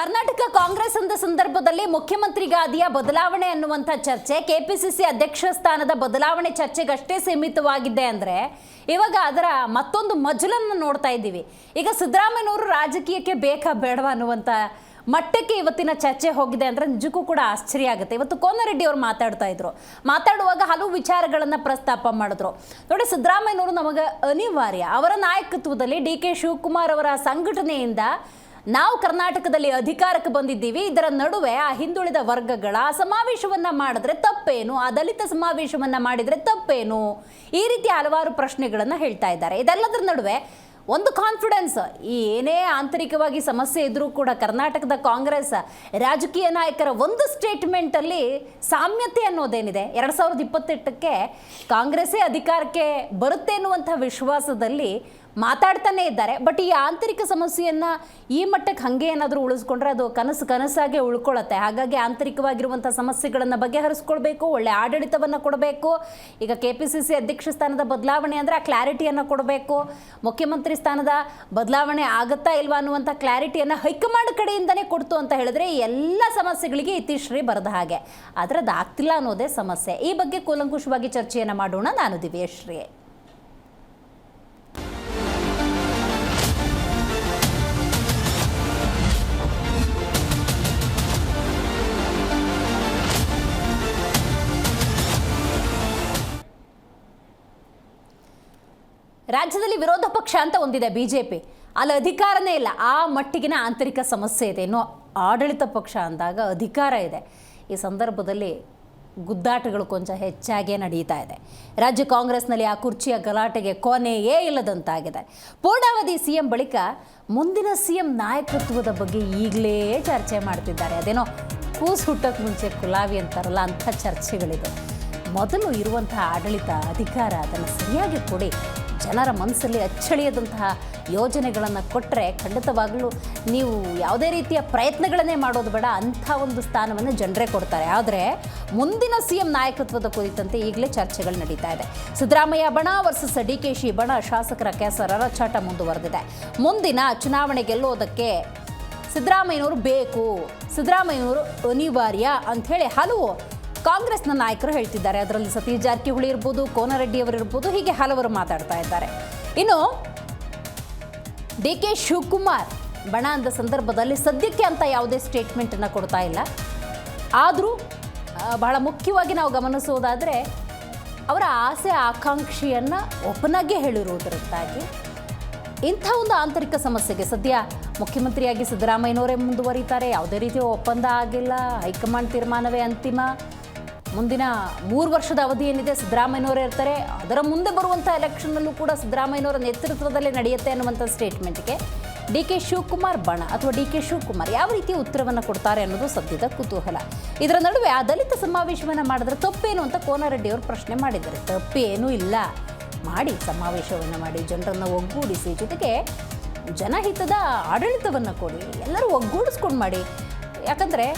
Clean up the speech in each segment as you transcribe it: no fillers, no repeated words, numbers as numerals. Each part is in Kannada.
ಕರ್ನಾಟಕ ಕಾಂಗ್ರೆಸ್ ಅಂದ ಸಂದರ್ಭದಲ್ಲಿ ಮುಖ್ಯಮಂತ್ರಿ ಗಾದಿಯ ಬದಲಾವಣೆ ಅನ್ನುವಂಥ ಚರ್ಚೆ ಕೆಪಿಸಿಸಿ ಅಧ್ಯಕ್ಷ ಸ್ಥಾನದ ಬದಲಾವಣೆ ಚರ್ಚೆಗಷ್ಟೇ ಸೀಮಿತವಾಗಿದೆ ಅಂದರೆ ಇವಾಗ ಅದರ ಮತ್ತೊಂದು ಮಜಲನ್ನು ನೋಡ್ತಾ ಇದ್ದೀವಿ. ಈಗ ಸಿದ್ದರಾಮಯ್ಯನವರು ರಾಜಕೀಯಕ್ಕೆ ಬೇಕಾ ಬೇಡವಾ ಅನ್ನುವಂಥ ಮಟ್ಟಕ್ಕೆ ಇವತ್ತಿನ ಚರ್ಚೆ ಹೋಗಿದೆ ಅಂದರೆ ನಿಜಕ್ಕೂ ಕೂಡ ಆಶ್ಚರ್ಯ ಆಗುತ್ತೆ. ಇವತ್ತು ಕೋನರೆಡ್ಡಿ ಅವರು ಮಾತಾಡುವಾಗ ಹಲವು ವಿಚಾರಗಳನ್ನು ಪ್ರಸ್ತಾಪ ಮಾಡಿದ್ರು. ನೋಡಿ, ಸಿದ್ದರಾಮಯ್ಯನವರು ನಮಗೆ ಅನಿವಾರ್ಯ, ಅವರ ನಾಯಕತ್ವದಲ್ಲಿ ಡಿ.ಕೆ. ಶಿವಕುಮಾರ್ ಅವರ ಸಂಘಟನೆಯಿಂದ ನಾವು ಕರ್ನಾಟಕದಲ್ಲಿ ಅಧಿಕಾರಕ್ಕೆ ಬಂದಿದ್ದೀವಿ. ಇದರ ನಡುವೆ ಆ ಹಿಂದುಳಿದ ವರ್ಗಗಳ ಸಮಾವೇಶವನ್ನ ಮಾಡಿದ್ರೆ ತಪ್ಪೇನು, ಆ ದಲಿತ ಸಮಾವೇಶವನ್ನ ಮಾಡಿದ್ರೆ ತಪ್ಪೇನು, ಈ ರೀತಿ ಹಲವಾರು ಪ್ರಶ್ನೆಗಳನ್ನು ಹೇಳ್ತಾ ಇದ್ದಾರೆ. ಇದೆಲ್ಲದರ ನಡುವೆ ಒಂದು ಕಾನ್ಫಿಡೆನ್ಸ್, ಏನೇ ಆಂತರಿಕವಾಗಿ ಸಮಸ್ಯೆ ಇದ್ರೂ ಕೂಡ ಕರ್ನಾಟಕದ ಕಾಂಗ್ರೆಸ್ ರಾಜಕೀಯ ನಾಯಕರ ಒಂದು ಸ್ಟೇಟ್ಮೆಂಟಲ್ಲಿ ಸಾಮ್ಯತೆ ಅನ್ನೋದೇನಿದೆ, 2028ಕ್ಕೆ ಕಾಂಗ್ರೆಸ್ಸೇ ಅಧಿಕಾರಕ್ಕೆ ಬರುತ್ತೆ ಅನ್ನುವಂಥ ವಿಶ್ವಾಸದಲ್ಲಿ ಮಾತಾಡ್ತಾನೆ ಇದ್ದಾರೆ. ಬಟ್ ಈ ಆಂತರಿಕ ಸಮಸ್ಯೆಯನ್ನು ಈ ಮಟ್ಟಕ್ಕೆ ಹಾಗೆ ಏನಾದರೂ ಉಳಿಸ್ಕೊಂಡ್ರೆ ಅದು ಕನಸಾಗೆ ಉಳ್ಕೊಳ್ಳುತ್ತೆ. ಹಾಗಾಗಿ ಆಂತರಿಕವಾಗಿರುವಂಥ ಸಮಸ್ಯೆಗಳನ್ನು ಬಗೆಹರಿಸ್ಕೊಳ್ಬೇಕು, ಒಳ್ಳೆ ಆಡಳಿತವನ್ನು ಕೊಡಬೇಕು. ಈಗ ಕೆಪಿಸಿಸಿ ಅಧ್ಯಕ್ಷ ಸ್ಥಾನದ ಬದಲಾವಣೆ ಅಂದರೆ ಆ ಕ್ಲಾರಿಟಿಯನ್ನು ಕೊಡಬೇಕು. ಮುಖ್ಯಮಂತ್ರಿ ಸ್ಥಾನದ ಬದಲಾವಣೆ ಆಗುತ್ತಾ ಇಲ್ವಾ ಅನ್ನುವಂಥ ಕ್ಲಾರಿಟಿಯನ್ನು ಹೈಕಮಾಂಡ್ ಕಡೆಯಿಂದನೇ ಕೊಡ್ತು ಅಂತ ಹೇಳಿದ್ರೆ ಎಲ್ಲ ಸಮಸ್ಯೆಗಳಿಗೆ ಇತಿಶ್ರೀ ಬರದ ಹಾಗೆ. ಆದರೆ ಅದು ಆಗ್ತಿಲ್ಲ ಅನ್ನೋದೇ ಸಮಸ್ಯೆ. ಈ ಬಗ್ಗೆ ಕೂಲಂಕುಷವಾಗಿ ಚರ್ಚೆಯನ್ನು ಮಾಡೋಣ. ನಾನು ದಿವ್ಯಶ್ರೀ. ರಾಜ್ಯದಲ್ಲಿ ವಿರೋಧ ಪಕ್ಷ ಅಂತ ಒಂದಿದೆ ಬಿಜೆಪಿ, ಅಲ್ಲಿ ಅಧಿಕಾರನೇ ಇಲ್ಲ, ಆ ಮಟ್ಟಿಗಿನ ಆಂತರಿಕ ಸಮಸ್ಯೆ ಇದೆ. ಇನ್ನು ಆಡಳಿತ ಪಕ್ಷ ಅಂದಾಗ ಅಧಿಕಾರ ಇದೆ. ಈ ಸಂದರ್ಭದಲ್ಲಿ ಗುದ್ದಾಟಗಳು ಕೊಂಚ ಹೆಚ್ಚಾಗೇ ನಡೀತಾ ಇದೆ. ರಾಜ್ಯ ಕಾಂಗ್ರೆಸ್ನಲ್ಲಿ ಆ ಕುರ್ಚಿಯ ಗಲಾಟೆಗೆ ಕೊನೆಯೇ ಇಲ್ಲದಂತಾಗಿದೆ. ಪೂರ್ಣಾವಧಿ ಸಿಎಂ ಬಳಿಕ ಮುಂದಿನ ಸಿಎಂ ನಾಯಕತ್ವದ ಬಗ್ಗೆ ಈಗಲೇ ಚರ್ಚೆ ಮಾಡ್ತಿದ್ದಾರೆ. ಅದೇನೋ ಕೂಸು ಹುಟ್ಟಕ್ಕೆ ಮುಂಚೆ ಕುಲಾವಿ ಅಂತಾರಲ್ಲ, ಅಂಥ ಚರ್ಚೆಗಳಿದೆ. ಮೊದಲು ಇರುವಂತಹ ಆಡಳಿತ ಅಧಿಕಾರ ಅದನ್ನು ಸರಿಯಾಗಿ ಕೊಡಿ, ಜನರ ಮನಸ್ಸಲ್ಲಿ ಅಚ್ಚಳಿಯದಂತಹ ಯೋಜನೆಗಳನ್ನು ಕೊಟ್ಟರೆ ಖಂಡಿತವಾಗಲೂ ನೀವು ಯಾವುದೇ ರೀತಿಯ ಪ್ರಯತ್ನಗಳನ್ನೇ ಮಾಡೋದು ಬೇಡ, ಅಂಥ ಒಂದು ಸ್ಥಾನವನ್ನು ಜನರೇ ಕೊಡ್ತಾರೆ. ಆದರೆ ಮುಂದಿನ ಸಿಎಂ ನಾಯಕತ್ವದ ಕುರಿತಂತೆ ಈಗಲೇ ಚರ್ಚೆಗಳು ನಡೀತಾ ಇದೆ. ಸಿದ್ದರಾಮಯ್ಯ ಬಣ ವರ್ಸಸ್ ಡಿ.ಕೆ.ಶಿ ಬಣ, ಶಾಸಕರ ಕೆಸರಚಾಟ ಮುಂದುವರೆದಿದೆ. ಮುಂದಿನ ಚುನಾವಣೆ ಗೆಲ್ಲೋದಕ್ಕೆ ಸಿದ್ದರಾಮಯ್ಯನವರು ಬೇಕು, ಸಿದ್ದರಾಮಯ್ಯನವರು ಅನಿವಾರ್ಯ ಅಂಥೇಳಿ ಹಲವು ಕಾಂಗ್ರೆಸ್ನ ನಾಯಕರು ಹೇಳ್ತಿದ್ದಾರೆ. ಅದರಲ್ಲಿ ಸತೀಶ್ ಜಾರಕಿಹೊಳಿ ಇರ್ಬೋದು, ಕೋನರೆಡ್ಡಿ ಅವರು ಇರ್ಬೋದು, ಹೀಗೆ ಹಲವರು ಮಾತಾಡ್ತಾ ಇದ್ದಾರೆ. ಇನ್ನು ಡಿ.ಕೆ. ಶಿವಕುಮಾರ್ ಬಣ ಅಂದ ಸಂದರ್ಭದಲ್ಲಿ ಸದ್ಯಕ್ಕೆ ಅಂತ ಯಾವುದೇ ಸ್ಟೇಟ್ಮೆಂಟನ್ನು ಕೊಡ್ತಾ ಇಲ್ಲ. ಆದರೂ ಬಹಳ ಮುಖ್ಯವಾಗಿ ನಾವು ಗಮನಿಸೋದಾದರೆ ಅವರ ಆಸೆ ಆಕಾಂಕ್ಷೆಯನ್ನು ಒಪ್ಪನಾಗೆ ಹೇಳಿರುವುದರಿಂದಾಗಿ ಇಂಥ ಒಂದು ಆಂತರಿಕ ಸಮಸ್ಯೆಗೆ ಸದ್ಯ ಮುಖ್ಯಮಂತ್ರಿಯಾಗಿ ಸಿದ್ದರಾಮಯ್ಯನವರೇ ಮುಂದುವರಿತಾರೆ. ಯಾವುದೇ ರೀತಿಯ ಒಪ್ಪಂದ ಆಗಿಲ್ಲ, ಹೈಕಮಾಂಡ್ ತೀರ್ಮಾನವೇ ಅಂತಿಮ. ಮುಂದಿನ 3 ವರ್ಷದ ಅವಧಿ ಏನಿದೆ ಸಿದ್ದರಾಮಯ್ಯನವರೇ ಇರ್ತಾರೆ. ಅದರ ಮುಂದೆ ಬರುವಂಥ ಎಲೆಕ್ಷನ್ನಲ್ಲೂ ಕೂಡ ಸಿದ್ದರಾಮಯ್ಯನವರ ನೇತೃತ್ವದಲ್ಲೇ ನಡೆಯುತ್ತೆ ಅನ್ನುವಂಥ ಸ್ಟೇಟ್ಮೆಂಟ್ಗೆ ಡಿ.ಕೆ. ಶಿವಕುಮಾರ್ ಬಣ ಅಥವಾ ಡಿ.ಕೆ. ಶಿವಕುಮಾರ್ ಯಾವ ರೀತಿಯ ಉತ್ತರವನ್ನು ಕೊಡ್ತಾರೆ ಅನ್ನೋದು ಸದ್ಯದ ಕುತೂಹಲ. ಇದರ ನಡುವೆ ಆ ದಲಿತ ಸಮಾವೇಶವನ್ನು ಮಾಡಿದ್ರೆ ತಪ್ಪೇನು ಅಂತ ಕೋನರೆಡ್ಡಿ ಅವರು ಪ್ರಶ್ನೆ ಮಾಡಿದ್ದಾರೆ. ತಪ್ಪೇನೂ ಇಲ್ಲ, ಮಾಡಿ, ಸಮಾವೇಶವನ್ನು ಮಾಡಿ, ಜನರನ್ನು ಒಗ್ಗೂಡಿಸಿ, ಜೊತೆಗೆ ಜನಹಿತದ ಆಡಳಿತವನ್ನು ಕೊಡಿ, ಎಲ್ಲರೂ ಒಗ್ಗೂಡಿಸ್ಕೊಂಡು ಮಾಡಿ. ಯಾಕಂದರೆ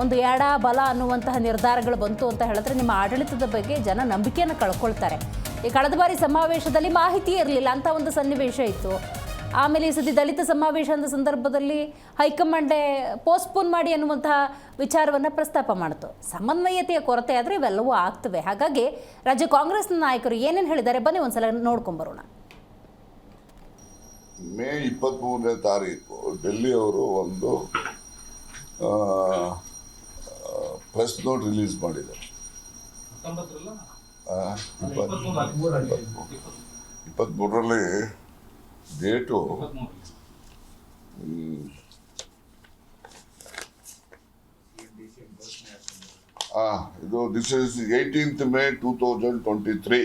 ಒಂದು ಎಡ ಬಲ ಅನ್ನುವಂತಹ ನಿರ್ಧಾರಗಳು ಬಂತು ಅಂತ ಹೇಳಿದ್ರೆ ನಿಮ್ಮ ಆಡಳಿತದ ಬಗ್ಗೆ ಜನ ನಂಬಿಕೆಯನ್ನು ಕಳ್ಕೊಳ್ತಾರೆ. ಈ ಕಳೆದ ಬಾರಿ ಸಮಾವೇಶದಲ್ಲಿ ಮಾಹಿತಿ ಇರಲಿಲ್ಲ ಅಂತ ಒಂದು ಸನ್ನಿವೇಶ ಇತ್ತು. ಆಮೇಲೆ ಈ ಸತಿ ದಲಿತ ಸಮಾವೇಶ ಅಂದ ಸಂದರ್ಭದಲ್ಲಿ ಹೈಕಮಾಂಡೇ ಪೋಸ್ಟ್ಪೋನ್ ಮಾಡಿ ಅನ್ನುವಂತಹ ವಿಚಾರವನ್ನು ಪ್ರಸ್ತಾಪ ಮಾಡಿತು. ಸಮನ್ವಯತೆಯ ಕೊರತೆ ಆದರೆ ಇವೆಲ್ಲವೂ ಆಗ್ತವೆ. ಹಾಗಾಗಿ ರಾಜ್ಯ ಕಾಂಗ್ರೆಸ್ನ ನಾಯಕರು ಏನೇನು ಹೇಳಿದ್ದಾರೆ ಬನ್ನಿ ಒಂದ್ಸಲ ನೋಡ್ಕೊಂಬರೋಣ. ಮೇ 23ನೇ ತಾರೀಕು ಡೆಲ್ಲಿ ಅವರು ಒಂದು ಪ್ರೆಸ್ ನೋಟ್ ರಿಲೀಸ್ ಮಾಡಿದ್ದಾರೆ. 23ರಲ್ಲಿ ಡೇಟು ಇದು this is 18th May 2023.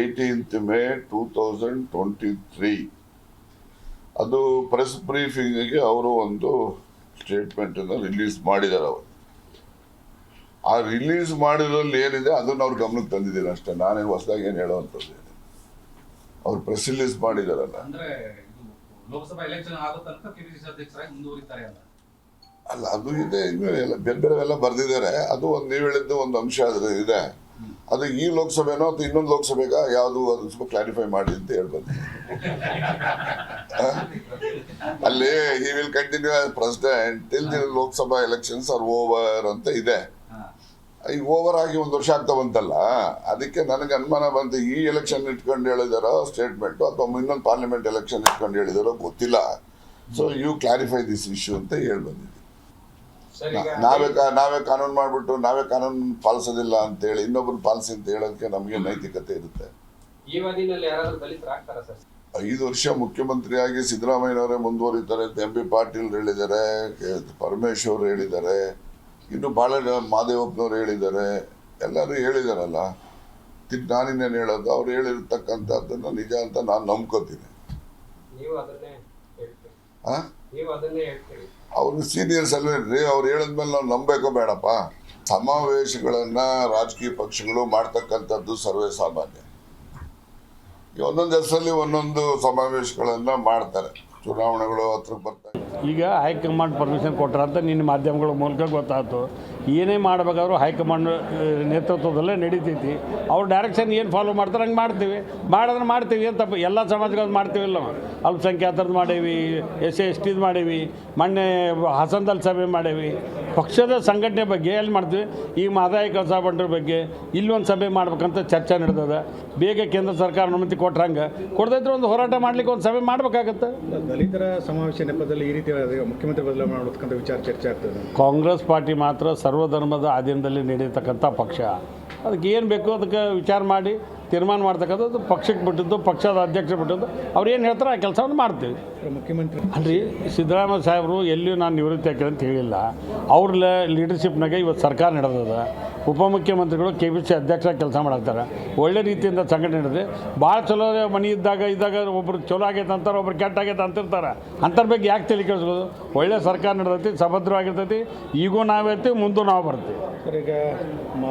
18th May 2023 ಅದು ಪ್ರೆಸ್ ಬ್ರೀಫಿಂಗಿಗೆ ಅವರು ಒಂದು ಸ್ಟೇಟ್ಮೆಂಟನ್ನು ರಿಲೀಸ್ ಮಾಡಿದ್ದಾರೆ. ಅವರು ಆ ರಿಲೀಸ್ ಮಾಡಿದ್ರಲ್ಲಿ ಏನಿದೆ ಅದನ್ನು ಅವ್ರ ಗಮನಕ್ಕೆ ತಂದಿದ್ದೀನಿ ಅಷ್ಟೇ. ನಾನೇನು ಹೊಸದಾಗಿ ಏನು ಹೇಳೋವಂಥದ್ದು ಏನಿದೆ. ಅವ್ರು ಪ್ರೆಸ್ ರಿಲೀಸ್ ಮಾಡಿದಾರಲ್ಲ, ಅಲ್ಲ ಅದು ಇದೆ, ಇನ್ನು ಎಲ್ಲ ಬೇರೆ ಬೇರೆ ಎಲ್ಲ ಬರೆದಿದ್ದಾರೆ. ಅದು ಒಂದು ನೀವು ಹೇಳಿದ್ದು ಒಂದು ಅಂಶ ಅದ್ರ ಇದೆ. ಅದು ಈ ಲೋಕಸಭೆನೋ ಅಥವಾ ಇನ್ನೊಂದು ಲೋಕಸಭೆಗ ಯಾವುದು ಅದು ಸ್ವಲ್ಪ ಕ್ಲಾರಿಫೈ ಮಾಡಿ ಅಂತ ಹೇಳ್ಬೋದು. ಅಲ್ಲಿ he will continue as president till the Lok Sabha elections are over ಅಂತ ಇದೆ. ಈಗ ಓವರ್ ಆಗಿ 1 ವರ್ಷ ಆಗ್ತಾ ಬಂತಲ್ಲ, ಅದಕ್ಕೆ ನನಗೆ ಅನುಮಾನ ಬಂತು ಈ ಎಲೆಕ್ಷನ್ ಇಟ್ಕೊಂಡು ಹೇಳಿದಾರೋ ಸ್ಟೇಟ್ಮೆಂಟ್ ಅಥವಾ ಇನ್ನೊಂದು ಪಾರ್ಲಿಮೆಂಟ್ ಎಲೆಕ್ಷನ್ ಇಟ್ಕೊಂಡು ಹೇಳಿದಾರೋ ಗೊತ್ತಿಲ್ಲ. So you clarify this issue ಅಂತ ಹೇಳಿ ಬಂದಿದ್ದೀವಿ. ನಾವೇ ಕಾನೂನು ಮಾಡ್ಬಿಟ್ಟು ನಾವೇ ಕಾನೂನು ಪಾಲಿಸೋದಿಲ್ಲ ಅಂತೇಳಿ ಇನ್ನೊಬ್ರು ಪಾಲಿಸಿ ಅಂತ ಹೇಳೋದಕ್ಕೆ ನಮಗೆ ನೈತಿಕತೆ ಇರುತ್ತೆ. 5 ವರ್ಷ ಮುಖ್ಯಮಂತ್ರಿಯಾಗಿ ಸಿದ್ದರಾಮಯ್ಯನವರೇ ಮುಂದುವರಿತಾರೆ ಅಂತ ಎಂ ಬಿ ಪಾಟೀಲ್ ಹೇಳಿದ್ದಾರೆ, ಪರಮೇಶ್ವರ್ ಹೇಳಿದ್ದಾರೆ, ಇನ್ನು ಭಾಳ ಮಾದೇವಪ್ಪನವ್ರು ಹೇಳಿದ್ದಾರೆ, ಎಲ್ಲರೂ ಹೇಳಿದಾರಲ್ಲ. ನಾನಿನ್ನೇನು ಹೇಳೋದು, ಅವ್ರು ಹೇಳಿರ್ತಕ್ಕಂಥದ್ದನ್ನು ನಿಜ ಅಂತ ನಾನು ನಂಬ್ಕೋತೀನಿ. ಅವ್ರು ಸೀನಿಯರ್ಸ್ ಅಲ್ವೇನ್ರಿ, ಅವ್ರು ಹೇಳಿದ್ಮೇಲೆ ನಾವು ನಂಬಬೇಕೋ ಬೇಡಪ್ಪ. ಸಮಾವೇಶಗಳನ್ನ ರಾಜಕೀಯ ಪಕ್ಷಗಳು ಮಾಡ್ತಕ್ಕಂಥದ್ದು ಸರ್ವೇ ಸಾಮಾನ್ಯ. ಒಂದೊಂದು ಹೆಸರಲ್ಲಿ ಒಂದೊಂದು ಸಮಾವೇಶಗಳನ್ನ ಮಾಡ್ತಾರೆ, ಚುನಾವಣೆಗಳು ಹತ್ರಕ್ಕೆ ಬರ್ತಾರೆ. ಈಗ ಹೈಕಮಾಂಡ್ ಪರ್ಮಿಷನ್ ಕೊಟ್ಟರೆ ಅಂತ ನಿನ್ನ ಮಾಧ್ಯಮಗಳ ಮೂಲಕ ಗೊತ್ತಾಯ್ತು. ಏನೇ ಮಾಡಬೇಕಾದ್ರೂ ಹೈಕಮಾಂಡ್ ನೇತೃತ್ವದಲ್ಲೇ ನಡೀತೈತಿ. ಅವ್ರು ಡೈರೆಕ್ಷನ್ ಏನು ಫಾಲೋ ಮಾಡ್ತಾರೆ ಹಂಗೆ ಮಾಡಿದ್ರೆ ಮಾಡ್ತೀವಿ ಅಂತ. ಎಲ್ಲ ಸಮಾಜಗಳು ಮಾಡ್ತೀವಿಲ್ಲ, ಅಲ್ಪಸಂಖ್ಯಾತರದ್ದು ಮಾಡೇವಿ, SC/ST ಮಾಡೇವಿ, ಮೊನ್ನೆ ಹಾಸನದಲ್ಲಿ ಸಭೆ ಮಾಡೇವಿ. ಪಕ್ಷದ ಸಂಘಟನೆ ಬಗ್ಗೆ ಎಲ್ಲಿ ಮಾಡ್ತೀವಿ. ಈಗ ಆದಾಯ ಕೆಲಸ ಬಂದ್ರ ಬಗ್ಗೆ ಇಲ್ಲೊಂದು ಸಭೆ ಮಾಡ್ಬೇಕಂತ ಚರ್ಚೆ ನಡೆದದ. ಬೇಗ ಕೇಂದ್ರ ಸರ್ಕಾರ ಅನುಮತಿ ಕೊಟ್ರಂಗೆ ಕೊಡದಿದ್ರೆ ಒಂದು ಹೋರಾಟ ಮಾಡ್ಲಿಕ್ಕೆ ಒಂದು ಸಭೆ ಮಾಡಬೇಕಾಗತ್ತೆ. ದಲಿತರ ಸಮಾವೇಶ ನೆಪದಲ್ಲಿ ಈ ರೀತಿ ಮುಖ್ಯಮಂತ್ರಿ ಬದಲಾವಣೆ ಮಾಡತಕ್ಕಂಥ ವಿಚಾರ ಚರ್ಚೆ ಆಗ್ತದೆ. ಕಾಂಗ್ರೆಸ್ ಪಾರ್ಟಿ ಮಾತ್ರ ಸರ್ವಧರ್ಮದ ಅಧೀನದಲ್ಲಿ ನಡೆಯತಕ್ಕಂಥ ಪಕ್ಷ. ಅದಕ್ಕೆ ಏನು ಬೇಕು ಅದಕ್ಕೆ ವಿಚಾರ ಮಾಡಿ ತೀರ್ಮಾನ ಮಾಡ್ತಕ್ಕಂಥದ್ದು ಪಕ್ಷಕ್ಕೆ ಬಿಟ್ಟಿದ್ದು, ಪಕ್ಷದ ಅಧ್ಯಕ್ಷ ಬಿಟ್ಟಿದ್ದು. ಅವ್ರು ಏನು ಹೇಳ್ತಾರೆ ಆ ಕೆಲಸವನ್ನು ಮಾಡ್ತೀವಿ. ಮುಖ್ಯಮಂತ್ರಿ ಅಲ್ರಿ, ಸಿದ್ದರಾಮಯ್ಯ ಸಾಹೇಬರು ಎಲ್ಲಿಯೂ ನಾನು ನಿವೃತ್ತಿ ಹಾಕಿ ಅಂತ ಹೇಳಿಲ್ಲ. ಅವ್ರ ಲೀಡರ್ಶಿಪ್ನಾಗೆ ಇವತ್ತು ಸರ್ಕಾರ ನಡೆದದ. ಉಪಮುಖ್ಯಮಂತ್ರಿಗಳು KPCC ಅಧ್ಯಕ್ಷ ಕೆಲಸ ಮಾಡಾಕ್ತಾರೆ. ಒಳ್ಳೆ ರೀತಿಯಿಂದ ಸಂಘಟನೆ ನಡೆದಿದೆ. ಭಾಳ ಚಲೋ ಮನೆ ಇದ್ದಾಗ ಒಬ್ರು ಚಲೋ ಆಗೈತೆ ಅಂತಾರೆ, ಒಬ್ರು ಕೆಟ್ಟ ಆಗೈತೆ ಅಂತಿರ್ತಾರೆ. ಅಂಥರ ಬಗ್ಗೆ ಯಾಕೆ ತಲೆ ಕೆಡಿಸ್ಬೋದು? ಒಳ್ಳೆ ಸರ್ಕಾರ ನಡೆದೈತಿ, ಸಭದ್ರವಾಗಿರ್ತೈತಿ. ಈಗೂ ನಾವಿರ್ತೀವಿ, ಮುಂದೂ ನಾವು ಬರ್ತೀವಿ. ಸರ್, ಈಗ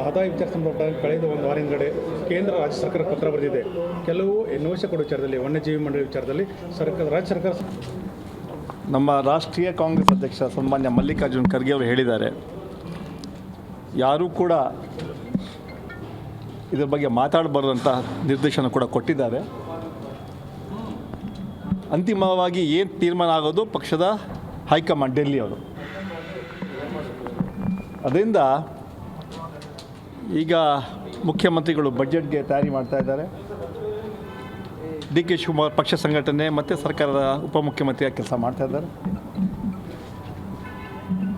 ಆದಾಯ ವಿಚಾರ ಸಂಬಂಧ ಕಳೆದ ಒಂದು ವಾರ ಹಿಂದಗಡೆ ಕೇಂದ್ರ ರಾಜ್ಯ ಸರ್ಕಾರ ಪತ್ರ ಬರೆದಿದೆ. ಕೆಲವು ಎನ್ಒಸಿ ಕೊಡೋ ವಿಚಾರದಲ್ಲಿ, ವನ್ಯಜೀವಿ ಮಂಡಳಿ ವಿಚಾರದಲ್ಲಿ ರಾಜ್ಯ ಸರ್ಕಾರ. ನಮ್ಮ ರಾಷ್ಟ್ರೀಯ ಕಾಂಗ್ರೆಸ್ ಅಧ್ಯಕ್ಷ ಸನ್ಮಾನ್ಯ ಮಲ್ಲಿಕಾರ್ಜುನ್ ಖರ್ಗೆ ಅವರು ಹೇಳಿದ್ದಾರೆ, ಯಾರೂ ಕೂಡ ಇದರ ಬಗ್ಗೆ ಮಾತಾಡಬಾರ್ದಂಥ ನಿರ್ದೇಶನ ಕೂಡ ಕೊಟ್ಟಿದ್ದಾರೆ. ಅಂತಿಮವಾಗಿ ಏನು ತೀರ್ಮಾನ ಆಗೋದು ಪಕ್ಷದ ಹೈಕಮಾಂಡ್ ಡೆಲ್ಲಿಯವರು. ಅದರಿಂದ ಈಗ ಮುಖ್ಯಮಂತ್ರಿಗಳು ಬಜೆಟ್ಗೆ ತಯಾರಿ ಮಾಡ್ತಾ ಇದ್ದಾರೆ. DK ಶಿವಕುಮಾರ್ ಪಕ್ಷ ಸಂಘಟನೆ ಮತ್ತು ಸರ್ಕಾರದ ಉಪಮುಖ್ಯಮಂತ್ರಿಯಾಗಿ ಕೆಲಸ ಮಾಡ್ತಾ ಇದ್ದಾರೆ.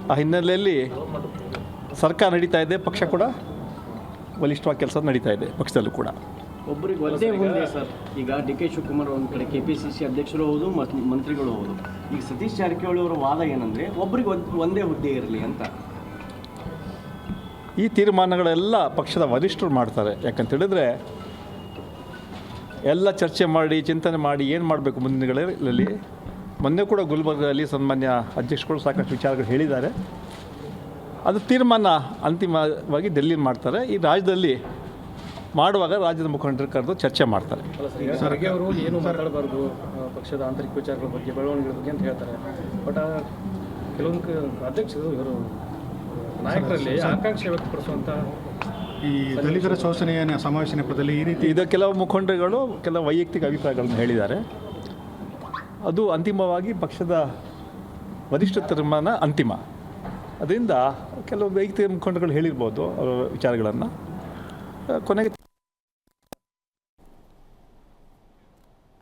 ಆ ಹಿನ್ನೆಲೆಯಲ್ಲಿ ಸರ್ಕಾರ ನಡೀತಾ ಇದೆ, ಪಕ್ಷ ಕೂಡ ಬಲಿಷ್ಠವಾಗಿ ಕೆಲಸ ನಡೀತಾ ಇದೆ, ಪಕ್ಷದಲ್ಲೂ ಕೂಡ. ಒಬ್ಬರಿಗೆ ಒಂದೇ ಹುದ್ದೆ ಸರ್. ಈಗ DK ಶಿವಕುಮಾರ್ ಒಂದು ಕಡೆ KPCC ಅಧ್ಯಕ್ಷರು ಹೌದು, ಮಂತ್ರಿಗಳು ಹೌದು. ಈಗ ಸತೀಶ್ ಜಾರಕಿಹೊಳಿ ಅವರ ವಾದ ಏನಂದರೆ ಒಬ್ಬರಿಗೆ ಒಂದೇ ಹುದ್ದೆ ಇರಲಿ ಅಂತ. ಈ ತೀರ್ಮಾನಗಳೆಲ್ಲ ಪಕ್ಷದ ವರಿಷ್ಠರು ಮಾಡ್ತಾರೆ. ಯಾಕಂತ ಹೇಳಿದ್ರೆ ಎಲ್ಲ ಚರ್ಚೆ ಮಾಡಿ ಚಿಂತನೆ ಮಾಡಿ ಏನು ಮಾಡಬೇಕು ಮುಂದಿನ ದಿನಗಳಲ್ಲಿ. ಮೊನ್ನೆ ಕೂಡ ಗುಲ್ಬರ್ಗದಲ್ಲಿ ಸನ್ಮಾನ್ಯ ಅಧ್ಯಕ್ಷಗಳು ಸಾಕಷ್ಟು ವಿಚಾರಗಳು ಹೇಳಿದ್ದಾರೆ. ಅದು ತೀರ್ಮಾನ ಅಂತಿಮವಾಗಿ ಡೆಲ್ಲಿಲಿ ಮಾಡ್ತಾರೆ. ಈ ರಾಜ್ಯದಲ್ಲಿ ಮಾಡುವಾಗ ರಾಜ್ಯದ ಮುಖಂಡರು ಕರೆದು ಚರ್ಚೆ ಮಾಡ್ತಾರೆ. ಖರ್ಗೆ ಅವರು ಏನು ಮಾತಾಡಬಾರ್ದು ಪಕ್ಷದ ಆಂತರಿಕ ವಿಚಾರಗಳ ಬಗ್ಗೆ, ಬೆಳವಣಿಗೆಗಳ ಬಗ್ಗೆ ಅಂತ ಹೇಳ್ತಾರೆ. ಬಟ್ ಕೆಲವೊಂದು ಅಧ್ಯಕ್ಷರು ಇವರು ನಾಯಕರಲ್ಲಿ ಆಕಾಂಕ್ಷೆ ವ್ಯಕ್ತಪಡಿಸುವಂಥ ಈ ದಲಿತರ ಶೋಷಣೆಯ ಸಮಾವೇಶ ನೆಪದಲ್ಲಿ ಈ ರೀತಿ ಇದು ಕೆಲವು ಮುಖಂಡರುಗಳು ಕೆಲವು ವೈಯಕ್ತಿಕ ಅಭಿಪ್ರಾಯಗಳನ್ನು ಹೇಳಿದ್ದಾರೆ. ಅದು ಅಂತಿಮವಾಗಿ ಪಕ್ಷದ ವರಿಷ್ಠ ತೀರ್ಮಾನ ಅಂತಿಮ. ಅದರಿಂದ ಕೆಲವು ವೈಯಕ್ತಿಕ ಮುಖಂಡರುಗಳು ಹೇಳಿರ್ಬೋದು ಅವರ ವಿಚಾರಗಳನ್ನು. ಕೊನೆಗೆ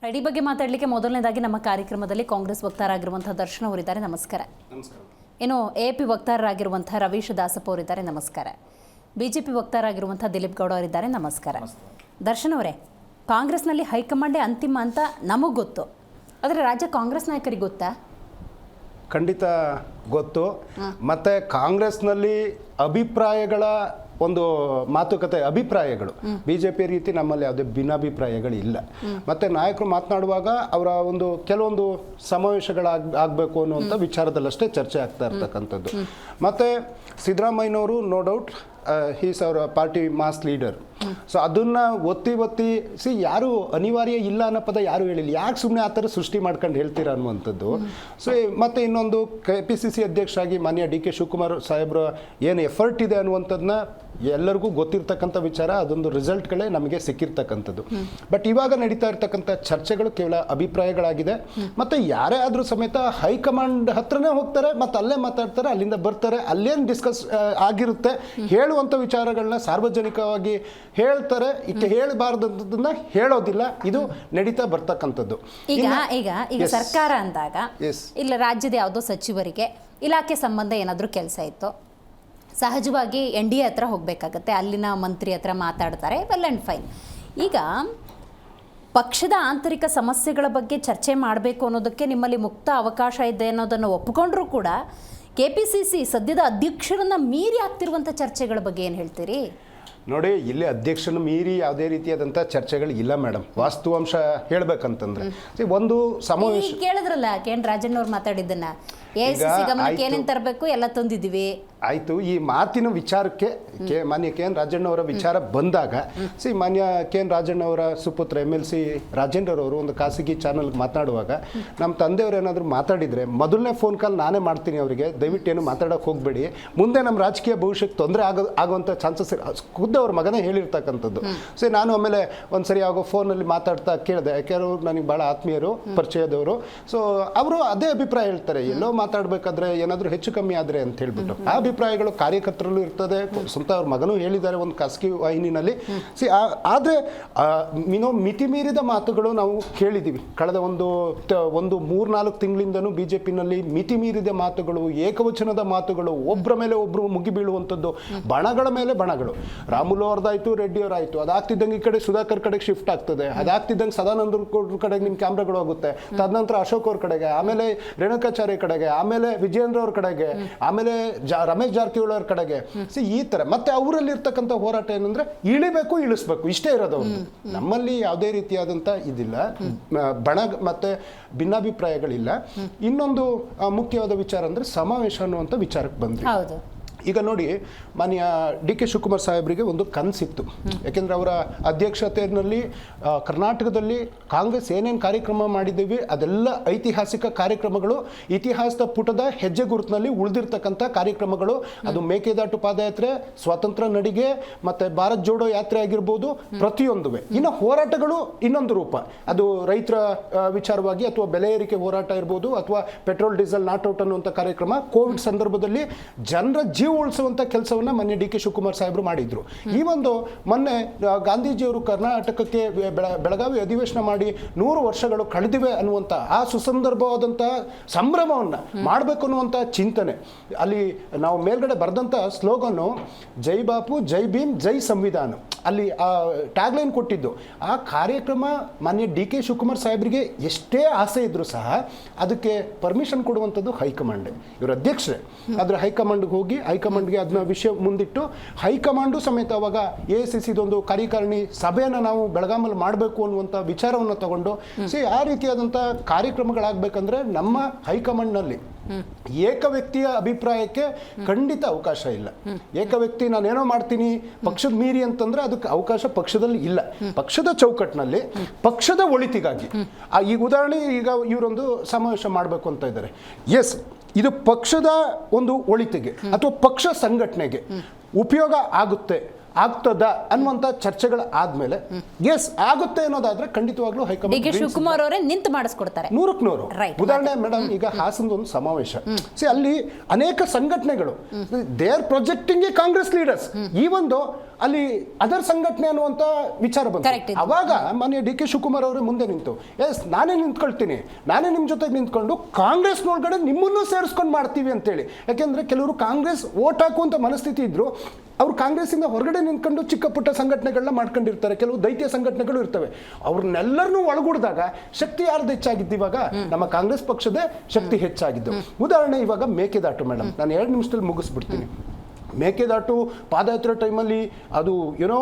ಐಡಿ ಬಗ್ಗೆ ಮಾತಾಡಲಿಕ್ಕೆ ಮೊದಲನೇದಾಗಿ ನಮ್ಮ ಕಾರ್ಯಕ್ರಮದಲ್ಲಿ ಕಾಂಗ್ರೆಸ್ ವಕ್ತಾರರಾಗಿರುವಂತಹ ದರ್ಶನ್ ಅವರಿದ್ದಾರೆ. ನಮಸ್ಕಾರ. ಇನ್ನು AP ವಕ್ತಾರರಾಗಿರುವಂತಹ ರವೀಶ್ ದಾಸಪ್ಪ ಅವರಿದ್ದಾರೆ. ನಮಸ್ಕಾರ. BJP ವಕ್ತಾರರಾಗಿರುವಂಥ ದಿಲೀಪ್ ಗೌಡ ಅವರಿದ್ದಾರೆ. ನಮಸ್ಕಾರ. ದರ್ಶನ್ ಅವರೇ, ಕಾಂಗ್ರೆಸ್ನಲ್ಲಿ ಹೈಕಮಾಂಡೇ ಅಂತಿಮ ಅಂತ ನಮಗೆ ಗೊತ್ತು, ಆದರೆ ರಾಜ್ಯ ಕಾಂಗ್ರೆಸ್ ನಾಯಕರಿಗೆ ಗೊತ್ತಾ? ಖಂಡಿತ ಗೊತ್ತು. ಮತ್ತು ಕಾಂಗ್ರೆಸ್ನಲ್ಲಿ ಅಭಿಪ್ರಾಯಗಳ ಒಂದು ಮಾತುಕತೆ, ಅಭಿಪ್ರಾಯಗಳು BJP ರೀತಿ ನಮ್ಮಲ್ಲಿ ಯಾವುದೇ ಭಿನ್ನಾಭಿಪ್ರಾಯಗಳಿಲ್ಲ. ಮತ್ತು ನಾಯಕರು ಮಾತನಾಡುವಾಗ ಅವರ ಒಂದು ಕೆಲವೊಂದು ಸಮಾವೇಶಗಳಾಗಬೇಕು ಅನ್ನುವಂಥ ವಿಚಾರದಲ್ಲಷ್ಟೇ ಚರ್ಚೆ ಆಗ್ತಾ ಇರ್ತಕ್ಕಂಥದ್ದು. ಮತ್ತು ಸಿದ್ದರಾಮಯ್ಯನವರು ನೋ ಡೌಟ್ ಹೀಸ್ ಅವರ ಪಾರ್ಟಿ ಮಾಸ್ ಲೀಡರ್. ಸೊ ಅದನ್ನು ಒತ್ತಿ ಯಾರು ಅನಿವಾರ್ಯ ಇಲ್ಲ ಅನ್ನೋ ಪದ ಯಾರು ಹೇಳಿಲ್ಲ. ಯಾಕೆ ಸುಮ್ಮನೆ ಆ ಥರ ಸೃಷ್ಟಿ ಮಾಡ್ಕೊಂಡು ಹೇಳ್ತೀರಾ ಅನ್ನುವಂಥದ್ದು. ಸೊ ಮತ್ತು ಇನ್ನೊಂದು KPCC ಅಧ್ಯಕ್ಷರಾಗಿ ಮಾನ್ಯ DK ಶಿವಕುಮಾರ್ ಸಾಹೇಬ್ರ ಏನು ಎಫರ್ಟ್ ಇದೆ ಅನ್ನುವಂಥದ್ದನ್ನ ಎಲ್ಲರಿಗೂ ಗೊತ್ತಿರ್ತಕ್ಕಂಥ ವಿಚಾರ, ಅದೊಂದು ರಿಸಲ್ಟ್ಗಳೇ ನಮಗೆ ಸಿಕ್ಕಿರ್ತಕ್ಕಂಥದ್ದು. ಬಟ್ ಇವಾಗ ನಡೀತಾ ಇರ್ತಕ್ಕಂಥ ಚರ್ಚೆಗಳು ಕೇವಲ ಅಭಿಪ್ರಾಯಗಳಾಗಿದೆ. ಮತ್ತು ಯಾರೇ ಆದರೂ ಸಮೇತ ಹೈಕಮಾಂಡ್ ಹತ್ರನೇ ಹೋಗ್ತಾರೆ ಮತ್ತು ಅಲ್ಲೇ ಮಾತಾಡ್ತಾರೆ, ಅಲ್ಲಿಂದ ಬರ್ತಾರೆ, ಅಲ್ಲೇನು ಡಿಸ್ಕಸ್ ಆಗಿರುತ್ತೆ, ಹೇಳುವಂಥ ವಿಚಾರಗಳನ್ನ ಸಾರ್ವಜನಿಕವಾಗಿ ಹೇಳ್ತಾರೆ. ಹೇಳಬಾರ್ದನ್ನ ಹೇಳೋದಿಲ್ಲ. ಇದು ನಡೀತಾ ಬರ್ತಕ್ಕಂಥದ್ದು. ಈಗ ಸರ್ಕಾರ ಅಂದಾಗ Yes. ಇಲ್ಲ ರಾಜ್ಯದ ಯಾವುದೋ ಸಚಿವರಿಗೆ ಇಲಾಖೆ ಸಂಬಂಧ ಏನಾದರೂ ಕೆಲಸ ಇತ್ತು, ಸಹಜವಾಗಿ NDA ಹತ್ರ ಹೋಗಬೇಕಾಗತ್ತೆ, ಅಲ್ಲಿನ ಮಂತ್ರಿ ಹತ್ರ ಮಾತಾಡ್ತಾರೆ, ವೆಲ್ ಆ್ಯಂಡ್ ಫೈನ್. ಈಗ ಪಕ್ಷದ ಆಂತರಿಕ ಸಮಸ್ಯೆಗಳ ಬಗ್ಗೆ ಚರ್ಚೆ ಮಾಡಬೇಕು ಅನ್ನೋದಕ್ಕೆ ನಿಮ್ಮಲ್ಲಿ ಮುಕ್ತ ಅವಕಾಶ ಇದೆ ಅನ್ನೋದನ್ನು ಒಪ್ಪಿಕೊಂಡ್ರೂ ಕೂಡ KPCC ಸದ್ಯದ ಅಧ್ಯಕ್ಷರನ್ನ ಮೀರಿ ಆಗ್ತಿರುವಂಥ ಚರ್ಚೆಗಳ ಬಗ್ಗೆ ಏನು ಹೇಳ್ತೀರಿ? ನೋಡಿ, ಇಲ್ಲಿ ಅಧ್ಯಕ್ಷನ ಮೀರಿ ಯಾವುದೇ ರೀತಿಯಾದಂಥ ಚರ್ಚೆಗಳು ಇಲ್ಲ ಮೇಡಮ್. ವಾಸ್ತವಾಂಶ ಹೇಳ್ಬೇಕಂತಂದ್ರೆ ಒಂದು ಸಮಾವೇಶ ಈಗ ಕೇಳಿದ್ರಲ್ಲ KN ರಾಜಣ್ಣ ಅವ್ರು ಮಾತಾಡಿದ್ದನ್ನ, AICC ಗಮನಕ್ಕೆ ಏನೇನು ತರಬೇಕು ಎಲ್ಲ ತಂದಿದ್ದೀವಿ. ಆಯಿತು. ಈ ಮಾತಿನ ವಿಚಾರಕ್ಕೆ ಮಾನ್ಯ KN ರಾಜಣ್ಣವರ ವಿಚಾರ ಬಂದಾಗ ಮಾನ್ಯ KN ರಾಜಣ್ಣವರ ಸುಪುತ್ರ MLC ರಾಜೇಂದ್ರರವರು ಒಂದು ಖಾಸಗಿ ಚಾನಲ್ಗೆ ಮಾತನಾಡುವಾಗ ನಮ್ಮ ತಂದೆಯವರು ಏನಾದರೂ ಮಾತಾಡಿದರೆ ಮೊದಲನೇ ಫೋನ್ ಕಾಲ್ ನಾನೇ ಮಾಡ್ತೀನಿ ಅವರಿಗೆ, ದಯವಿಟ್ಟು ಏನು ಮಾತಾಡೋಕೆ ಹೋಗಬೇಡಿ, ಮುಂದೆ ನಮ್ಮ ರಾಜಕೀಯ ಭವಿಷ್ಯಕ್ಕೆ ತೊಂದರೆ ಆಗುವಂಥ ಚಾನ್ಸಸ್ ಖುದ್ದು ಅವ್ರ ಮಗನೇ ಹೇಳಿರ್ತಕ್ಕಂಥದ್ದು. ನಾನು ಆಮೇಲೆ ಒಂದು ಸರಿ ಆಗೋ ಫೋನಲ್ಲಿ ಮಾತಾಡ್ತಾ ಕೇಳಿದೆ, ಯಾಕೆಂದ್ರೆ ನನಗೆ ಭಾಳ ಆತ್ಮೀಯರು, ಪರಿಚಯದವರು. ಅವರು ಅದೇ ಅಭಿಪ್ರಾಯ ಹೇಳ್ತಾರೆ, ಎಲ್ಲೋ ಮಾತಾಡಬೇಕಾದ್ರೆ ಏನಾದರೂ ಹೆಚ್ಚು ಕಮ್ಮಿ ಆದರೆ ಅಂತ ಹೇಳ್ಬಿಟ್ಟು. ಆ ಅಭಿಪ್ರಾಯಗಳು ಕಾರ್ಯಕರ್ತರಲ್ಲೂ ಇರ್ತದೆ, ಸ್ವಂತ ಅವ್ರ ಮಗನೂ ಹೇಳಿದ್ದಾರೆ ಒಂದು ಖಾಸಗಿ ವಾಹಿನಿನಲ್ಲಿ. ಆದರೆ ಮಿತಿ ಮೀರಿದ ಮಾತುಗಳು ನಾವು ಕೇಳಿದ್ದೀವಿ ಕಳೆದ ಒಂದು 3-4 ತಿಂಗಳಿಂದನೂ BJPನಲ್ಲಿ ಮಿತಿ ಮೀರಿದ ಮಾತುಗಳು, ಏಕವಚನದ ಮಾತುಗಳು, ಒಬ್ಬರ ಮೇಲೆ ಒಬ್ಬರು ಮುಗಿ ಬೀಳುವಂಥದ್ದು, ಬಣಗಳ ಮೇಲೆ ಬಣಗಳು. ರಾಮುಲು ಅವ್ರದ್ದಾಯ್ತು, ರೆಡ್ಡಿ ಅವರಾಯಿತು, ಅದಾಗ್ತಿದ್ದಂಗೆ ಈ ಕಡೆ ಸುಧಾಕರ್ ಕಡೆಗೆ ಶಿಫ್ಟ್ ಆಗ್ತದೆ, ಅದಾಗ್ತಿದ್ದಂಗೆ ಸದಾನಂದ ಗೌಡ್ರ ಕಡೆಗೆ ನಿಮ್ಮ ಕ್ಯಾಮ್ರಾಗಳು ಹೋಗುತ್ತೆ, ತದನಂತರ ಅಶೋಕ್ ಅವ್ರ ಕಡೆಗೆ, ಆಮೇಲೆ ರೇಣುಕಾಚಾರ್ಯ ಕಡೆಗೆ, ಆಮೇಲೆ ವಿಜಯೇಂದ್ರ ಅವ್ರ ಕಡೆಗೆ, ಆಮೇಲೆ ರಮೇಶ್ ಜಾರಕಿಹೊಳಿ ಅವ್ರ ಕಡೆಗೆ. ಈ ಥರ ಮತ್ತೆ ಅವರಲ್ಲಿ ಇರ್ತಕ್ಕಂಥ ಹೋರಾಟ ಏನಂದ್ರೆ ಇಳಿಬೇಕು, ಇಳಿಸ್ಬೇಕು, ಇಷ್ಟೇ ಇರೋದು. ನಮ್ಮಲ್ಲಿ ಯಾವುದೇ ರೀತಿಯಾದಂಥ ಇದಿಲ್ಲ, ಬಣ ಮತ್ತೆ ಭಿನ್ನಾಭಿಪ್ರಾಯಗಳಿಲ್ಲ. ಇನ್ನೊಂದು ಮುಖ್ಯವಾದ ವಿಚಾರ ಅಂದರೆ ಸಮಾವೇಶ ಅನ್ನುವಂಥ ವಿಚಾರಕ್ಕೆ ಬಂದ್ವಿ. ಈಗ ನೋಡಿ, ಮಾನ್ಯ DK ಶಿವಕುಮಾರ್ ಸಾಹೇಬರಿಗೆ ಒಂದು ಕನಸಿತ್ತು. ಯಾಕೆಂದರೆ ಅವರ ಅಧ್ಯಕ್ಷತೆಯಲ್ಲಿ ಕರ್ನಾಟಕದಲ್ಲಿ ಕಾಂಗ್ರೆಸ್ ಏನೇನು ಕಾರ್ಯಕ್ರಮ ಮಾಡಿದ್ದೀವಿ ಅದೆಲ್ಲ ಐತಿಹಾಸಿಕ ಕಾರ್ಯಕ್ರಮಗಳು, ಇತಿಹಾಸದ ಪುಟದ ಹೆಜ್ಜೆ ಗುರುತಿನಲ್ಲಿ ಉಳಿದಿರ್ತಕ್ಕಂಥ ಕಾರ್ಯಕ್ರಮಗಳು. ಅದು ಮೇಕೆದಾಟು ಪಾದಯಾತ್ರೆ, ಸ್ವಾತಂತ್ರ್ಯ ನಡಿಗೆ, ಮತ್ತು ಭಾರತ್ ಜೋಡೋ ಯಾತ್ರೆ ಆಗಿರ್ಬೋದು, ಪ್ರತಿಯೊಂದುವೆ. ಇನ್ನು ಹೋರಾಟಗಳು ಇನ್ನೊಂದು ರೂಪ, ಅದು ರೈತರ ವಿಚಾರವಾಗಿ ಅಥವಾ ಬೆಲೆ ಏರಿಕೆ ಹೋರಾಟ ಇರ್ಬೋದು, ಅಥವಾ ಪೆಟ್ರೋಲ್ ಡೀಸೆಲ್ ನಾಟ್ಔಟ್ ಅನ್ನುವಂಥ ಕಾರ್ಯಕ್ರಮ. ಕೋವಿಡ್ ಸಂದರ್ಭದಲ್ಲಿ ಜನರ ಜೀವ ಉಳಿಸುವಂಥ ಕೆಲಸವನ್ನು ಮೊನ್ನೆ DK ಶಿವಕುಮಾರ್ ಸಾಹೇಬರು ಮಾಡಿದ್ರು. ಈ ಒಂದು ಮೊನ್ನೆ ಗಾಂಧೀಜಿಯವರು ಕರ್ನಾಟಕಕ್ಕೆ ಬೆಳಗಾವಿ ಅಧಿವೇಶನ ಮಾಡಿ 100 ವರ್ಷಗಳು ಕಳೆದಿವೆ ಅನ್ನುವಂಥ ಆ ಸುಸಂದರ್ಭವಾದಂಥ ಸಂಭ್ರಮವನ್ನು ಮಾಡಬೇಕು ಅನ್ನುವಂಥ ಚಿಂತನೆ. ಅಲ್ಲಿ ನಾವು ಮೇಲ್ಗಡೆ ಬರೆದಂಥ ಸ್ಲೋಗನ್ನು ಜೈ ಬಾಪು, ಜೈ ಭೀಮ್, ಜೈ ಸಂವಿಧಾನ, ಅಲ್ಲಿ ಆ ಟ್ಯಾಗ್ಲೈನ್ ಕೊಟ್ಟಿದ್ದು. ಆ ಕಾರ್ಯಕ್ರಮ ಮಾನ್ಯ DK ಶಿವಕುಮಾರ್ ಸಾಹೇಬರಿಗೆ ಎಷ್ಟೇ ಆಸೆ ಇದ್ದರೂ ಸಹ ಅದಕ್ಕೆ ಪರ್ಮಿಷನ್ ಕೊಡುವಂಥದ್ದು ಹೈಕಮಾಂಡ್, ಇವರು ಅಧ್ಯಕ್ಷರೇ. ಆದರೆ ಹೈಕಮಾಂಡ್ಗೆ ಹೋಗಿ ಹೈಕಮಾಂಡ್ಗೆ ಅದನ್ನ ವಿಷಯ ಮುಂದಿಟ್ಟು ಹೈಕಮಾಂಡು ಸಮೇತ ಅವಾಗ AICCದೊಂದು ಕಾರ್ಯಕಾರಿಣಿ ಸಭೆಯನ್ನು ನಾವು ಬೆಳಗಾಮಲ್ಲಿ ಮಾಡಬೇಕು ಅನ್ನುವಂಥ ವಿಚಾರವನ್ನು ತಗೊಂಡು ಆ ರೀತಿಯಾದಂಥ ಕಾರ್ಯಕ್ರಮಗಳಾಗಬೇಕಂದ್ರೆ ನಮ್ಮ ಹೈಕಮಾಂಡ್ನಲ್ಲಿ ಏಕ ವ್ಯಕ್ತಿಯ ಅಭಿಪ್ರಾಯಕ್ಕೆ ಖಂಡಿತ ಅವಕಾಶ ಇಲ್ಲ. ಏಕ ವ್ಯಕ್ತಿ ನಾನೇನೋ ಮಾಡ್ತೀನಿ ಪಕ್ಷದ ಮೀರಿ ಅಂತಂದ್ರೆ ಅದಕ್ಕೆ ಅವಕಾಶ ಪಕ್ಷದಲ್ಲಿ ಇಲ್ಲ. ಪಕ್ಷದ ಚೌಕಟ್ಟಿನಲ್ಲಿ ಪಕ್ಷದ ಒಳಿತಿಗಾಗಿ ಈಗ ಉದಾಹರಣೆ, ಈಗ ಇವರೊಂದು ಸಮಾವೇಶ ಮಾಡಬೇಕು ಅಂತ ಇದ್ದಾರೆ. ಎಸ್, ಇದು ಪಕ್ಷದ ಒಂದು ಒಳಿತಿಗೆ ಅಥವಾ ಪಕ್ಷ ಸಂಘಟನೆಗೆ ಉಪಯೋಗ ಆಗ್ತದ ಅನ್ನುವಂಥ ಚರ್ಚೆಗಳು ಆದ್ಮೇಲೆ ಎಸ್ ಆಗುತ್ತೆ ಅನ್ನೋದಾದ್ರೆ ಖಂಡಿತವಾಗ್ಲೂ ಹೈಕಮಾಂಡ್ DK ಶಿವಕುಮಾರ್ ಅವರೇ ನಿಂತು ಮಾಡಿಸ್ಕೊಡ್ತಾರೆ 100%. ಉದಾಹರಣೆ ಮೇಡಮ್, ಈಗ ಹಾಸನದ ಒಂದು ಸಮಾವೇಶ, ಅಲ್ಲಿ ಅನೇಕ ಸಂಘಟನೆಗಳು they are projecting A Congress leaders, ಈ ಒಂದು ಅಲ್ಲಿ ಅದರ್ ಸಂಘಟನೆ ಅನ್ನುವಂಥ ವಿಚಾರ ಬಂತು. ಅವಾಗ ಮಾನ್ಯ DK ಶಿವಕುಮಾರ್ ಅವರೇ ಮುಂದೆ ನಿಂತು ಎಸ್ ನಾನೇ ನಿಂತ್ಕೊಳ್ತೀನಿ, ನಾನೇ ನಿಮ್ಮ ಜೊತೆಗೆ ನಿಂತ್ಕೊಂಡು ಕಾಂಗ್ರೆಸ್ನೊಳಗಡೆ ನಿಮ್ಮನ್ನು ಸೇರಿಸ್ಕೊಂಡು ಮಾಡ್ತೀವಿ ಅಂತೇಳಿ. ಯಾಕೆಂದ್ರೆ ಕೆಲವರು ಕಾಂಗ್ರೆಸ್ ಓಟ್ ಹಾಕುವಂಥ ಮನಸ್ಥಿತಿ ಇದ್ರು, ಅವ್ರು ಕಾಂಗ್ರೆಸ್ಸಿಂದ ಹೊರಗಡೆ ನಿಂತ್ಕೊಂಡು ಚಿಕ್ಕ ಪುಟ್ಟ ಸಂಘಟನೆಗಳನ್ನ ಮಾಡ್ಕೊಂಡಿರ್ತಾರೆ, ಕೆಲವು ದೈತ್ಯ ಸಂಘಟನೆಗಳು ಇರ್ತವೆ. ಅವ್ರನ್ನೆಲ್ಲರನ್ನೂ ಒಳಗೂಡಿದಾಗ ಶಕ್ತಿ ಯಾರ್ದು ಹೆಚ್ಚಾಗಿದ್ದು? ಇವಾಗ ನಮ್ಮ ಕಾಂಗ್ರೆಸ್ ಪಕ್ಷದೇ ಶಕ್ತಿ ಹೆಚ್ಚಾಗಿದ್ದು. ಉದಾಹರಣೆ ಇವಾಗ ಮೇಕೆದಾಟು ಮೇಡಮ್, ನಾನು 2 ನಿಮಿಷದಲ್ಲಿ ಮುಗಿಸ್ಬಿಡ್ತೀನಿ. ಮೇಕೆದಾಟು ಪಾದಯಾತ್ರೆ ಟೈಮಲ್ಲಿ ಅದು ಏನೋ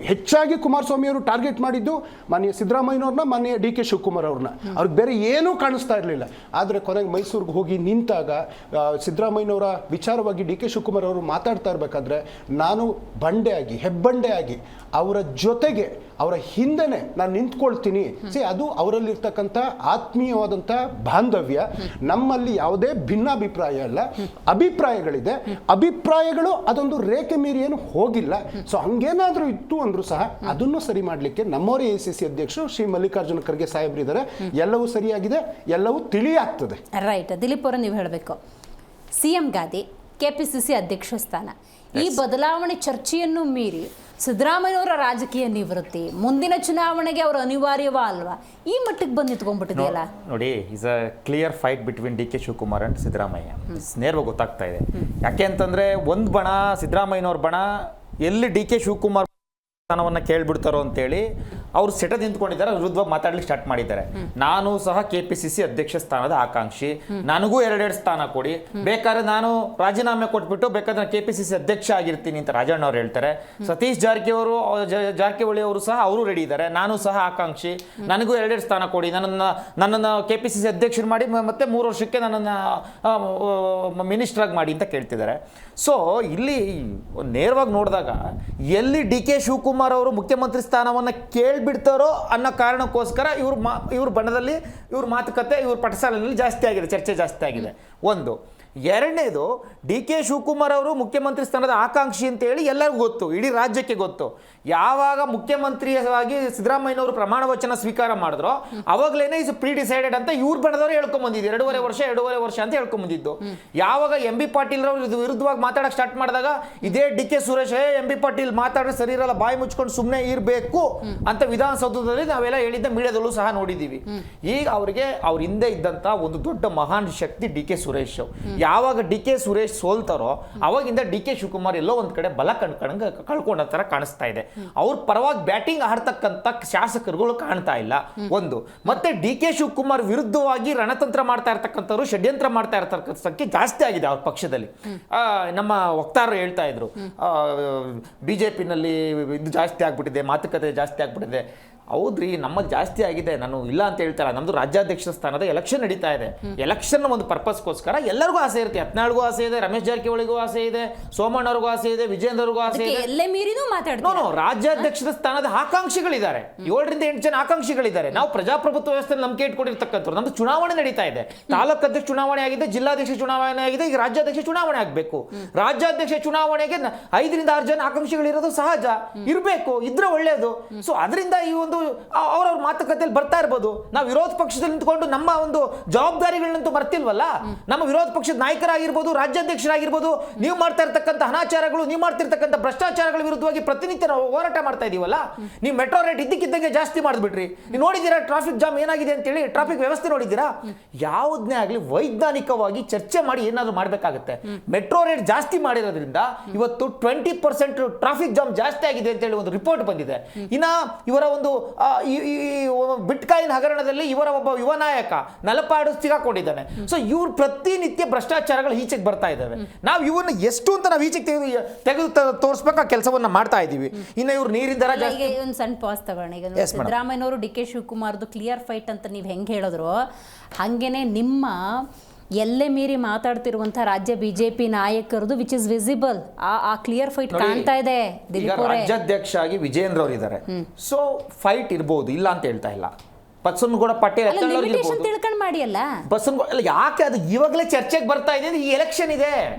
ಹೆಚ್ಚಾಗಿ ಕುಮಾರಸ್ವಾಮಿ ಅವರು ಟಾರ್ಗೆಟ್ ಮಾಡಿದ್ದು ಮಾನ್ಯ ಸಿದ್ದರಾಮಯ್ಯನವ್ರನ್ನ, ಮಾನ್ಯ DK ಶಿವಕುಮಾರ್ ಅವ್ರನ್ನ. ಅವ್ರಿಗೆ ಬೇರೆ ಏನೂ ಕಾಣಿಸ್ತಾ ಇರಲಿಲ್ಲ. ಆದರೆ ಕೊನೆಗೆ ಮೈಸೂರಿಗೆ ಹೋಗಿ ನಿಂತಾಗ ಸಿದ್ದರಾಮಯ್ಯನವರ ವಿಚಾರವಾಗಿ DK ಶಿವಕುಮಾರ್ ಅವರು ಮಾತಾಡ್ತಾ ಇರಬೇಕಾದ್ರೆ ನಾನು ಹೆಬ್ಬಂಡೆಯಾಗಿ ಅವರ ಜೊತೆಗೆ ಅವರ ಹಿಂದೆನೆ ನಾನು ನಿಂತ್ಕೊಳ್ತೀನಿ. ಅದು ಅವರಲ್ಲಿರ್ತಕ್ಕಂಥ ಆತ್ಮೀಯವಾದಂಥ ಬಾಂಧವ್ಯ. ನಮ್ಮಲ್ಲಿ ಯಾವುದೇ ಭಿನ್ನಾಭಿಪ್ರಾಯ ಅಲ್ಲ, ಅಭಿಪ್ರಾಯಗಳಿದೆ. ಅಭಿಪ್ರಾಯಗಳು ಅದೊಂದು ರೇಖೆ ಮೀರಿ ಏನು ಹೋಗಿಲ್ಲ. ಸೊ ಹಂಗೇನಾದರೂ ಇತ್ತು ಅಂದ್ರೂ ಸಹ ಅದನ್ನು ಸರಿ ಮಾಡಲಿಕ್ಕೆ ನಮ್ಮವರೇ ACC ಅಧ್ಯಕ್ಷರು ಶ್ರೀ ಮಲ್ಲಿಕಾರ್ಜುನ ಖರ್ಗೆ ಸಾಹೇಬ್ರಿದ್ದಾರೆ. ಎಲ್ಲವೂ ಸರಿಯಾಗಿದೆ, ಎಲ್ಲವೂ ತಿಳಿಯಾಗ್ತದೆ. ರೈಟ್. ದಿಲೀಪ್ ಅವರ ನೀವು ಹೇಳಬೇಕು, CM ಗಾದಿ, KPCC ಅಧ್ಯಕ್ಷ ಸ್ಥಾನ, ಈ ಬದಲಾವಣೆ ಚರ್ಚೆಯನ್ನು ಮೀರಿ ಸಿದ್ದರಾಮಯ್ಯವರ ರಾಜಕೀಯ ನಿವೃತ್ತಿ ಮುಂದಿನ ಚುನಾವಣೆಗೆ ಅವರು ಅನಿವಾರ್ಯವಾ ಅಲ್ವಾ, ಈ ಮಟ್ಟಿಗೆ ಬಂದು ನಿಂತ್ಕೊಂಡ್ಬಿಟ್ಟಿದೆಯಲ್ಲ? ನೋಡಿ, is a clear fight between DK Shivakumar and Siddaramaiah. ನೇರವಾಗಿ ಗೊತ್ತಾಗ್ತಾ ಇದೆ. ಯಾಕೆ ಅಂತಂದ್ರೆ ಒಂದು ಬಣ ಸಿದ್ದರಾಮಯ್ಯನವ್ರ ಬಣ ಎಲ್ಲಿ DK ಶಿವಕುಮಾರ್ ಸ್ಥಾನವನ್ನು ಕೇಳ್ಬಿಡ್ತಾರೋ ಅಂತೇಳಿ ಅವರು ಸೆಟದ್ ನಿಂತ್ಕೊಂಡಿದ್ದಾರೆ, ವಿರುದ್ಧವಾಗಿ ಮಾತಾಡ್ಲಿಕ್ಕೆ ಸ್ಟಾರ್ಟ್ ಮಾಡಿದ್ದಾರೆ. ನಾನು ಸಹ KPCC ಅಧ್ಯಕ್ಷ ಸ್ಥಾನದ ಆಕಾಂಕ್ಷಿ, ನನಗೂ 2 ಸ್ಥಾನ ಕೊಡಿ, ಬೇಕಾದ್ರೆ ನಾನು ರಾಜೀನಾಮೆ ಕೊಟ್ಬಿಟ್ಟು ಬೇಕಾದ್ರೆ KPCC ಅಧ್ಯಕ್ಷ ಆಗಿರ್ತೀನಿ ಅಂತ ರಾಜಣ್ಣ ಅವ್ರು ಹೇಳ್ತಾರೆ. ಸತೀಶ್ ಜಾರಕಿಹೊಳಿ ಅವರು ಸಹ ಅವರು ರೆಡಿ ಇದ್ದಾರೆ, ನಾನು ಸಹ ಆಕಾಂಕ್ಷಿ, ನನಗೂ 2 ಸ್ಥಾನ ಕೊಡಿ, ನನ್ನನ್ನು KPCC ಅಧ್ಯಕ್ಷರು ಮಾಡಿ ಮತ್ತೆ 3 ವರ್ಷಕ್ಕೆ ನನ್ನನ್ನು ಮಿನಿಸ್ಟರ್ ಆಗಿ ಮಾಡಿ ಅಂತ ಕೇಳ್ತಿದ್ದಾರೆ. ಸೊ ಇಲ್ಲಿ ನೇರವಾಗಿ ನೋಡಿದಾಗ ಎಲ್ಲಿ DK ಶಿವಕುಮಾರ್ ಅವರು ಮುಖ್ಯಮಂತ್ರಿ ಸ್ಥಾನವನ್ನು ಕೇಳ್ಬಿಡ್ತಾರೋ ಅನ್ನೋ ಕಾರಣಕ್ಕೋಸ್ಕರ ಇವ್ರ ಬಣ್ಣದಲ್ಲಿ ಇವ್ರ ಮಾತುಕತೆ ಇವ್ರ ಪಟಸಾಲಿನಲ್ಲಿ ಜಾಸ್ತಿ ಆಗಿದೆ, ಚರ್ಚೆ ಜಾಸ್ತಿ ಆಗಿದೆ. ಒಂದು. ಎರಡನೇದು, DK ಶಿವಕುಮಾರ್ ಅವರು ಮುಖ್ಯಮಂತ್ರಿ ಸ್ಥಾನದ ಆಕಾಂಕ್ಷಿ ಅಂತ ಹೇಳಿ ಎಲ್ಲರಿಗೂ ಗೊತ್ತು, ಇಡೀ ರಾಜ್ಯಕ್ಕೆ ಗೊತ್ತು. ಯಾವಾಗ ಮುಖ್ಯಮಂತ್ರಿಯಾಗಿ ಸಿದ್ದರಾಮಯ್ಯನವರು ಪ್ರಮಾಣ ವಚನ ಸ್ವೀಕಾರ ಮಾಡಿದ್ರು ಅವಾಗಲೇನೆ ಇಸ್ ಪ್ರೀ ಡಿಸೈಡೆಡ್ ಅಂತ ಇವ್ರ ಬಣದವರು ಹೇಳ್ಕೊಂಡ್ಬಂದಿದ್ದು. 2.5 ವರ್ಷ ಅಂತ ಹೇಳ್ಕೊಂಡ್ಬಂದಿದ್ದು. ಯಾವಾಗ MB ಪಾಟೀಲ್ ರವರು ವಿರುದ್ಧವಾಗಿ ಮಾತಾಡಕ್ಕೆ ಸ್ಟಾರ್ಟ್ ಮಾಡಿದಾಗ ಇದೇ DK ಸುರೇಶ್ MB ಪಾಟೀಲ್ ಮಾತಾಡಿದ್ರೆ ಸರಿ ಇರಲ್ಲ, ಬಾಯಿ ಮುಚ್ಕೊಂಡು ಸುಮ್ಮನೆ ಇರಬೇಕು ಅಂತ ವಿಧಾನಸೌಧದಲ್ಲಿ ನಾವೆಲ್ಲ ಹೇಳಿದ್ದ ಮೀಡಿಯಾದಲ್ಲೂ ಸಹ ನೋಡಿದ್ದೀವಿ. ಈಗ ಅವ್ರ ಹಿಂದೆ ಇದ್ದಂತ ಒಂದು ದೊಡ್ಡ ಮಹಾನ್ ಶಕ್ತಿ DK ಸುರೇಶ್. ಯಾವಾಗ DK ಸುರೇಶ್ ಸೋಲ್ತಾರೋ ಅವಾಗಿಂದ DK ಶಿವಕುಮಾರ್ ಎಲ್ಲೋ ಒಂದ್ ಕಡೆ ಬಲ ಕಳ್ಕೊಂಡ ತರ ಕಾಣಿಸ್ತಾ ಇದೆ. ಅವ್ರ ಪರವಾಗಿ ಬ್ಯಾಟಿಂಗ್ ಆಡ್ತಕ್ಕಂಥ ಶಾಸಕರುಗಳು ಕಾಣ್ತಾ ಇಲ್ಲ. ಒಂದು. ಮತ್ತೆ DK ಶಿವಕುಮಾರ್ ವಿರುದ್ಧವಾಗಿ ರಣತಂತ್ರ ಮಾಡ್ತಾ ಇರ್ತಕ್ಕಂಥವ್ರು, ಷಡ್ಯಂತ್ರ ಮಾಡ್ತಾ ಇರ್ತಕ್ಕಂಥ ಸಂಖ್ಯೆ ಜಾಸ್ತಿ ಆಗಿದೆ ಅವ್ರ ಪಕ್ಷದಲ್ಲಿ. ನಮ್ಮ ವಕ್ತಾರರು ಹೇಳ್ತಾ ಇದ್ರು BJP-ನಲ್ಲಿ ಇದು ಜಾಸ್ತಿ ಆಗ್ಬಿಟ್ಟಿದೆ, ಮಾತುಕತೆ ಜಾಸ್ತಿ ಆಗ್ಬಿಟ್ಟಿದೆ. ಹೌದ್ರಿ, ನಮ್ಮದು ಜಾಸ್ತಿ ಆಗಿದೆ, ನಾನು ಇಲ್ಲ ಅಂತ ಹೇಳ್ತಾರ. ನಮ್ದು ರಾಜ್ಯಾಧ್ಯಕ್ಷ ಸ್ಥಾನದ ಎಲೆಕ್ಷನ್ ನಡೀತಾ ಇದೆ. ಎಲೆಕ್ಷನ್ ಒಂದು ಪರ್ಪಸ್ಗೋಸ್ಕರ ಎಲ್ಲರಿಗೂ ಆಸೆ ಇರುತ್ತೆ. ಯತ್ನಾಳ್ಗೂ ಆಸೆ ಇದೆ, ರಮೇಶ್ ಜಾರಕಿಹೊಳಿಗೂ ಆಸೆ ಇದೆ, ಸೋಮಣ್ಣವ್ರಿಗೂ ಆಸೆ ಇದೆ, ವಿಜೇಂದ್ರಗೂ ಆಸೆ ಇದೆ. ಎಲ್ಲೇ ಮೀರಿನೂ ಮಾತಾಡ್ತಾರೆ. ರಾಜ್ಯಾಧ್ಯಕ್ಷದ ಸ್ಥಾನದ ಆಕಾಂಕ್ಷಿಗಳಿದ್ದಾರೆ, 7ರಿಂದ 8 ಜನ ಆಕಾಂಕ್ಷಿಗಳಿದ್ದಾರೆ. ನಾವು ಪ್ರಜಾಪ್ರಭುತ್ವ ವ್ಯವಸ್ಥೆ ನಂಬಿಕೆ ಇಟ್ಕೊಂಡಿರ್ತಕ್ಕಂಥವ್ರು. ನಮ್ದು ಚುನಾವಣೆ ನಡೀತಾ ಇದೆ, ತಾಲೂಕು ಅಧ್ಯಕ್ಷ ಚುನಾವಣೆ ಆಗಿದೆ, ಜಿಲ್ಲಾಧ್ಯಕ್ಷ ಚುನಾವಣೆ ಆಗಿದೆ, ಈಗ ರಾಜ್ಯಾಧ್ಯಕ್ಷ ಚುನಾವಣೆ ಆಗಬೇಕು. ರಾಜ್ಯಾಧ್ಯಕ್ಷ ಚುನಾವಣೆಗೆ 5ರಿಂದ 6 ಜನ ಆಕಾಂಕ್ಷಿಗಳಿರೋದು ಸಹಜ, ಇರಬೇಕು, ಇದ್ರೆ ಒಳ್ಳೇದು. ಸೊ ಅದರಿಂದ ಈ ಒಂದು ಅವ್ರವ್ರ ಮಾತುಕತೆಯಲ್ಲಿ ಬರ್ತಾ ಇರ್ಬೋದು. ನಾವು ವಿರೋಧ ಪಕ್ಷದಲ್ಲಿ ನಿಂತ್ಕೊಂಡು ನಮ್ಮ ಒಂದು ಜವಾಬ್ದಾರಿಗಳನ್ನಂತೂ ಮರ್ತಿಲ್ವಲ್ಲ. ನಮ್ಮ ವಿರೋಧ ಪಕ್ಷದ ನಾಯಕರಾಗಿರ್ಬೋದು, ರಾಜ್ಯಾಧ್ಯಕ್ಷರಾಗಿರ್ಬೋದು, ನೀವು ಮಾಡ್ತಾ ಇರ್ತಕ್ಕಂಥ ಅನಾಚಾರಗಳು, ನೀವು ಮಾಡ್ತಿರ್ತಕ್ಕಂಥ ಭ್ರಷ್ಟಾಚಾರಗಳ ವಿರುದ್ಧವಾಗಿ ಪ್ರತಿನಿತ್ಯ ನಾವು ಹೋರಾಟ ಮಾಡ್ತಾ ಇದೀವಲ್ಲ. ನೀವು ಮೆಟ್ರೋ ರೇಟ್ ಇದ್ದಕ್ಕಿದ್ದಂಗೆ ಜಾಸ್ತಿ ಮಾಡಿಬಿಟ್ರಿ. ನೀವು ನೋಡಿದ್ದೀರಾ ಟ್ರಾಫಿಕ್ ಜಾಮ್ ಏನಾಗಿದೆ ಅಂತೇಳಿ, ಟ್ರಾಫಿಕ್ ವ್ಯವಸ್ಥೆ ನೋಡಿದ್ದೀರಾ? ಯಾವುದನ್ನೇ ಆಗಲಿ ವೈಜ್ಞಾನಿಕವಾಗಿ ಚರ್ಚೆ ಮಾಡಿ ಏನಾದರೂ ಮಾಡಬೇಕಾಗುತ್ತೆ. ಮೆಟ್ರೋ ರೇಟ್ ಜಾಸ್ತಿ ಮಾಡಿರೋದ್ರಿಂದ ಇವತ್ತು 20% ಟ್ರಾಫಿಕ್ ಜಾಮ್ ಜಾಸ್ತಿ ಆಗಿದೆ ಅಂತೇಳಿ ಒಂದು ರಿಪೋರ್ಟ್ ಬಂದಿದೆ. ಇನ್ನ ಇವರ ಒಂದು ಬಿಟ್ಕಾಯಿನ್ ಹಗರಣದಲ್ಲಿ ಇವರ ಒಬ್ಬ ಯುವ ನಾಯಕ ನಲಪಾಡು ಸಿಗಾಕೊಂಡಿದ್ದಾನೆ. ಸೊ ಇವ್ರು ಪ್ರತಿನಿತ್ಯ ಭ್ರಷ್ಟಾಚಾರಗಳು ಈಚೆಗೆ ಬರ್ತಾ ಇದ್ದಾವೆ. ನಾವು ಇವನ್ನ ಎಷ್ಟು ಅಂತ ನಾವು ಈಚೆಗೆ ತೆಗೆದು ತೋರಿಸ್ಬೇಕು, ಆ ಕೆಲಸವನ್ನ ಮಾಡ್ತಾ ಇದೀವಿ. ಇನ್ನು ಇವ್ರು ನೀರಿನ ದರ ಜಾಸ್ತಿ. ಒಂದು ಸಣ್ಣ ಪಾಸ್ ತಗೋಣ. ಈಗ ಸಿದ್ದರಾಮಯ್ಯನವರು DK ಶಿವಕುಮಾರ್ದು ಕ್ಲಿಯರ್ ಫೈಟ್ ಅಂತ ನೀವು ಹೆಂಗೆ ಹೇಳಿದ್ರು, ಹಂಗೇನೆ ನಿಮ್ಮ ಎಲ್ಲೇ ಮೀರಿ ಮಾತಾಡ್ತಿರುವಂತ ರಾಜ್ಯ BJP ನಾಯಕರದು ವಿಚ್ ಇಸ್ ವಿಸಿಬಲ್, ಆ ಕ್ಲಿಯರ್ ಫೈಟ್ ಕಾಣ್ತಾ ಇದೆ. ರಾಜ್ಯಾಧ್ಯಕ್ಷ ಆಗಿ ವಿಜೇಂದ್ರ ಅವರು ಇದ್ದಾರೆ. ಸೊ ಫೈಟ್ ಇರಬಹುದು, ಇಲ್ಲ ಅಂತ ಹೇಳ್ತಾ ಇಲ್ಲ. ಬಸವನಗೌಡ ಪಾಟೀಲ್ ತಿಳ್ಕೊಂಡ್ ಮಾಡಿ ಅಲ್ಲ ಬಸವನಗೌಡ ಯಾಕೆ ಅದು ಇವಾಗಲೇ ಚರ್ಚೆಗೆ ಬರ್ತಾ ಇದೆ. ಈ ಎಲೆಕ್ಷನ್ ಇದೆ,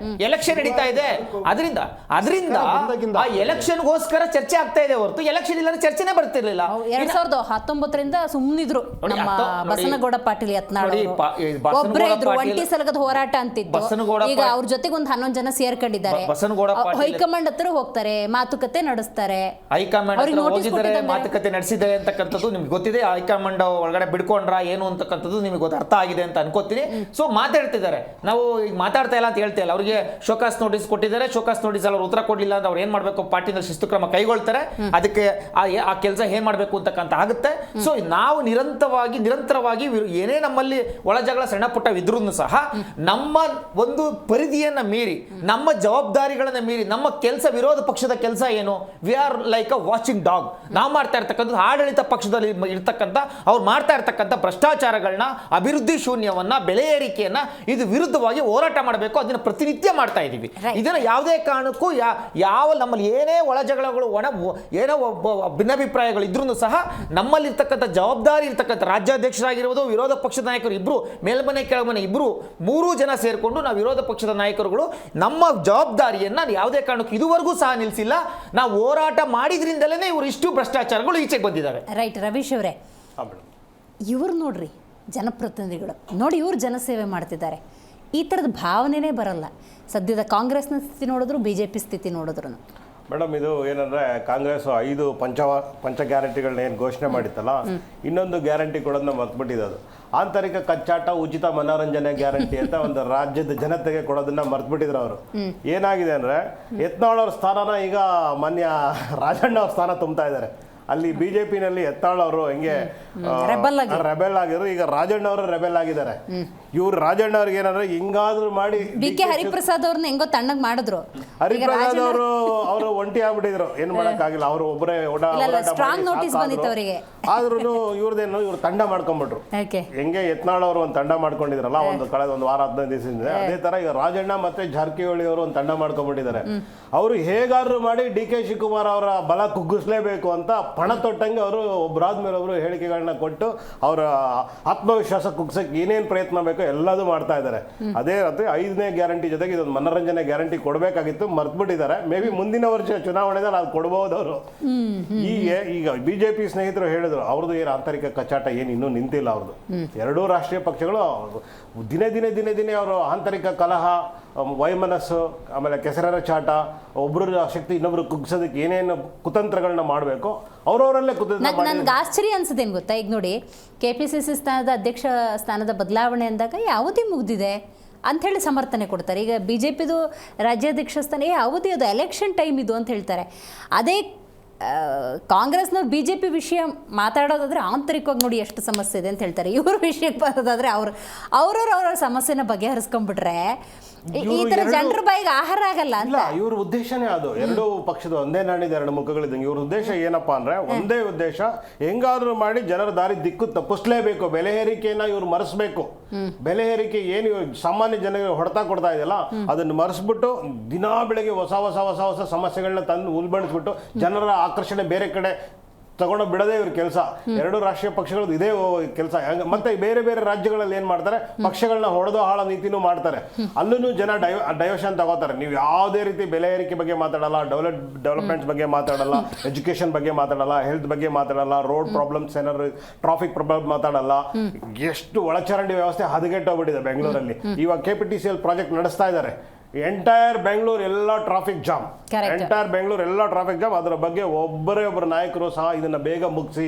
ಎಲೆಕ್ಷನ್ ನಡೀತಾ ಇದೆ, ಅದರಿಂದ ಆ ಎಲೆಕ್ಷನ್ಗೋಸ್ಕರ ಚರ್ಚೆ ಆಗ್ತಾ ಇದೆ ಹೊರತು ಎಲೆಕ್ಷನ್ ಇಲ್ಲ ಚರ್ಚೆನೇ ಬರ್ತಿರ್ಲಿಲ್ಲ. 2019ರಿಂದ ಸುಮ್ಮನಿದ್ರು ನಮ್ಮ ಬಸವನಗೌಡ ಪಾಟೀಲ್ ಯತ್ನಾಳ್ ಒಬ್ಬರೇ ಇದ್ರು, ಒಂಟಿ ಸಲಗದ ಹೋರಾಟ ಅಂತಿತ್ತು. ಈಗ ಅವ್ರ ಜೊತೆಗೆ ಒಂದು 11 ಜನ ಸೇರ್ಕೊಂಡಿದ್ದಾರೆ. ಹೈಕಮಾಂಡ್ ಹತ್ರ ಹೋಗ್ತಾರೆ, ಮಾತುಕತೆ ನಡೆಸ್ತಾರೆ. ಹೈಕಮಾಂಡ್ ಹೋಗಿದ್ದಾರೆ, ಮಾತುಕತೆ ನಡೆಸಿದ್ದಾರೆ ಅಂತಕ್ಕಂಥದ್ದು ನಿಮ್ಗೆ ಗೊತ್ತಿದೆ. ಹೈಕಮಾಂಡ್ ಒಳಗಡೆ ಬಿಡ್ಕೊಂಡ್ರ ಏನು ಅಂತಕ್ಕಂಥದ್ದು ನಿಮಗೆ ಅರ್ಥ ಆಗಿದೆ ಅಂತ ಅನ್ಕೋತೀನಿ. ಸೊ ಮಾತಾಡ್ತಿದ್ದಾರೆ, ನಾವು ಈಗ ಮಾತಾಡ್ತಾ ಇಲ್ಲ ಅಂತ ಹೇಳ್ತಾ ಇಲ್ಲ. ಅವರಿಗೆ ಶೋಕಾಸ್ ನೋಟಿಸ್ ಕೊಟ್ಟಿದ್ದಾರೆ, ಶೋಕಾಸ್ ನೋಟಿಸ್ ಅವ್ರು ಉತ್ತರ ಕೊಡಲಿಲ್ಲ ಅಂದ್ರೆ ಅವ್ರು ಏನ್ ಮಾಡ್ಬೇಕು, ಪಾರ್ಟಿಯಿಂದ ಶಿಸ್ತು ಕ್ರಮ ಕೈಗೊಳ್ತಾರೆ. ಅದಕ್ಕೆ ಆ ಕೆಲಸ ಏನ್ ಮಾಡ್ಬೇಕು ಅಂತಕ್ಕಂತ ಆಗುತ್ತೆ. ಸೊ ನಾವು ನಿರಂತರವಾಗಿ ಏನೇ ನಮ್ಮಲ್ಲಿ ಒಳ ಜಗಳ ಸಣ್ಣ ಪುಟ್ಟ ಇದ್ರೂ ಸಹ ನಮ್ಮ ಒಂದು ಪರಿಧಿಯನ್ನ ಮೀರಿ, ನಮ್ಮ ಜವಾಬ್ದಾರಿಗಳನ್ನ ಮೀರಿ, ನಮ್ಮ ಕೆಲಸ ವಿರೋಧ ಪಕ್ಷದ ಕೆಲಸ ಏನು, we are like a watching dog. ನಾವು ಮಾಡ್ತಾ ಇರ್ತಕ್ಕಂಥದ್ದು ಆಡಳಿತ ಪಕ್ಷದಲ್ಲಿ ಇರ್ತಕ್ಕಂಥ ಅವ್ರು ಮಾಡ್ತಾ ಇರ್ತಕ್ಕಂಥ ಭ್ರಷ್ಟಾಚಾರಗಳನ್ನ, ಅಭಿವೃದ್ಧಿ ಶೂನ್ಯವನ್ನ, ಬೆಲೆ ಏರಿಕೆಯನ್ನ ಇದು ವಿರುದ್ಧವಾಗಿ ಹೋರಾಟ ಮಾಡಬೇಕು. ಅದನ್ನ ಪ್ರತಿನಿತ್ಯ ಮಾಡ್ತಾ ಇದ್ದೀವಿ. ಇದನ್ನ ಯಾವುದೇ ಕಾರಣಕ್ಕೂ ಯಾವ ನಮ್ಮಲ್ಲಿ ಏನೇ ಒಳಜಗಳಗಳು ಏನೋ ಭಿನ್ನಾಭಿಪ್ರಾಯಗಳು ಇದ್ರೂ ಸಹ ನಮ್ಮಲ್ಲಿರ್ತಕ್ಕಂಥ ಜವಾಬ್ದಾರಿ ಇರ್ತಕ್ಕಂಥ ರಾಜ್ಯಾಧ್ಯಕ್ಷರಾಗಿರ್ಬೋದು, ವಿರೋಧ ಪಕ್ಷದ ನಾಯಕರು ಇಬ್ರು, ಮೇಲ್ಮನೆ ಕೆಳಮನೆ ಇಬ್ರು, 3 ಜನ ಸೇರ್ಕೊಂಡು ನಾವು ವಿರೋಧ ಪಕ್ಷದ ನಾಯಕರುಗಳು ನಮ್ಮ ಜವಾಬ್ದಾರಿಯನ್ನ ಯಾವುದೇ ಕಾರಣಕ್ಕೂ ಇದುವರೆಗೂ ಸಹ ನಿಲ್ಲಿಸಿಲ್ಲ. ನಾವು ಹೋರಾಟ ಮಾಡಿದ್ರಿಂದಲೇ ಇವರು ಇಷ್ಟು ಭ್ರಷ್ಟಾಚಾರಗಳು ಈಚೆಗೆ ಬಂದಿದ್ದಾವೆ. ರೈಟ್ ರವೀಶ್ ಅವರೇ, ಇವ್ರು ನೋಡ್ರಿ ಜನಪ್ರತಿನಿಧಿಗಳು ನೋಡಿ, ಇವ್ರು ಜನಸೇವೆ ಮಾಡ್ತಿದ್ದಾರೆ. ಈ ಥರದ ಭಾವನೆನೇ ಬರಲ್ಲ. ಸದ್ಯದ ಕಾಂಗ್ರೆಸ್ನ ಸ್ಥಿತಿ ನೋಡಿದ್ರು, BJP ಸ್ಥಿತಿ ನೋಡಿದ್ರು. ಮೇಡಮ್, ಇದು ಏನಂದರೆ ಕಾಂಗ್ರೆಸ್ 5 ಪಂಚ ಗ್ಯಾರಂಟಿಗಳನ್ನ ಏನು ಘೋಷಣೆ ಮಾಡಿತ್ತಲ್ಲ, ಇನ್ನೊಂದು ಗ್ಯಾರಂಟಿ ಕೊಡೋದನ್ನ ಮರ್ತ್ಬಿಟ್ಟಿದೆ. ಅದು ಆಂತರಿಕ ಕಚ್ಚಾಟ ಉಚಿತ ಮನೋರಂಜನೆ ಗ್ಯಾರಂಟಿ ಅಂತ ಒಂದು ರಾಜ್ಯದ ಜನತೆಗೆ ಕೊಡೋದನ್ನ ಮರ್ತ್ಬಿಟ್ಟಿದ್ರು ಅವರು. ಏನಾಗಿದೆ ಅಂದರೆ, ಯತ್ನಾಳ್ ಅವ್ರ ಸ್ಥಾನನ ಈಗ ಮಾನ್ಯ ರಾಜಣ್ಣ ಅವ್ರ ಸ್ಥಾನ ತುಂಬ್ತಾ ಇದ್ದಾರೆ. ಅಲ್ಲಿ BJP-ನಲ್ಲಿ ಯತ್ನಾಳ್ ಅವರು ಹೆಂಗೆ ರೆಬೆಲ್ ಆಗಿದ್ರು, ಈಗ ರಾಜಣ್ಣ ಅವರು ರೆಬೆಲ್ ಆಗಿದ್ದಾರೆ. ಇವ್ರು ರಾಜಣ್ಣ ಅವ್ರಿಗೆ ಏನಂದ್ರೆ ಹಿಂಗಾದ್ರೂ ಮಾಡಿ BK ಹರಿಪ್ರಸಾದ್ ಅವ್ರನ್ನ ಹೆಂಗೋ ತಣ್ಣಗ್ ಮಾಡಿದ್ರು. ಹರಿಪ್ರಸಾದ್ ಅವರು ಒಂಟಿ ಆಗ್ಬಿಟ್ಟಿದ್ರು, ಏನ್ ಮಾಡಕ್ಕಾಗಿಲ್ಲ. ಅವರು ಒಬ್ಬರೇ ಸ್ಟ್ರಾಂಗ್ ನೋಟಿಸ್ ಬಂದಿತ್ತು ಅವರಿಗೆ. ಆದ್ರೂ ಇವ್ರದೇನು ಇವ್ರು ತಂಡ ಮಾಡ್ಕೊಂಡ್ಬಿಟ್ರು. ಹೆಂಗೆ ಯತ್ನಾಳ್ ಅವರು ಒಂದು ತಂಡ ಮಾಡ್ಕೊಂಡಿದ್ರಲ್ಲ ಕಳೆದ ಒಂದು ವಾರ 15 ದಿವಸದಿಂದ, ಅದೇ ತರ ಈಗ ರಾಜಣ್ಣ ಮತ್ತೆ ಜಾರಕಿಹೊಳಿ ಅವರು ಒಂದು ತಂಡ ಮಾಡ್ಕೊಂಡ್ಬಿಟ್ಟಿದ್ದಾರೆ. ಅವರು ಹೇಗಾದ್ರೂ ಮಾಡಿ DK ಶಿವಕುಮಾರ್ ಅವರ ಬಲ ಕುಗ್ಗಿಸ್ಲೇಬೇಕು ಅಂತ ಪಣ ತೊಟ್ಟಂಗೆ ಅವರು ಒಬ್ಬರಾದ್ಮೇಲೆ ಒಬ್ರು ಹೇಳಿಕೆಗಳನ್ನ ಕೊಟ್ಟು ಅವರ ಆತ್ಮವಿಶ್ವಾಸ ಕುಗ್ಸಕ್ಕೆ ಏನೇನು ಪ್ರಯತ್ನ ಬೇಕೋ ಎಲ್ಲದೂ ಮಾಡ್ತಾ ಇದ್ದಾರೆ. ಅದೇ ರಾತ್ರಿ 5ನೇ ಗ್ಯಾರಂಟಿ ಜೊತೆಗೆ ಇದೊಂದು ಮನೋರಂಜನೆ ಗ್ಯಾರಂಟಿ ಕೊಡಬೇಕಾಗಿತ್ತು, ಮರ್ತ್ಬಿಟ್ಟಿದ್ದಾರೆ. ಮೇ ಬಿ ಮುಂದಿನ ವರ್ಷ ಚುನಾವಣೆದಲ್ಲಿ ಅದು ಕೊಡಬಹುದು ಅವರು. ಈಗ BJP ಸ್ನೇಹಿತರು ಹೇಳಿದ್ರು, ಅವ್ರದ್ದು ಏನು ಆಂತರಿಕ ಕಚ್ಚಾಟ ಏನು ಇನ್ನೂ ನಿಂತಿಲ್ಲ. ಅವ್ರದ್ದು 2 ರಾಷ್ಟ್ರೀಯ ಪಕ್ಷಗಳು ದಿನೇ ದಿನೇ ದಿನೇ ದಿನೇ ಅವರು ಆಂತರಿಕ ಕಲಹ, ವೈಮನಸ್ಸು, ಆಮೇಲೆ ಕೆಸರರ ಚಾಟ, ಒಬ್ಬರ ಶಕ್ತಿ ಇನ್ನೊಬ್ರು ಕುಗ್ಸೋದಕ್ಕೆ ಏನೇನು ಕುತಂತ್ರಗಳನ್ನ ಮಾಡಬೇಕು ಅವರವರಲ್ಲೇ ನನ್ಗೆ ಆಶ್ಚರ್ಯ ಅನ್ಸುತ್ತೇನು ಗೊತ್ತಾ, ಈಗ ನೋಡಿ KPCC ಸ್ಥಾನದ ಅಧ್ಯಕ್ಷ ಸ್ಥಾನದ ಬದಲಾವಣೆ ಅಂದಾಗ ಅವಧಿ ಮುಗ್ದಿದೆ ಅಂಥೇಳಿ ಸಮರ್ಥನೆ ಕೊಡ್ತಾರೆ. ಈಗ BJPದು ರಾಜ್ಯಾಧ್ಯಕ್ಷ ಸ್ಥಾನ ಅವಧಿ ಅದು ಎಲೆಕ್ಷನ್ ಟೈಮ್ ಇದು ಅಂತ ಹೇಳ್ತಾರೆ. ಅದೇ ಕಾಂಗ್ರೆಸ್ನವ್ರು BJP ವಿಷಯ ಮಾತಾಡೋದಾದ್ರೆ ಆಂತರಿಕವಾಗಿ ನೋಡಿ ಎಷ್ಟು ಸಮಸ್ಯೆ ಇದೆ ಅಂತ ಹೇಳ್ತಾರೆ. ಇವ್ರ ವಿಷಯಕ್ಕೆ ಬರೋದಾದ್ರೆ ಅವ್ರವ್ರ ಸಮಸ್ಯೆನ ಬಗೆಹರಿಸ್ಕೊಂಡ್ಬಿಟ್ರೆ ಈ ತರ ಜನರ ಬಾಯಿಗೆ ಆಹಾರ ಆಗಲ್ಲ ಅಂತ. ಇವ್ರ ಉದ್ದೇಶನೇ ಅದು. 2 ಪಕ್ಷದ ಒಂದೇ ನಾಣ್ಯದ 2 ಮುಖಗಳಿದ್ದಂಗೆ. ಇವ್ರ ಉದ್ದೇಶ ಏನಪ್ಪಾ ಅಂದ್ರೆ, ಒಂದೇ ಉದ್ದೇಶ, ಹೆಂಗಾದ್ರೂ ಮಾಡಿ ಜನರ ದಾರಿ ದಿಕ್ಕು ತಪ್ಪಿಸ್ಲೇಬೇಕು. ಬೆಲೆ ಏರಿಕೆಯನ್ನ ಇವ್ರು ಮರೆಸ್ಬೇಕು. ಬೆಲೆ ಏರಿಕೆ ಏನು ಸಾಮಾನ್ಯ ಜನರಿಗೆ ಹೊಡೆತ ಕೊಡ್ತಾ ಇದೆಯಲ್ಲ, ಅದನ್ನು ಮರೆಸ್ಬಿಟ್ಟು ದಿನಾ ಬೆಳಗ್ಗೆ ಹೊಸ ಸಮಸ್ಯೆಗಳನ್ನ ತಂದು ಉಲ್ಬಣಿಸ್ಬಿಟ್ಟು ಜನರ ಆಕರ್ಷಣೆ ಬೇರೆ ಕಡೆ ತಗೊಂಡು ಬಿಡೋದೇ ಇವ್ರ ಕೆಲಸ. 2 ರಾಷ್ಟ್ರೀಯ ಪಕ್ಷಗಳದ್ದು ಇದೇ ಕೆಲಸ. ಮತ್ತೆ ಬೇರೆ ಬೇರೆ ರಾಜ್ಯಗಳಲ್ಲಿ ಏನ್ ಮಾಡ್ತಾರೆ, ಪಕ್ಷಗಳನ್ನ ಹೊಡೆದೋ ಹಾಳೋ ನೀತಿನೂ ಮಾಡ್ತಾರೆ. ಅಲ್ಲೂ ಜನ ಡೈವರ್ಷನ್ ತಗೋತಾರೆ. ನೀವು ಯಾವುದೇ ರೀತಿ ಬೆಲೆ ಏರಿಕೆ ಬಗ್ಗೆ ಮಾತಾಡಲ್ಲ, ಡೆವಲಪ್ಮೆಂಟ್ಸ್ ಬಗ್ಗೆ ಮಾತಾಡಲ್ಲ, ಎಜುಕೇಶನ್ ಬಗ್ಗೆ ಮಾತಾಡಲ್ಲ, ಹೆಲ್ತ್ ಬಗ್ಗೆ ಮಾತಾಡಲ್ಲ, ರೋಡ್ ಪ್ರಾಬ್ಲಮ್ಸ್ ಏನಾದ್ರು ಟ್ರಾಫಿಕ್ ಪ್ರಾಬ್ಲಮ್ ಮಾತಾಡಲ್ಲ. ಎಷ್ಟು ಒಳಚರಂಡಿ ವ್ಯವಸ್ಥೆ ಹದಗೆಟ್ಟೋಗ್ಬಿಟ್ಟಿದೆ ಬೆಂಗಳೂರಲ್ಲಿ. ಇವಾಗ KPTCL ಪ್ರಾಜೆಕ್ಟ್ ನಡೆಸ್ತಾ ಇದ್ದಾರೆ. ಎಂಟೈರ್ ಬೆಂಗಳೂರು ಎಲ್ಲ ಟ್ರಾಫಿಕ್ ಜಾಮ್, ಅದರ ಬಗ್ಗೆ ಒಬ್ಬರು ನಾಯಕರು ಸಹ ಇದನ್ನ ಬೇಗ ಮುಗಿಸಿ,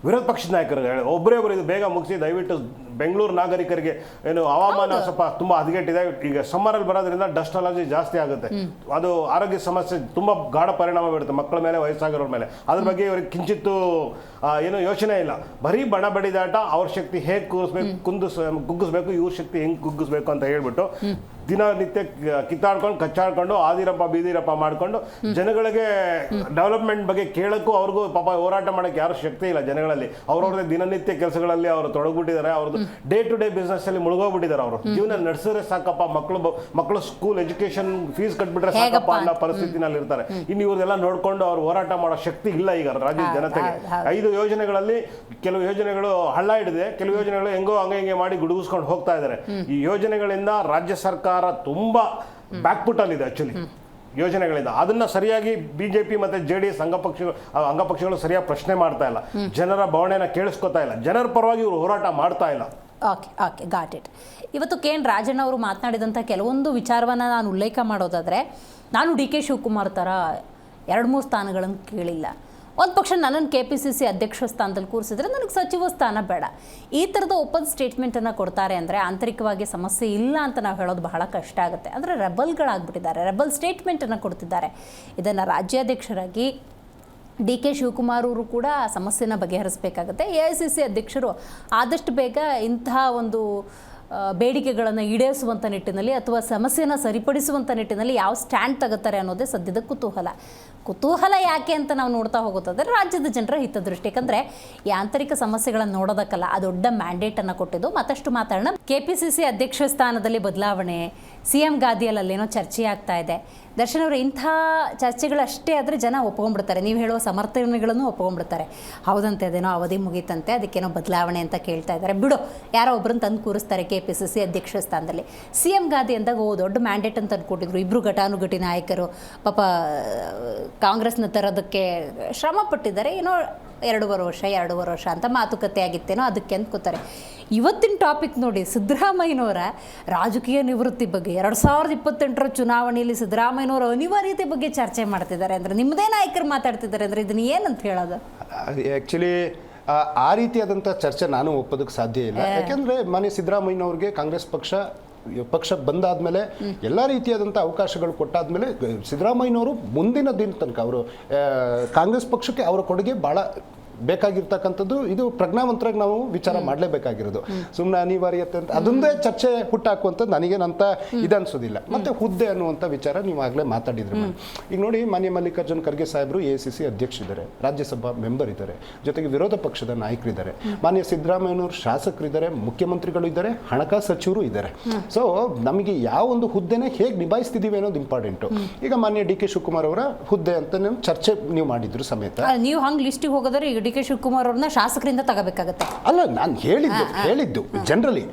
ವಿರೋಧ ಪಕ್ಷದ ನಾಯಕರು ಒಬ್ಬರೇ ಇದು ಬೇಗ ಮುಗಿಸಿ, ದಯವಿಟ್ಟು ಬೆಂಗಳೂರು ನಾಗರಿಕರಿಗೆ ಏನು ಹವಾಮಾನ ಸ್ವಲ್ಪ ತುಂಬಾ ಹದಗೆಟ್ಟಿದೆ. ಈಗ ಸಮ್ಮರಲ್ಲಿ ಬರೋದ್ರಿಂದ ಡಸ್ಟ್ ಅಲರ್ಜಿ ಜಾಸ್ತಿ ಆಗುತ್ತೆ. ಅದು ಆರೋಗ್ಯ ಸಮಸ್ಯೆ ತುಂಬಾ ಗಾಢ ಪರಿಣಾಮ ಬೀರುತ್ತೆ ಮಕ್ಕಳ ಮೇಲೆ, ವಯಸ್ಸಾಗಿರೋರ ಮೇಲೆ. ಅದ್ರ ಬಗ್ಗೆ ಇವ್ರಿಗೆ ಕಿಂಚಿತ್ತು ಏನು ಯೋಚನೆ ಇಲ್ಲ. ಬರೀ ಬಣ ಬಡಿದಾಟ, ಅವ್ರ ಶಕ್ತಿ ಹೇಗೆ ಕುಗ್ಗಿಸ್ಬೇಕು, ಇವ್ರ ಶಕ್ತಿ ಹೆಂಗ್ ಕುಗ್ಗಿಸ್ಬೇಕು ಅಂತ ಹೇಳ್ಬಿಟ್ಟು ದಿನನಿತ್ಯ ಕಿತ್ತಾಡ್ಕೊಂಡು ಕಚ್ಚಾಡ್ಕೊಂಡು ಆದಿರಪ್ಪ ಬೀದಿರಪ್ಪ ಮಾಡ್ಕೊಂಡು ಜನಗಳಿಗೆ ಡೆವಲಪ್ಮೆಂಟ್ ಬಗ್ಗೆ ಕೇಳಕ್ಕೂ ಅವ್ರಿಗೂ ಪಾಪ ಹೋರಾಟ ಮಾಡಕ್ಕೆ ಯಾರು ಶಕ್ತಿ ಇಲ್ಲ ಜನಗಳಲ್ಲಿ. ಅವ್ರವ್ರದೇ ದಿನನಿತ್ಯ ಕೆಲಸಗಳಲ್ಲಿ ಅವರು ತೊಡಗ್ಬಿಟ್ಟಿದ್ದಾರೆ. ಅವ್ರದ್ದು ಡೇ ಟು ಡೇ ಬಿಸ್ನೆಸ್ ಅಲ್ಲಿ ಮುಳುಗೋಗ್ಬಿಟ್ಟಿದ್ದಾರೆ. ಅವರು ಜೀವನ ನಡೆಸಿದ್ರೆ ಸಾಕಪ್ಪ, ಮಕ್ಕಳು ಸ್ಕೂಲ್ ಎಜುಕೇಶನ್ ಫೀಸ್ ಕಟ್ಬಿಟ್ರೆ ಸಾಕಪ್ಪ ಅನ್ನೋ ಪರಿಸ್ಥಿತಿನಲ್ಲಿ ಇರ್ತಾರೆ. ಇನ್ನು ಇವ್ರದೆಲ್ಲ ನೋಡ್ಕೊಂಡು ಅವ್ರು ಹೋರಾಟ ಮಾಡೋ ಶಕ್ತಿ ಇಲ್ಲ ಈಗ ರಾಜ್ಯದ ಜನತೆಗೆ. 5 ಯೋಜನೆಗಳಲ್ಲಿ ಕೆಲವು ಯೋಜನೆಗಳು ಹಳ್ಳ ಹಿಡಿದೆ, ಕೆಲವು ಯೋಜನೆಗಳು ಹೆಂಗೋ ಹಂಗೆ ಮಾಡಿ ಗುಡುಗಿಸ್ಕೊಂಡು ಹೋಗ್ತಾ ಇದ್ದಾರೆ. ಈ ಯೋಜನೆಗಳಿಂದ ರಾಜ್ಯ ಸರ್ಕಾರ ತುಂಬಾ ಬ್ಯಾಕ್ಫುಟ್ ಅಲ್ಲಿದೆ ಆಕ್ಚುಲಿ ಯೋಜನೆಗಳಿಂದ. ಅದನ್ನ ಸರಿಯಾಗಿ BJP ಮತ್ತೆ JDS ಅಂಗಪಕ್ಷಗಳು ಸರಿಯಾಗಿ ಪ್ರಶ್ನೆ ಮಾಡ್ತಾ ಇಲ್ಲ, ಜನರ ಭಾವನೆನ ಕೇಳಿಸ್ಕೊತಾ ಇಲ್ಲ, ಜನರ ಪರವಾಗಿ ಇವರು ಹೋರಾಟ ಮಾಡ್ತಾ ಇಲ್ಲ. Okay got it. ಇವತ್ತು KN ರಾಜಣ್ಣ ಅವರು ಮಾತನಾಡಿದಂಥ ಕೆಲವೊಂದು ವಿಚಾರವನ್ನು ನಾನು ಉಲ್ಲೇಖ ಮಾಡೋದಾದರೆ, ನಾನು DK ಶಿವಕುಮಾರ್ ಥರ 2-3 ಸ್ಥಾನಗಳನ್ನು ಕೇಳಿಲ್ಲ. ಒಂದು ಪಕ್ಷ ನನ್ನನ್ನು KPCC ಅಧ್ಯಕ್ಷ ಸ್ಥಾನದಲ್ಲಿ ಕೂರಿಸಿದ್ರೆ ನನಗೆ ಸಚಿವ ಸ್ಥಾನ ಬೇಡ, ಈ ಥರದ ಓಪನ್ ಸ್ಟೇಟ್ಮೆಂಟನ್ನು ಕೊಡ್ತಾರೆ ಅಂದರೆ ಆಂತರಿಕವಾಗಿ ಸಮಸ್ಯೆ ಇಲ್ಲ ಅಂತ ನಾವು ಹೇಳೋದು ಬಹಳ ಕಷ್ಟ ಆಗುತ್ತೆ. ಅಂದರೆ ರೆಬಲ್ಗಳಾಗ್ಬಿಟ್ಟಿದ್ದಾರೆ, ರೆಬಲ್ ಸ್ಟೇಟ್ಮೆಂಟನ್ನು ಕೊಡ್ತಿದ್ದಾರೆ. ಇದನ್ನು ರಾಜ್ಯಾಧ್ಯಕ್ಷರಾಗಿ DK ಶಿವಕುಮಾರ್ ಅವರು ಕೂಡ ಸಮಸ್ಯೆನ ಬಗೆಹರಿಸಬೇಕಾಗುತ್ತೆ. AICC ಅಧ್ಯಕ್ಷರು ಆದಷ್ಟು ಬೇಗ ಇಂತಹ ಒಂದು ಬೇಡಿಕೆಗಳನ್ನು ಈಡೇರಿಸುವಂಥ ನಿಟ್ಟಿನಲ್ಲಿ ಅಥವಾ ಸಮಸ್ಯೆನ ಸರಿಪಡಿಸುವಂಥ ನಿಟ್ಟಿನಲ್ಲಿ ಯಾವ ಸ್ಟ್ಯಾಂಡ್ ತಗೋತಾರೆ ಅನ್ನೋದೇ ಸದ್ಯದ ಕುತೂಹಲ ಯಾಕೆ ಅಂತ ನಾವು ನೋಡ್ತಾ ಹೋಗುತ್ತದೆ ರಾಜ್ಯದ ಜನರ ಹಿತದೃಷ್ಟಿ. ಯಾಕಂದರೆ ಈ ಆಂತರಿಕ ಸಮಸ್ಯೆಗಳನ್ನು ನೋಡೋದಕ್ಕಲ್ಲ, ಆ ದೊಡ್ಡ ಮ್ಯಾಂಡೇಟನ್ನು ಕೊಟ್ಟಿದ್ದು. ಮತ್ತಷ್ಟು ಮಾತಾಡೋಣ. KPCC ಅಧ್ಯಕ್ಷ ಸ್ಥಾನದಲ್ಲಿ ಬದಲಾವಣೆ, CM ಗಾದಿಯಲ್ಲೇನೋ ಚರ್ಚೆ ಆಗ್ತಾ ಇದೆ. ದರ್ಶನ್ ಅವರು, ಇಂಥ ಚರ್ಚೆಗಳಷ್ಟೇ ಆದರೆ ಜನ ಒಪ್ಕೊಂಡ್ಬಿಡ್ತಾರೆ, ನೀವು ಹೇಳುವ ಸಮರ್ಥನೆಗಳನ್ನು ಒಪ್ಕೊಂಡ್ಬಿಡ್ತಾರೆ. ಹೌದಂತೆ, ಅದೇನೋ ಅವಧಿ ಮುಗೀತಂತೆ, ಅದಕ್ಕೇನೋ ಬದಲಾವಣೆ ಅಂತ ಕೇಳ್ತಾ ಇದ್ದಾರೆ. ಬಿಡು, ಯಾರೋ ಒಬ್ಬರನ್ನ ತಂದು ಕೂರಿಸ್ತಾರೆ KPCC ಅಧ್ಯಕ್ಷ ಸ್ಥಾನದಲ್ಲಿ. CM ಗಾದಿ ಅಂದಾಗ ದೊಡ್ಡ ಮ್ಯಾಂಡೇಟ್ ಅಂತ ಅಂದ್ಕೊಟ್ಟಿದ್ರು. ಇಬ್ಬರು ಘಟಾನುಘಟಿ ನಾಯಕರು ಪಾಪ ಕಾಂಗ್ರೆಸ್ನ ತರೋದಕ್ಕೆ ಶ್ರಮ ಪಟ್ಟಿದ್ದಾರೆ. ಏನೋ 2.5 ವರ್ಷ ಅಂತ ಮಾತುಕತೆ ಆಗಿತ್ತೇನೋ, ಅದಕ್ಕೆ ಅಂದ್ಕೋತಾರೆ. ಇವತ್ತಿನ ಟಾಪಿಕ್ ನೋಡಿ, ಸಿದ್ದರಾಮಯ್ಯನವರ ರಾಜಕೀಯ ನಿವೃತ್ತಿ ಬಗ್ಗೆ, 2028ರ ಚುನಾವಣೆಯಲ್ಲಿ ಸಿದ್ದರಾಮಯ್ಯನವರ ಅನಿವಾರ್ಯತೆ ಬಗ್ಗೆ ಚರ್ಚೆ ಮಾಡ್ತಿದ್ದಾರೆ. ಅಂದರೆ ನಿಮ್ಮದೇ ನಾಯಕರು ಮಾತಾಡ್ತಿದ್ದಾರೆ ಅಂದರೆ ಇದನ್ನು ಏನಂತ ಹೇಳೋದು? ಆ್ಯಕ್ಚುಲಿ ಆ ರೀತಿಯಾದಂಥ ಚರ್ಚೆ ನಾನು ಒಪ್ಪೋದಕ್ಕೆ ಸಾಧ್ಯ ಇಲ್ಲ. ಯಾಕೆಂದರೆ ಮಾನ್ಯ ಸಿದ್ದರಾಮಯ್ಯನವ್ರಿಗೆ ಕಾಂಗ್ರೆಸ್ ಪಕ್ಷ ಬಂದಾದ್ಮೇಲೆ ಎಲ್ಲ ರೀತಿಯಾದಂಥ ಅವಕಾಶಗಳು ಕೊಟ್ಟಾದ್ಮೇಲೆ ಸಿದ್ದರಾಮಯ್ಯನವರು ಮುಂದಿನ ದಿನ ತನಕ ಅವರು ಕಾಂಗ್ರೆಸ್ ಪಕ್ಷಕ್ಕೆ ಅವರ ಕೊಡುಗೆ ಭಾಳ ಬೇಕಾಗಿರ್ತಕ್ಕಂಥದ್ದು. ಇದು ಪ್ರಜ್ಞಾವಂತರಾಗಿ ನಾವು ವಿಚಾರ ಮಾಡಲೇಬೇಕಾಗಿರೋದು. ಸುಮ್ಮನೆ ಅನಿವಾರ್ಯತೆ ಅಂತ ಅದೊಂದೇ ಚರ್ಚೆ ಹುಟ್ಟಾಕುವಂಥದ್ದು ನನಗೇನಂತ ಇದನ್ಸೋದಿಲ್ಲ. ಮತ್ತೆ ಹುದ್ದೆ ಅನ್ನುವಂಥ ವಿಚಾರ ನೀವು ಆಗಲೇ ಮಾತಾಡಿದ್ರಿ. ಈಗ ನೋಡಿ, ಮಾನ್ಯ ಮಲ್ಲಿಕಾರ್ಜುನ್ ಖರ್ಗೆ ಸಾಹೇಬರು AICC ಅಧ್ಯಕ್ಷರಿದ್ದಾರೆ, ರಾಜ್ಯಸಭಾ ಮೆಂಬರ್ ಇದ್ದಾರೆ, ಜೊತೆಗೆ ವಿರೋಧ ಪಕ್ಷದ ನಾಯಕರಿದ್ದಾರೆ, ಮಾನ್ಯ ಸಿದ್ದರಾಮಯ್ಯನವರು ಶಾಸಕರಿದ್ದಾರೆ, ಮುಖ್ಯಮಂತ್ರಿಗಳು ಇದ್ದಾರೆ, ಹಣಕಾಸು ಸಚಿವರು ಇದ್ದಾರೆ. ಸೊ ನಮಗೆ ಯಾವ ಒಂದು ಹುದ್ದೆನ ಹೇಗೆ ನಿಭಾಯಿಸ್ತಿದ್ದೀವಿ ಅನ್ನೋದು ಇಂಪಾರ್ಟೆಂಟು. ಈಗ ಮಾನ್ಯ DK ಶಿವಕುಮಾರ್ ಅವರ ಹುದ್ದೆ ಅಂತ ಚರ್ಚೆ ನೀವು ಮಾಡಿದ್ರು ಸಮೇತ. ನೀವು ಹಂಗೆ ಲಿಸ್ಟಿಗೆ ಹೋಗೋದ್ರೆ ಈಗ DK ಶಿವಕುಮಾರ್ ಅವ್ರನ್ನ ಶಾಸಕರಿಂದ ತಗೋಬೇಕಾಗತ್ತೆ. ಅಲ್ಲ, ನಾನು ಹೇಳಿದ್ದು ಜನರಲಿ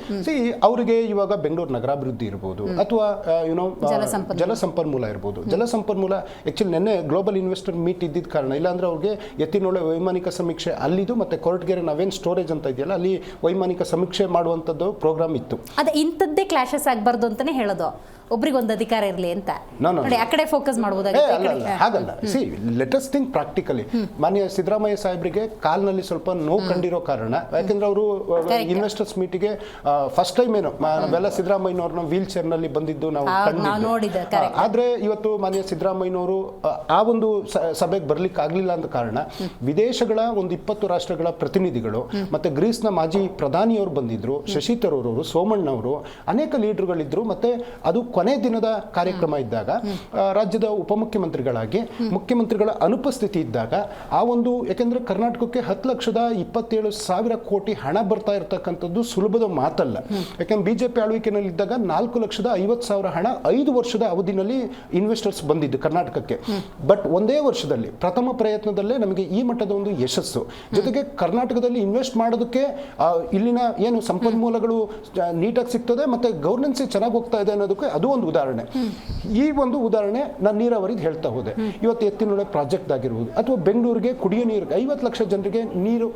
ಅವರಿಗೆ ಇವಾಗ ಬೆಂಗಳೂರು ನಗರಾಭಿವೃದ್ಧಿ ಇರ್ಬೋದು, ಅಥವಾ ಯುನೋ ಜಲಸಂಪನ್ಮೂಲ ಇರ್ಬೋದು. ಜಲಸಂಪನ್ಮೂಲ ಆ್ಯಕ್ಚುಲಿ ನಿನ್ನೆ ಗ್ಲೋಬಲ್ ಇನ್ವೆಸ್ಟರ್ ಮೀಟ್ ಇದ್ದಿದ್ದ ಕಾರಣ, ಇಲ್ಲಾಂದ್ರೆ ಅವ್ರಿಗೆ ಎತ್ತಿನೊಳೆ ವೈಮಾನಿಕ ಸಮೀಕ್ಷೆ ಅಲ್ಲಿದು ಮತ್ತೆ ಕೊರಟಗೆರೆ ನಾವೇನು ಸ್ಟೋರೇಜ್ ಅಂತ ಇದೆಯಲ್ಲ, ಅಲ್ಲಿ ವೈಮಾನಿಕ ಸಮೀಕ್ಷೆ ಮಾಡುವಂಥದ್ದು ಪ್ರೋಗ್ರಾಮ್ ಇತ್ತು. ಅದೇ ಇಂಥದ್ದೇ ಕ್ಲಾಶಸ್ ಆಗಬಾರ್ದು ಅಂತಾನೆ ಹೇಳೋದು, ಒಬ್ರಿಗೊಂದು ಅಧಿಕಾರ ಇರಲಿ ಅಂತ. ನೋಡಿ, ಆ ಕಡೆ ಫೋಕಸ್ ಮಾಡಬಹುದಾಗಿದೆ. ಹಾಗಲ್ಲ, C let us think practically. ಮಾನ್ಯ ಸಿದ್ದರಾಮಯ್ಯ ಸಾಹೇಬ್ರಿಗೆ ಕಾಲ್ನಲ್ಲಿ ಸ್ವಲ್ಪ ನೋವು ಕಂಡಿರೋ ಕಾರಣ, ಯಾಕೆಂದ್ರೆ ಅವರು ಇನ್ವೆಸ್ಟರ್ಸ್ ಮೀಟಿಗೆ ಫಸ್ಟ್ ಟೈಮ್ ಏನೋ ನಾವೆಲ್ಲ ಸಿದ್ದರಾಮಯ್ಯನವ್ರನ್ನ ವೀಲ್ ಚೇರ್ನಲ್ಲಿ ಬಂದಿದ್ದು ನಾವು ಕಂಡಿದ್ದು. ಆದ್ರೆ ಇವತ್ತು ಮಾನ್ಯ ಸಿದ್ದರಾಮಯ್ಯನವರು ಆ ಒಂದು ಸಭೆಗೆ ಬರ್ಲಿಕ್ಕೆ ಆಗ್ಲಿಲ್ಲ ಅಂದ ಕಾರಣ ವಿದೇಶಗಳ ಒಂದು 20 ರಾಷ್ಟ್ರಗಳ ಪ್ರತಿನಿಧಿಗಳು ಮತ್ತೆ ಗ್ರೀಸ್ನ ಮಾಜಿ ಪ್ರಧಾನಿಯವರು ಬಂದಿದ್ರು, ಶಶಿ ತರೂರ್ ಅವರು, ಸೋಮಣ್ಣವರು, ಅನೇಕ ಲೀಡರ್ಗಳಿದ್ರು. ಮತ್ತೆ ಅದು ಕೊನೆ ದಿನದ ಕಾರ್ಯಕ್ರಮ ಇದ್ದಾಗ ರಾಜ್ಯದ ಉಪಮುಖ್ಯಮಂತ್ರಿಗಳಾಗಿ ಮುಖ್ಯಮಂತ್ರಿಗಳ ಅನುಪಸ್ಥಿತಿ ಇದ್ದಾಗ ಆ ಒಂದು, ಯಾಕೆಂದ್ರೆ ಕರ್ನಾಟಕಕ್ಕೆ 10,27,000 ಕೋಟಿ ಹಣ ಬರ್ತಾ ಇರತಕ್ಕಂಥದ್ದು ಸುಲಭದ ಮಾತಲ್ಲ. ಯಾಕೆಂದ್ರೆ ಬಿಜೆಪಿ ಆಳ್ವಿಕೆಯಲ್ಲಿ ಇದ್ದಾಗ 4,50,000 ಹಣ 5 ವರ್ಷದ ಅವಧಿನಲ್ಲಿ ಇನ್ವೆಸ್ಟರ್ಸ್ ಬಂದಿದ್ದು ಕರ್ನಾಟಕಕ್ಕೆ. ಬಟ್ ಒಂದೇ ವರ್ಷದಲ್ಲಿ ಪ್ರಥಮ ಪ್ರಯತ್ನದಲ್ಲೇ ನಮಗೆ ಈ ಮಟ್ಟದ ಒಂದು ಯಶಸ್ಸು, ಜೊತೆಗೆ ಕರ್ನಾಟಕದಲ್ಲಿ ಇನ್ವೆಸ್ಟ್ ಮಾಡೋದಕ್ಕೆ ಇಲ್ಲಿನ ಏನು ಸಂಪನ್ಮೂಲಗಳು ನೀಟಾಗಿ ಸಿಗ್ತದೆ ಮತ್ತೆ ಗವರ್ನೆನ್ಸ್ ಚೆನ್ನಾಗಿ ಹೋಗ್ತಾ ಇದೆ ಅನ್ನೋದಕ್ಕೆ ಅದು ಒಂದು ಉದಾಹರಣೆ. ಈ ಒಂದು ಉದಾಹರಣೆ ನಾನು ನೀರಾವರಿಗೆ ಹೇಳ್ತಾ ಹೋದೆ. ಇವತ್ತು ಎತ್ತಿನೊಳೆ ಪ್ರಾಜೆಕ್ಟ್ ಆಗಿರ್ಬೋದು, ಅಥವಾ ಬೆಂಗಳೂರಿಗೆ ಕುಡಿಯೋ ನೀರಿಗೆ 50 ಲಕ್ಷ ಜನರಿಗೆ ನೀರು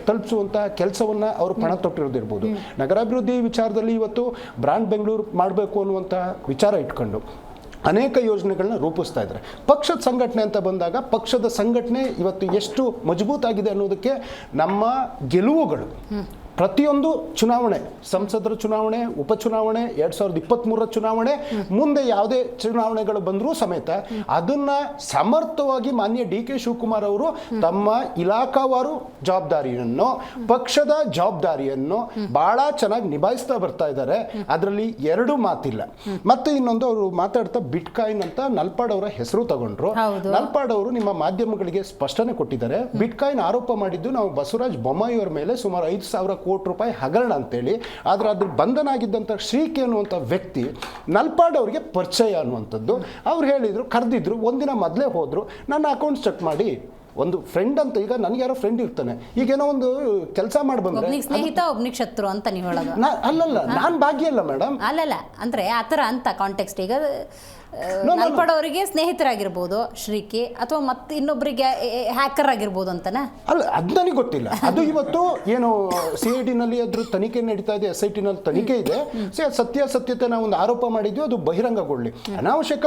ತಲುಪಿಸುವಂತ ಕೆಲಸವನ್ನ ಅವರು ಪಣ ತೊಟ್ಟಿರೋದಿರ್ಬೋದು. ನಗರಾಭಿವೃದ್ಧಿ ವಿಚಾರದಲ್ಲಿ ಇವತ್ತು ಬ್ರಾಂಡ್ ಬೆಂಗಳೂರು ಮಾಡಬೇಕು ಅನ್ನುವಂಥ ವಿಚಾರ ಇಟ್ಕೊಂಡು ಅನೇಕ ಯೋಜನೆಗಳನ್ನ ರೂಪಿಸ್ತಾ ಇದ್ದಾರೆ. ಪಕ್ಷದ ಸಂಘಟನೆ ಅಂತ ಬಂದಾಗ ಪಕ್ಷದ ಸಂಘಟನೆ ಇವತ್ತು ಎಷ್ಟು ಮಜಬೂತಾಗಿದೆ ಅನ್ನೋದಕ್ಕೆ ನಮ್ಮ ಗೆಲುವುಗಳು, ಪ್ರತಿಯೊಂದು ಚುನಾವಣೆ, ಸಂಸದರ ಚುನಾವಣೆ, ಉಪಚುನಾವಣೆ, 2023ರ ಚುನಾವಣೆ, ಮುಂದೆ ಯಾವುದೇ ಚುನಾವಣೆಗಳು ಬಂದರೂ ಸಮೇತ ಅದನ್ನ ಸಮರ್ಥವಾಗಿ ಮಾನ್ಯ DK ಶಿವಕುಮಾರ್ ಅವರು ತಮ್ಮ ಇಲಾಖಾವಾರು ಜವಾಬ್ದಾರಿಯನ್ನು, ಪಕ್ಷದ ಜವಾಬ್ದಾರಿಯನ್ನು ಬಹಳ ಚೆನ್ನಾಗಿ ನಿಭಾಯಿಸ್ತಾ ಬರ್ತಾ ಇದ್ದಾರೆ. ಅದರಲ್ಲಿ ಎರಡು ಮಾತಿಲ್ಲ. ಮತ್ತೆ ಇನ್ನೊಂದು, ಅವರು ಮಾತಾಡ್ತಾ ಬಿಟ್ಕಾಯಿನ್ ಅಂತ ನಲ್ಪಾಡ್ ಅವರ ಹೆಸರು ತಗೊಂಡ್ರು. ನಲ್ಪಾಡ್ ಅವರು ನಿಮ್ಮ ಮಾಧ್ಯಮಗಳಿಗೆ ಸ್ಪಷ್ಟನೆ ಕೊಟ್ಟಿದ್ದಾರೆ. ಬಿಟ್ಕಾಯಿನ್ ಆರೋಪ ಮಾಡಿದ್ದು ನಾವು ಬಸವರಾಜ ಬೊಮ್ಮಾಯಿ ಅವರ ಮೇಲೆ ಸುಮಾರು 5,000 ಕೋಟಿ ರೂಪಾಯಿ ಹಗರಣ ಅಂತೇಳಿ. ಆದ್ರೆ ಅದ್ರ ಬಂಧನ ಆಗಿದ್ದಂಥ ಶ್ರೀಕೆ ಅನ್ನುವಂಥ ವ್ಯಕ್ತಿ ನಲ್ಪಾಡ್ ಅವರಿಗೆ ಪರಿಚಯ ಅನ್ನುವಂಥದ್ದು. ಅವ್ರು ಹೇಳಿದ್ರು, ಕರೆದಿದ್ರು, ಒಂದಿನ ಮೊದಲೇ ಹೋದ್ರು, ನನ್ನ ಅಕೌಂಟ್ ಚೆಕ್ ಮಾಡಿ. ಒಂದು ಫ್ರೆಂಡ್ ಅಂತ, ಈಗ ನನಗೆ ಯಾರೋ ಫ್ರೆಂಡ್ ಇರ್ತಾನೆ, ಈಗೇನೋ ಒಂದು ಕೆಲಸ ಮಾಡಿ ಬಂದ್ರೆ ಸ್ನೇಹಿತ ಒಬ್ನಿಗೆ ಶತ್ರು ಅಂತ ನೀವು ಹೇಳೋದು. ಅಲ್ಲಲ್ಲ, ನಾನು ಭಾಗ್ಯ ಅಲ್ಲ ಮೇಡಮ್. ಅಲ್ಲಲ್ಲ, ಅಂದ್ರೆ ಆತರ ಅಂತ ಕಾಂಟೆಕ್ಸ್ಟ್. ಈಗ ನಲ್ಪಾಡ್ ಅವರಿಗೆ ಸ್ನೇಹಿತರಾಗಿರ್ಬೋದು ಶ್ರೀಕಿ, ಅಥವಾ ಮತ್ತೆ ಇನ್ನೊಬ್ಬರಿಗೆ ಹ್ಯಾಕರ್ ಆಗಿರ್ಬೋದು ಅಂತನ. ಅಲ್ಲ, ಅದು ನನಗೆ ಗೊತ್ತಿಲ್ಲ. ಅದು ಇವತ್ತು ಏನು CID ನಲ್ಲಿ ಅದ್ರ ತನಿಖೆ ನಡೀತಾ ಇದೆ, SIT ನಲ್ಲಿ ತನಿಖೆ ಇದೆ. ಸತ್ಯಾಸತ್ಯತೆ ನಾವು ಒಂದು ಆರೋಪ ಮಾಡಿದ್ವಿ, ಅದು ಬಹಿರಂಗಗೊಳ್ಳಿ. ಅನಾವಶ್ಯಕ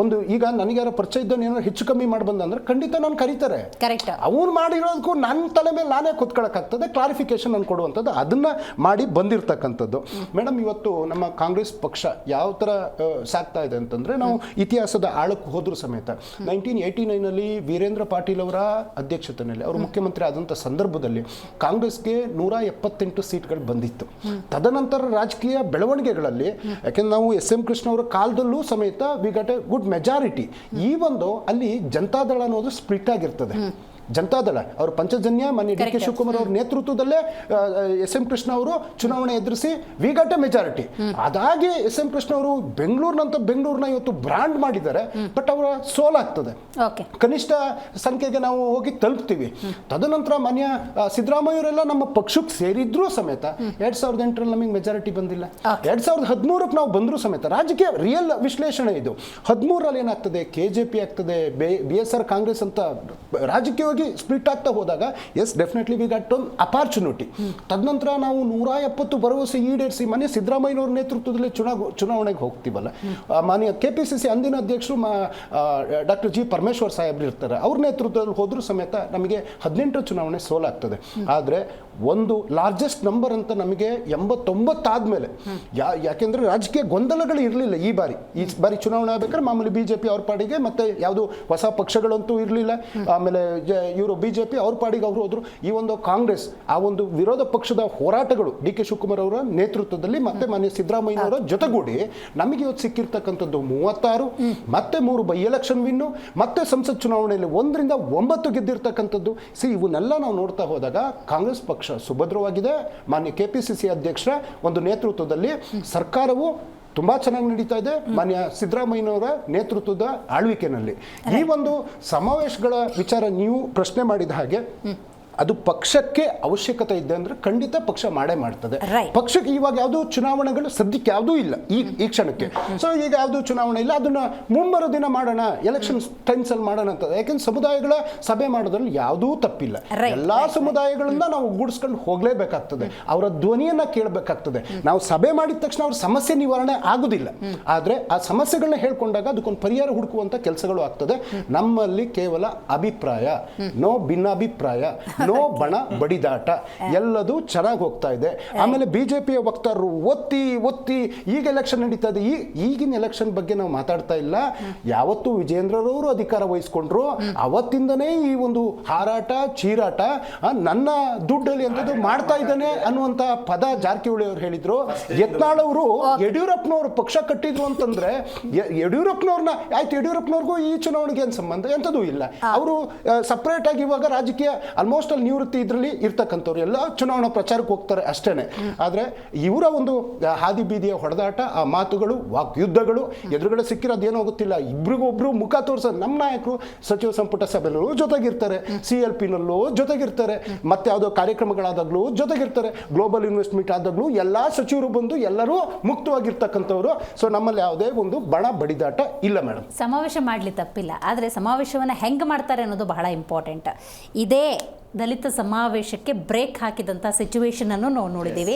ಒಂದು ಈಗ ನನಗೆ ಯಾರೋ ಪರಿಚಯ ಇದ್ದಾನೆ ಏನಾದ್ರು ಹೆಚ್ಚು ಕಮ್ಮಿ ಮಾಡಿ ಬಂದಂದ್ರೆ ಖಂಡಿತ ನಾನು ಕರೀತಾರೆ. ಕರೆಕ್ಟ್. ಅವ್ರು ಮಾಡಿರೋದಕ್ಕೂ ನನ್ನ ತಲೆ ಮೇಲೆ ನಾನೇ ಕೂತ್ಕೊಳ್ಳೋಕ್ಕಾಗ್ತದೆ, ಕ್ಲಾರಿಫಿಕೇಶನ್ ನಾನು ಕೊಡುವಂಥದ್ದು, ಅದನ್ನ ಮಾಡಿ ಬಂದಿರತಕ್ಕಂಥದ್ದು. ಮೇಡಮ್, ಇವತ್ತು ನಮ್ಮ ಕಾಂಗ್ರೆಸ್ ಪಕ್ಷ ಯಾವ ಥರ ಸಾಕ್ತಾ ಆಗ್ತಾ ಇದೆ ಅಂತಂದ್ರೆ ನಾವು ಇತಿಹಾಸದ ಆಳಕ್ಕೆ ಹೋದ್ರೂ ಸಮೇತ 1989ನಲ್ಲಿ ವೀರೇಂದ್ರ ಪಾಟೀಲ್ ಅವರ ಅಧ್ಯಕ್ಷತೆಯಲ್ಲಿ ಅವರು ಮುಖ್ಯಮಂತ್ರಿ ಆದಂಥ ಸಂದರ್ಭದಲ್ಲಿ ಕಾಂಗ್ರೆಸ್ಗೆ 178 ಸೀಟ್ಗಳು ಬಂದಿತ್ತು. ತದನಂತರ ರಾಜಕೀಯ ಬೆಳವಣಿಗೆಗಳಲ್ಲಿ ಯಾಕೆಂದ್ರೆ ನಾವು SM ಕೃಷ್ಣ ಅವರ ಕಾಲದಲ್ಲೂ ಸಮೇತ we got A good majority. ಈ ಒಂದು ಅಲ್ಲಿ ಜನತಾದಳ ಅನ್ನೋದು ಸ್ಪ್ಲಿಟ್ ಆಗಿರ್ತದೆ. ಜನತಾದಳ ಅವರು ಪಂಚಜನ್ಯ ಮಾನ್ಯ DK ಶಿವಕುಮಾರ್ ಅವರ ನೇತೃತ್ವದಲ್ಲೇ SM ಕೃಷ್ಣ ಅವರು ಚುನಾವಣೆ ಎದುರಿಸಿ ವಿ ಗಾಟ್ ಎ ಮೆಜಾರಿಟಿ. ಅದಾಗಿ SM ಕೃಷ್ಣ ಅವರು ಬೆಂಗಳೂರನ್ನ ಇವತ್ತು ಬ್ರಾಂಡ್ ಮಾಡಿದ್ದಾರೆ. ಬಟ್ ಅವರ ಸೋಲಾಗ್ತದೆ, ಕನಿಷ್ಠ ಸಂಖ್ಯೆಗೆ ನಾವು ಹೋಗಿ ತಲುಪ್ತೀವಿ. ತದನಂತರ ಮಾನ್ಯ ಸಿದ್ದರಾಮಯ್ಯವರೆಲ್ಲ ನಮ್ಮ ಪಕ್ಷಕ್ಕೆ ಸೇರಿದ್ರೂ ಸಮೇತ 2008ರಲ್ಲಿ ನಮಗೆ ಮೆಜಾರಿಟಿ ಬಂದಿಲ್ಲ. 2013ಕ್ಕೆ ನಾವು ಬಂದರೂ ಸಮೇತ ರಾಜಕೀಯ ರಿಯಲ್ ವಿಶ್ಲೇಷಣೆ ಇದು. 13ರಲ್ಲಿ ಏನಾಗ್ತದೆ, KJP ಆಗ್ತದೆ, BSR ಕಾಂಗ್ರೆಸ್ ಅಂತ ರಾಜಕೀಯವಾಗಿ ಸ್ಪ್ಲಿಟ್ ಆಗ್ತಾ ಹೋದಾಗ yes definitely we got one opportunity. ತದನಂತರ ನಾವು 170 ಭರವಸೆ ಈಡೇರಿಸಿ ಮಾನ್ಯ ಸಿದ್ದರಾಮಯ್ಯನವ್ರ ನೇತೃತ್ವದಲ್ಲಿ ಚುನಾವಣೆಗೆ ಹೋಗ್ತೀವಲ್ಲ. ಮಾನ್ಯ KPCC ಅಂದಿನ ಅಧ್ಯಕ್ಷರು ಡಾಕ್ಟರ್ G ಪರಮೇಶ್ವರ್ ಸಾಹೇಬ್ರು ಇರ್ತಾರೆ, ಅವ್ರ ನೇತೃತ್ವದಲ್ಲಿ ಹೋದ್ರೂ ಸಮೇತ ನಮಗೆ 18 ಚುನಾವಣೆ ಸೋಲಾಗ್ತದೆ. ಆದರೆ ಒಂದು ಲಾರ್ಜೆಸ್ಟ್ ನಂಬರ್ ಅಂತ ನಮಗೆ 89 ಆದಮೇಲೆ ಯಾಕೆಂದ್ರೆ ರಾಜಕೀಯ ಗೊಂದಲಗಳು ಇರಲಿಲ್ಲ. ಈ ಬಾರಿ ಚುನಾವಣೆ ಆಗ್ಬೇಕಾದ್ರೆ ಮಾಮೂಲಿ BJP ಅವ್ರ ಪಾಡಿಗೆ, ಮತ್ತೆ ಯಾವುದು ಹೊಸ ಪಕ್ಷಗಳಂತೂ ಇರಲಿಲ್ಲ. ಆಮೇಲೆ ಇವರು BJP ಅವ್ರ ಪಾಡಿಗೆ ಅವರು ಹೋದ್ರು. ಈ ಒಂದು ಕಾಂಗ್ರೆಸ್ ಆ ಒಂದು ವಿರೋಧ ಪಕ್ಷದ ಹೋರಾಟಗಳು DK ಶಿವಕುಮಾರ್ ಅವರ ನೇತೃತ್ವದಲ್ಲಿ ಮತ್ತೆ ಮಾನ್ಯ ಸಿದ್ದರಾಮಯ್ಯನವರ ಜೊತೆಗೂಡಿ ನಮಗೆ ಇವತ್ತು ಸಿಕ್ಕಿರ್ತಕ್ಕಂಥದ್ದು 36, ಮತ್ತೆ 3 ಬೈ ಎಲೆಕ್ಷನ್ ವಿನ್ನು, ಮತ್ತೆ ಸಂಸತ್ ಚುನಾವಣೆಯಲ್ಲಿ 1ರಿಂದ 9 ಗೆದ್ದಿರ್ತಕ್ಕಂಥದ್ದು. ಇವನ್ನೆಲ್ಲ ನಾವು ನೋಡ್ತಾ ಹೋದಾಗ ಕಾಂಗ್ರೆಸ್ ಪಕ್ಷ ಸುಭದ್ರವಾಗಿದೆ. ಮಾನ್ಯ KPCC ಅಧ್ಯಕ್ಷರ ಒಂದು ನೇತೃತ್ವದಲ್ಲಿ ಸರ್ಕಾರವು ತುಂಬಾ ಚೆನ್ನಾಗಿ ನಡೀತಾ ಇದೆ ಮಾನ್ಯ ಸಿದ್ದರಾಮಯ್ಯನವರ ನೇತೃತ್ವದ ಆಳ್ವಿಕೆನಲ್ಲಿ. ಈ ಒಂದು ಸಮಾವೇಶಗಳ ವಿಚಾರ ನೀವು ಪ್ರಶ್ನೆ ಮಾಡಿದ ಹಾಗೆ ಅದು ಪಕ್ಷಕ್ಕೆ ಅವಶ್ಯಕತೆ ಇದೆ ಅಂದ್ರೆ ಖಂಡಿತ ಪಕ್ಷ ಮಾಡೇ ಮಾಡ್ತದೆ. ಪಕ್ಷಕ್ಕೆ ಇವಾಗ ಯಾವುದು ಚುನಾವಣೆಗಳು ಸದ್ಯಕ್ಕೆ ಯಾವುದೂ ಇಲ್ಲ ಈ ಕ್ಷಣಕ್ಕೆ. ಸೊ ಈಗ ಯಾವುದು ಚುನಾವಣೆ ಇಲ್ಲ, ಅದನ್ನ ಮುಂಬರೋ ದಿನ ಮಾಡೋಣ, ಎಲೆಕ್ಷನ್ ಟೈಮ್ಸ್ ಅಲ್ಲಿ ಮಾಡೋಣ ಅಂತ. ಯಾಕೆಂದ್ರೆ ಸಮುದಾಯಗಳ ಸಭೆ ಮಾಡೋದ್ರಲ್ಲಿ ಯಾವುದೂ ತಪ್ಪಿಲ್ಲ. ಎಲ್ಲಾ ಸಮುದಾಯಗಳನ್ನ ನಾವು ಒಗ್ಗೂಡಿಸ್ಕೊಂಡು ಹೋಗ್ಲೇಬೇಕಾಗ್ತದೆ, ಅವರ ಧ್ವನಿಯನ್ನ ಕೇಳಬೇಕಾಗ್ತದೆ. ನಾವು ಸಭೆ ಮಾಡಿದ ತಕ್ಷಣ ಅವ್ರ ಸಮಸ್ಯೆ ನಿವಾರಣೆ ಆಗುದಿಲ್ಲ, ಆದ್ರೆ ಆ ಸಮಸ್ಯೆಗಳನ್ನ ಹೇಳ್ಕೊಂಡಾಗ ಅದಕ್ಕೊಂದು ಪರಿಹಾರ ಹುಡುಕುವಂತ ಕೆಲಸಗಳು ಆಗ್ತದೆ. ನಮ್ಮಲ್ಲಿ ಕೇವಲ ಅಭಿಪ್ರಾಯ, ನೋ ಭಿನ್ನಾಭಿಪ್ರಾಯ, ನೋ ಬಣ ಬಡಿದಾಟ, ಎಲ್ಲದೂ ಚೆನ್ನಾಗಿ ಹೋಗ್ತಾ ಇದೆ. ಆಮೇಲೆ ಬಿಜೆಪಿಯ ವಕ್ತಾರರು ಒತ್ತಿ ಈಗ ಎಲೆಕ್ಷನ್ ನಡೀತಾ ಇದೆ. ಈಗಿನ ಎಲೆಕ್ಷನ್ ಬಗ್ಗೆ ನಾವು ಮಾತಾಡ್ತಾ ಇಲ್ಲ. ಯಾವತ್ತು ವಿಜೇಂದ್ರರವರು ಅಧಿಕಾರ ವಹಿಸ್ಕೊಂಡ್ರು ಅವತ್ತಿಂದನೇ ಈ ಒಂದು ಹಾರಾಟ ಚೀರಾಟ, ನನ್ನ ದುಡ್ಡಲ್ಲಿ ಎಂಥದ್ದು ಮಾಡ್ತಾ ಇದ್ದಾನೆ ಅನ್ನುವಂತ ಪದ ಜಾರಕಿಹೊಳಿ ಅವರು ಹೇಳಿದ್ರು. ಯತ್ನಾಳ್ ಅವರು ಯಡಿಯೂರಪ್ಪನವರು ಪಕ್ಷ ಕಟ್ಟಿದ್ರು ಅಂತಂದ್ರೆ ಯಡಿಯೂರಪ್ಪನವ್ರನ್ನ ಆಯ್ತು, ಯಡಿಯೂರಪ್ಪನವ್ರಿಗೂ ಈ ಚುನಾವಣೆಗೆ ಏನು ಸಂಬಂಧ? ಎಂಥದೂ ಇಲ್ಲ. ಅವರು ಸಪ್ರೇಟ್ ಆಗಿ ಇವಾಗ ರಾಜಕೀಯ ಆಲ್ಮೋಸ್ಟ್ ಅಲ್ಲಿ ನಿವೃತ್ತಿ ಇದ್ರಲ್ಲಿ ಇರ್ತಕ್ಕಂಥವ್ರು ಎಲ್ಲ ಚುನಾವಣಾ ಪ್ರಚಾರಕ್ಕೆ ಹೋಗ್ತಾರೆ ಅಷ್ಟೇನೆ. ಆದ್ರೆ ಇವರ ಒಂದು ಹಾದಿ ಬೀದಿಯ ಹೊಡೆದಾಟ, ಆ ಮಾತುಗಳು, ವಾಗ್ಯುದ್ಧಗಳು, ಎದುರುಗಡೆ ಸಿಕ್ಕಿರೋದು ಏನೋ ಗೊತ್ತಿಲ್ಲ. ಇಬ್ರಿಗೊಬ್ರು ಮುಖ ತೋರಿಸೋದು. ನಮ್ಮ ನಾಯಕರು ಸಚಿವ ಸಂಪುಟ ಸಭೆಯಲ್ಲೂ ಜೊತೆಗಿರ್ತಾರೆ, CLP-ನಲ್ಲೂ ಜೊತೆಗಿರ್ತಾರೆ, ಮತ್ತೆ ಯಾವುದೋ ಕಾರ್ಯಕ್ರಮಗಳಾದಾಗ್ಲೂ ಜೊತೆಗಿರ್ತಾರೆ, ಗ್ಲೋಬಲ್ ಇನ್ವೆಸ್ಟ್ಮೆಂಟ್ ಆದಾಗ್ಲೂ ಎಲ್ಲಾ ಸಚಿವರು ಬಂದು ಎಲ್ಲರೂ ಮುಕ್ತವಾಗಿರ್ತಕ್ಕಂಥವ್ರು. ಸೊ ನಮ್ಮಲ್ಲಿ ಯಾವುದೇ ಒಂದು ಬಣ ಬಡಿದಾಟ ಇಲ್ಲ ಮೇಡಮ್. ಸಮಾವೇಶ ಮಾಡಲಿ ತಪ್ಪಿಲ್ಲ, ಆದರೆ ಸಮಾವೇಶವನ್ನು ಹೆಂಗೆ ಮಾಡ್ತಾರೆ ಅನ್ನೋದು ಬಹಳ ಇಂಪಾರ್ಟೆಂಟ್. ಇದೇ ದಲಿತ ಸಮಾವೇಶಕ್ಕೆ ಬ್ರೇಕ್ ಹಾಕಿದಂಥ ಸಿಚುವೇಶನ್ ಅನ್ನು ನಾವು ನೋಡಿದ್ದೀವಿ.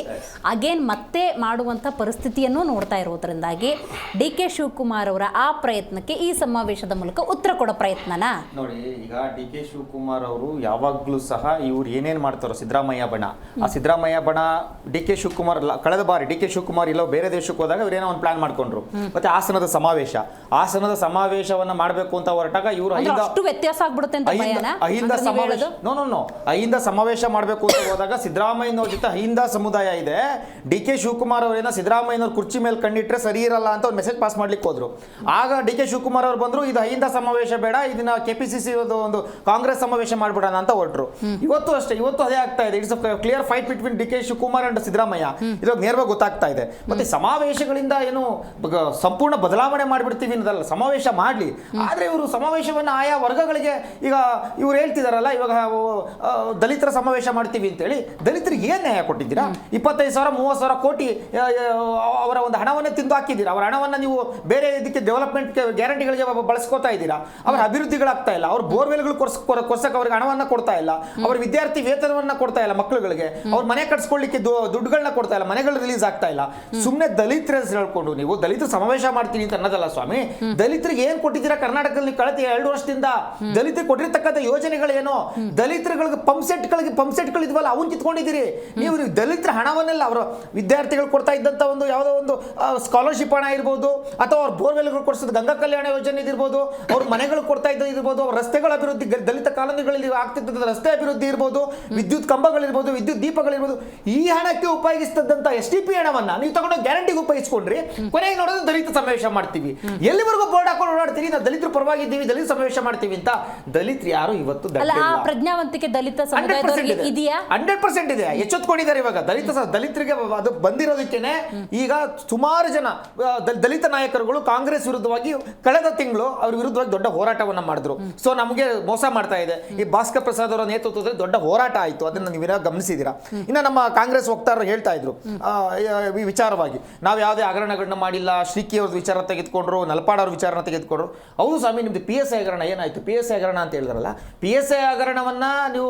ಅಗೇನ್ ಮತ್ತೆ ಮಾಡುವಂಥ ಪರಿಸ್ಥಿತಿಯನ್ನು ನೋಡ್ತಾ ಇರೋದ್ರಿಂದಾಗಿ DK ಶಿವಕುಮಾರ್ ಅವರ ಆ ಪ್ರಯತ್ನಕ್ಕೆ ಈ ಸಮಾವೇಶದ ಮೂಲಕ ಉತ್ತರ ಕೊಡೋ ಪ್ರಯತ್ನನ ನೋಡಿ. ಈಗ DK ಶಿವಕುಮಾರ್ ಅವರು ಯಾವಾಗಲೂ ಸಹ ಇವ್ರು ಏನೇನು ಮಾಡ್ತಾರೋ ಸಿದ್ದರಾಮಯ್ಯ ಬಣ, ಆ ಸಿದ್ದರಾಮಯ್ಯ ಬಣ DK ಶಿವಕುಮಾರ್ ಕಳೆದ ಬಾರಿ DK ಶಿವಕುಮಾರ್ ಎಲ್ಲೋ ಬೇರೆ ದೇಶಕ್ಕೆ ಹೋದಾಗ ಇವ್ರೇನೋ ಒಂದು ಪ್ಲಾನ್ ಮಾಡ್ಕೊಂಡ್ರು. ಮತ್ತೆ ಹಾಸನದ ಸಮಾವೇಶವನ್ನ ಮಾಡಬೇಕು ಅಂತ ಹೊರಟಾಗ ಇವರು ಅಷ್ಟು ವ್ಯತ್ಯಾಸ ಆಗ್ಬಿಡುತ್ತೆ ಅಂತ ಅಹಿಂದ ಸಮಾವೇಶ ಅಹಿಂದ ಸಮಾವೇಶ ಮಾಡಬೇಕು ಅಂತ ಹೋದಾಗ ಸಿದ್ದರಾಮಯ್ಯನವ್ರ ಜೊತೆ ಅಹಿಂದ ಸಮುದಾಯ ಇದೆ. DK ಶಿವಕುಮಾರ್ ಅವರೇನೋ ಸಿದ್ದರಾಮಯ್ಯನವ್ರ ಕುರ್ಚಿ ಮೇಲೆ ಕಣ್ಣಿಟ್ರೆ ಸರಿ ಇರಲ್ಲ ಅಂತ ಒಂದು ಮೆಸೇಜ್ ಪಾಸ್ ಮಾಡ್ಲಿಕ್ಕೆ ಹೋದ್ರು. ಆಗ DK ಶಿವಕುಮಾರ್ ಅವರು ಬಂದ್ರು, ಇದು ಅಹಿಂದ ಸಮಾವೇಶ ಬೇಡ, ಇದನ್ನ KPCC ಒಂದು ಕಾಂಗ್ರೆಸ್ ಸಮಾವೇಶ ಮಾಡ್ಬಿಡೋಣ ಅಂತ ಹೊರಟ್ರು. ಇವತ್ತು ಅಷ್ಟೇ, ಇವತ್ತು ಅದೇ ಆಗ್ತಾ ಇದೆ. It's a clear fight between DK Shivakumar and Siddaramaiah. ಇವಾಗ ನೇರವಾಗಿ ಗೊತ್ತಾಗ್ತಾ ಇದೆ. ಮತ್ತೆ ಸಮಾವೇಶಗಳಿಂದ ಏನು ಸಂಪೂರ್ಣ ಬದಲಾವಣೆ ಮಾಡಿಬಿಡ್ತೀವಿ ಅನ್ನೋದಲ್ಲ, ಸಮಾವೇಶ ಮಾಡಲಿ. ಆದ್ರೆ ಇವರು ಸಮಾವೇಶವನ್ನು ಆಯಾ ವರ್ಗಗಳಿಗೆ, ಈಗ ಇವ್ರು ಹೇಳ್ತಿದಾರಲ್ಲ, ಇವಾಗ ದಲಿತರ ಸಮಾವೇಶ ಮಾಡ್ತೀವಿ ಅಂತೇಳಿ, ದಲಿತರಿಗೆ ಏನ್ ನ್ಯಾಯ ಕೊಟ್ಟಿದ್ದೀರಾ? 25,000-30,000 ಕೋಟಿ ಅವರ ಒಂದು ಹಣವನ್ನೇ ತಿಂದು ಹಾಕಿದ್ದೀರಾ. ಅವರ ಹಣವನ್ನ ನೀವು ಬೇರೆ ಇದಕ್ಕೆ ಡೆವಲಪ್ಮೆಂಟ್ ಗ್ಯಾರಂಟಿಗಳಿಗೆ ಬಳಸ್ಕೋತಾ ಇದ್ದೀರಾ. ಅವರ ಅಭಿವೃದ್ಧಿಗಳಾಗ್ತಾ ಇಲ್ಲ. ಅವ್ರ ಬೋರ್ವೆಲ್ಗಳು ಕೊರ್ಸಕ್ಕೆ ಅವ್ರಿಗೆ ಹಣವನ್ನ ಕೊಡ್ತಾ ಇಲ್ಲ. ಅವ್ರ ವಿದ್ಯಾರ್ಥಿ ವೇತನವನ್ನ ಕೊಡ್ತಾ ಇಲ್ಲ ಮಕ್ಕಳುಗಳಿಗೆ. ಅವ್ರ ಮನೆ ಕಟ್ಸ್ಕೊಳ್ಳಿಕ್ಕೆ ದುಡ್ಡುಗಳನ್ನ ಕೊಡ್ತಾ ಇಲ್ಲ. ಮನೆಗಳು ರಿಲೀಸ್ ಆಗ್ತಾ ಇಲ್ಲ. ಸುಮ್ಮನೆ ದಲಿತರ ಹೇಳ್ಕೊಂಡು ನೀವು ದಲಿತರ ಸಮಾವೇಶ ಮಾಡ್ತೀನಿ ಅಂತ ಅನ್ನೋದಲ್ಲ ಸ್ವಾಮಿ. ದಲಿತರಿಗೆ ಏನ್ ಕೊಟ್ಟಿದ್ದೀರಾ ಕರ್ನಾಟಕದಲ್ಲಿ ಕಳೆದ 2 ವರ್ಷದಿಂದ? ದಲಿತರಿಗೆ ಕೊಟ್ಟಿರ್ತಕ್ಕಂಥ ಯೋಜನೆಗಳೇನೋ, ದಲಿತರುಗಳ ಟ್ಯಾಂಕರ್ಗಳಿಗೆ ಪಂಪ್ ಸೆಟ್ಗಳು ಇದ್ವಲ್ಲ ಅವನ್ನ ಕಿತ್ಕೊಂಡಿದ್ದೀರಿ ನೀವು. ದಲಿತರ ಹಣವನ್ನೆಲ್ಲ ಅವರ ವಿದ್ಯಾರ್ಥಿಗಳು ಕೊಡ್ತಾ ಇದ್ದಂಥ ಒಂದು ಯಾವುದೋ ಒಂದು ಸ್ಕಾಲರ್ಶಿಪ್ ಹಣ ಇರ್ಬೋದು, ಅಥವಾ ಅವ್ರ ಬೋರ್ವೆಲ್ಗಳು ಕೊಡಿಸೋದು ಗಂಗಾ ಕಲ್ಯಾಣ ಯೋಜನೆ ಇರ್ಬೋದು, ಅವ್ರ ಮನೆಗಳು ಕೊಡ್ತಾ ಇದ್ದು ಇರ್ಬೋದು, ಅವ್ರ ರಸ್ತೆಗಳ ಅಭಿವೃದ್ಧಿ, ದಲಿತ ಕಾಲೋನಿಗಳಲ್ಲಿ ಆಗ್ತಿದ್ದ ರಸ್ತೆ ಅಭಿವೃದ್ಧಿ ಇರ್ಬೋದು, ವಿದ್ಯುತ್ ಕಂಬಗಳಿರ್ಬೋದು, ವಿದ್ಯುತ್ ದೀಪಗಳಿರ್ಬೋದು, ಈ ಹಣಕ್ಕೆ ಉಪಯೋಗಿಸ್ತದಂತ STP ಹಣವನ್ನ ನೀವು ತಗೊಂಡು ಗ್ಯಾರಂಟಿಗೆ ಉಪಯೋಗಿಸ್ಕೊಂಡ್ರಿ. ಕೊನೆಗೆ ನೋಡೋದು ದಲಿತ ಸಮಾವೇಶ ಮಾಡ್ತೀವಿ. ಎಲ್ಲಿವರೆಗೂ ಬೋರ್ಡ್ ಹಾಕೊಂಡು ಓಡಾಡ್ತೀವಿ, ನಾವು ದಲಿತರ ಪರವಾಗಿದ್ದೀವಿ, ದಲಿತ ಸಮಾವೇಶ ಮಾಡ್ತೀವಿ ಅಂತ. ದಲಿತರು ಯಾರು ಇವತ್ತು ಅಲ್ಲ, ಆ ಪ್ರಜ್ಞಾವಂತಿಕೆ ದಲಿತ ಸಮುದಾಯದವರಿಗೆ ಇದೆಯಾ? 100% ಇದೆ. ಎಚ್ಚೆತ್ಕೊಂಡಿದ್ದಾರೆ ಇವಾಗ ದಲಿತರಿಗೆ. ಅದು ಬಂದಿರೋದಕ್ಕೇನೆ ಈಗ ಸುಮಾರು ಜನ ದಲಿತ ನಾಯಕರುಗಳು ಕಾಂಗ್ರೆಸ್ ವಿರುದ್ಧವಾಗಿ ಕಳೆದ ತಿಂಗಳು ಅವ್ರ ವಿರುದ್ಧವಾಗಿ ದೊಡ್ಡ ಹೋರಾಟವನ್ನ ಮಾಡಿದ್ರು. ಸೊ ನಮಗೆ ಮೋಸ ಮಾಡ್ತಾ ಇದೆ. ಈ ಭಾಸ್ಕರ್ ಪ್ರಸಾದ್ ಅವರ ನೇತೃತ್ವದಲ್ಲಿ ದೊಡ್ಡ ಹೋರಾಟ ಆಯಿತು. ಅದನ್ನ ನೀವೇನೋ ಗಮನಿಸಿದ್ದೀರಾ. ಇನ್ನು ನಮ್ಮ ಕಾಂಗ್ರೆಸ್ ವಕ್ತಾರರು ಹೇಳ್ತಾ ಇದ್ರು ಈ ವಿಚಾರವಾಗಿ, ನಾವು ಯಾವುದೇ ಹಗರಣಗಳನ್ನ ಮಾಡಿಲ್ಲ, ಶ್ರೀಕಿ ಅವ್ರದ್ದು ವಿಚಾರ ತೆಗೆದುಕೊಂಡ್ರು, ನಲ್ಪಾಡ್ ಅವ್ರ ವಿಚಾರನ ತೆಗೆದುಕೊಂಡ್ರು. ಹೌದು ಸ್ವಾಮಿ, ನಿಮ್ದು PSI ಹಗರಣ ಏನಾಯ್ತು? PSI ಹಗರಣ ಅಂತ ಹೇಳಿದ್ರಲ್ಲ, PSI ಹಗರಣವನ್ನ ನೀವು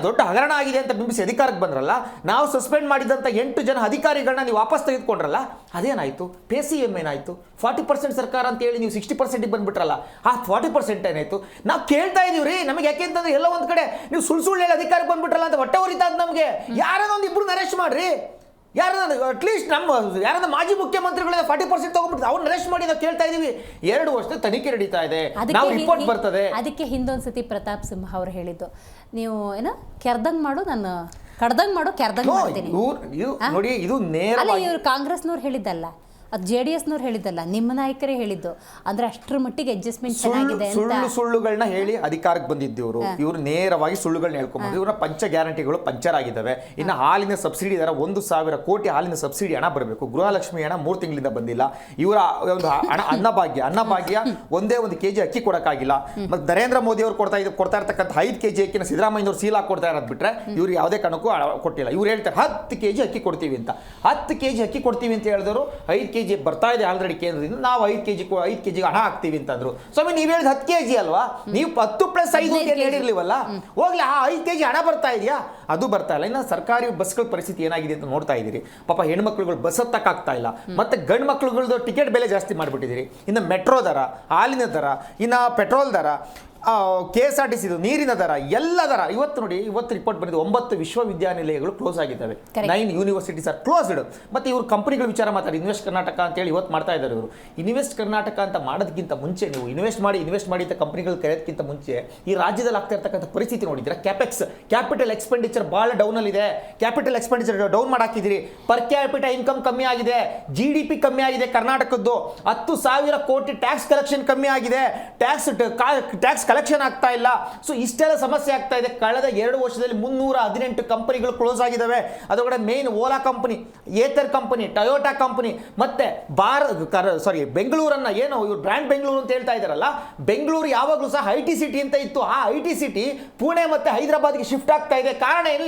ದೊಡ್ಡ ಹಗರಣ ಆಗಿದೆ ಅಂತ ಬಿಂಬಿಸಿ ಅಧಿಕಾರಕ್ಕೆ ಬಂದ್ರಲ್ಲ, ನಾವು ಸಸ್ಪೆಂಡ್ ಮಾಡಿದಂಥ 8 ಜನ ಅಧಿಕಾರಿಗಳನ್ನ ನೀವು ವಾಪಸ್ ತೆಗೆದುಕೊಂಡ್ರಲ್ಲ, ಅದೇನಾಯ್ತು? PCM ಏನಾಯ್ತು? 40% ಸರ್ಕಾರ ಅಂತ ಹೇಳಿ ನೀವು 60% ಬಂದ್ಬಿಟ್ರಲ್ಲ, ಆ 40% ಏನಾಯ್ತು? ನಾವು ಕೇಳ್ತಾ ಇದೀವ್ರಿ. ನಮಗೆ ಯಾಕೆ ಅಂತಂದ್ರೆ ಎಲ್ಲ ಒಂದ್ ಕಡೆ ನೀವು ಸುಳ್ಳು ಹೇಳಿ ಅಧಿಕಾರಕ್ಕೆ ಬಂದ್ಬಿಟ್ರಲ್ಲ ಅಂತ ಹೊಟ್ಟೆ ಉರಿತಾ ನಮಗೆ. ಯಾರನ್ನ ಒಂದು ಇಬ್ರು ಅರೆಸ್ಟ್ ಮಾಡ್ರಿ. ಅಟ್ಲೀಸ್ಟ್ ಯಾರನ್ನ ಮಾಜಿ ಮುಖ್ಯಮಂತ್ರಿಗಳ 40% ತಗೊಂಡ್ಬಿಟ್ಟು ಅವ್ರನ್ನ ಅರೆಸ್ಟ್ ಮಾಡಿ ನಾವು ಕೇಳ್ತಾ ಇದೀವಿ. 2 ವರ್ಷದ ತನಿಖೆ ನಡೀತಾ ಇದೆ, ನಾವು ರಿಪೋರ್ಟ್ ಬರ್ತದೆ. ಅದಕ್ಕೆ ಹಿಂದೊಂದ್ಸತಿ ಪ್ರತಾಪ್ ಸಿಂಹ ಅವ್ರು ಹೇಳಿದ್ದು, ನೀವು ಕೆರ್ದಂಗ್ ಮಾಡು, ನಾನು ಕಡ್ದಂಗ್ ಮಾಡು, ಕೆರ್ದಂಗ್ ಮಾಡ್ತೀನಿ ನೋಡಿ. ಇದು ನೇರ ಇವ್ರು ಕಾಂಗ್ರೆಸ್ನವ್ರು ಹೇಳಿದ್ದಲ್ಲ, ಅದು JDSನವ್ರು ಹೇಳಿದ್ದಲ್ಲ, ನಿಮ್ಮ ನಾಯಕರೇ ಹೇಳಿದ್ದು. ಅಂದ್ರೆ ಅಷ್ಟರ ಮಟ್ಟಿಗೆ ಅಡ್ಜಸ್ಟ್ಮೆಂಟ್ ಚೆನ್ನಾಗಿದೆ ಅಂತ ಸುಳ್ಳುಗಳನ್ನ ಹೇಳಿ ಅಧಿಕಾರಕ್ಕೆ ಬಂದಿದ್ದವರು ಇವರು ನೇರವಾಗಿ ಸುಳ್ಳುಗಳನ್ನ ಹೇಳ್ಕೊಂಡ್ರು. ಇವರ ಪಂಚ ಗ್ಯಾರಂಟಿಗಳು ಪಂಚರ್ ಆಗಿದ್ದಾವೆ. ಇನ್ನು ಹಾಲಿನ ಸಬ್ಸಿಡಿ ದರ 1,000 ಕೋಟಿ ಹಾಲಿನ ಸಬ್ಸಿಡಿ ಹಣ ಬರಬೇಕು. ಗೃಹಲಕ್ಷ್ಮಿ ಹಣ 3 ತಿಂಗಳಿಂದ ಬಂದಿಲ್ಲ. ಇವರ ಒಂದು ಹಣ ಅನ್ನಭಾಗ್ಯ ಒಂದೇ ಒಂದು ಕೆಜಿ ಅಕ್ಕಿ ಕೊಡಕ್ಕಾಗಿಲ್ಲ. ಮತ್ತೆ ನರೇಂದ್ರ ಮೋದಿ ಅವರು ಕೊಡ್ತಾ ಇರ್ತಕ್ಕಂಥ 5 ಕೆಜಿ ಅಕ್ಕಿನ ಸಿದ್ದರಾಮಯ್ಯನವರು ಸೀಲ್ ಹಾಕಿ ಕೊಡ್ತಾ ಇರೋದು ಬಿಟ್ರೆ ಇವ್ರು ಯಾವುದೇ ಕಾರಣಕ್ಕೂ ಕೊಟ್ಟಿಲ್ಲ. ಇವ್ರು ಹೇಳ್ತಾರೆ 10 ಕೆಜಿ ಅಕ್ಕಿ ಕೊಡ್ತೀವಿ ಅಂತ. 10 ಕೆಜಿ ಅಕ್ಕಿ ಕೊಡ್ತೀವಿ ಅಂತ ಹೇಳಿದವರು 5 ಕೆಜಿ ಬರ್ತಾ ಇದೆ ಆಲ್ರೆಡಿ ಕೇಂದ್ರದಿಂದ, ನಾವು 5 ಕೆಜಿ ಹಣ ಹಾಕ್ತೀವಿ ಅಂತಂದ್ರು. ಸ್ವಾಮಿ ನೀವು ಹೇಳಿದ 10 ಕೆಜಿ ಅಲ್ವಾ, ನೀವು 10+5 ಹೇಳಿರ್ಲಿವಲ್ಲ, ಹೋಗ್ಲಿ ಆ 5 ಕೆಜಿ ಹಣ ಬರ್ತಾ ಇದೆಯಾ? ಅದು ಬರ್ತಾ ಇಲ್ಲ. ಇನ್ನು ಸರ್ಕಾರಿ ಬಸ್ಗಳ ಪರಿಸ್ಥಿತಿ ಏನಾಗಿದೆ ಅಂತ ನೋಡ್ತಾ ಇದ್ದೀರಿ. ಪಾಪ ಹೆಣ್ಮಕ್ಳುಗಳು ಬಸ್ ಹತ್ತಕ್ಕಾಗ್ತಾ ಇಲ್ಲ. ಮತ್ತೆ ಗಂಡು ಮಕ್ಳುಗಳದ್ದು ಟಿಕೆಟ್ ಬೆಲೆ ಜಾಸ್ತಿ ಮಾಡಿಬಿಟ್ಟಿದ್ದೀರಿ. ಇನ್ನು ಮೆಟ್ರೋ ದರ, ಹಾಲಿನ ದರ, ಇನ್ನು ಪೆಟ್ರೋಲ್ ದರ, KSRTC ನೀರಿನ ದರ, ಎಲ್ಲ ದರ. ಇವತ್ತು ನೋಡಿ, ಇವತ್ತು ರಿಪೋರ್ಟ್ ಬಂದಿದೆ, 9 ವಿಶ್ವವಿದ್ಯಾನಿಲಯಗಳು ಕ್ಲೋಸ್ ಆಗಿದ್ದಾವೆ. 9 ಯೂನಿವರ್ಸಿಟೀಸ್ ಆರ್ ಕ್ಲೋಸ್ಡ್. ಮತ್ತೆ ಇವರು ಕಂಪನಿಗಳ ವಿಚಾರ ಮಾತಾಡಿ ಇನ್ವೆಸ್ಟ್ ಕರ್ನಾಟಕ ಅಂತ ಹೇಳಿ ಇವತ್ತು ಮಾಡ್ತಾ ಇದ್ದಾರೆ. ಇವರು ಇನ್ವೆಸ್ಟ್ ಕರ್ನಾಟಕ ಅಂತ ಮಾಡೋದಕ್ಕಿಂತ ಮುಂಚೆ, ನೀವು ಇನ್ವೆಸ್ಟ್ ಮಾಡಿ ಅಂತ ಕಂಪನಿಗಳು ಕರೆಯೋದಕ್ಕಿಂತ ಮುಂಚೆ ಈ ರಾಜ್ಯದಲ್ಲಿ ಆಗ್ತಾ ಇರ್ತಕ್ಕಂಥ ಪರಿಸ್ಥಿತಿ ನೋಡಿದ್ರೆ, ಕ್ಯಾಪಿಟಲ್ ಎಕ್ಸ್ಪೆಂಡಿಚರ್ ಬಹಳ ಡೌನ್ ಅಲ್ಲಿ ಇದೆ. ಕ್ಯಾಪಿಟಲ್ ಎಕ್ಸ್ಪೆಂಡಿಚರ್ ಡೌನ್ ಮಾಡಾಕಿದ್ದೀರಿ. ಪರ್ ಕ್ಯಾಪಿಟಲ್ ಇನ್ಕಮ್ ಕಮ್ಮಿ ಆಗಿದೆ, GDP ಕಮ್ಮಿ ಆಗಿದೆ ಕರ್ನಾಟಕದ್ದು. 10,000 ಕೋಟಿ ಟ್ಯಾಕ್ಸ್ ಕಲೆಕ್ಷನ್ ಕಮ್ಮಿ ಆಗಿದೆ, ಟ್ಯಾಕ್ಸ್ ಕಲೆಕ್ಷನ್ ಆಗ್ತಾ ಇಲ್ಲ. ಸೊ ಇಷ್ಟೆಲ್ಲ ಸಮಸ್ಯೆ ಆಗ್ತಾ ಇದೆ. ಕಳೆದ 2 ವರ್ಷದಲ್ಲಿ 318 ಕಂಪನಿಗಳು ಕ್ಲೋಸ್ ಆಗಿದ್ದಾವೆ. ಅದರೊಳಗಡೆ main Ola company, Ather company, Toyota company, ಮತ್ತೆ ಬೆಂಗಳೂರನ್ನ ಏನು ಇವ್ರು ಬ್ರ್ಯಾಂಡ್ ಬೆಂಗಳೂರು ಅಂತ ಹೇಳ್ತಾ ಇದ್ದಾರಲ್ಲ, ಬೆಂಗಳೂರು ಯಾವಾಗಲೂ ಸಹ IT ಸಿಟಿ ಅಂತ ಇತ್ತು. ಆ IT ಸಿಟಿ ಪುಣೆ ಮತ್ತೆ ಹೈದರಾಬಾದ್ಗೆ ಶಿಫ್ಟ್ ಆಗ್ತಾ ಇದೆ. ಕಾರಣ ಏನು?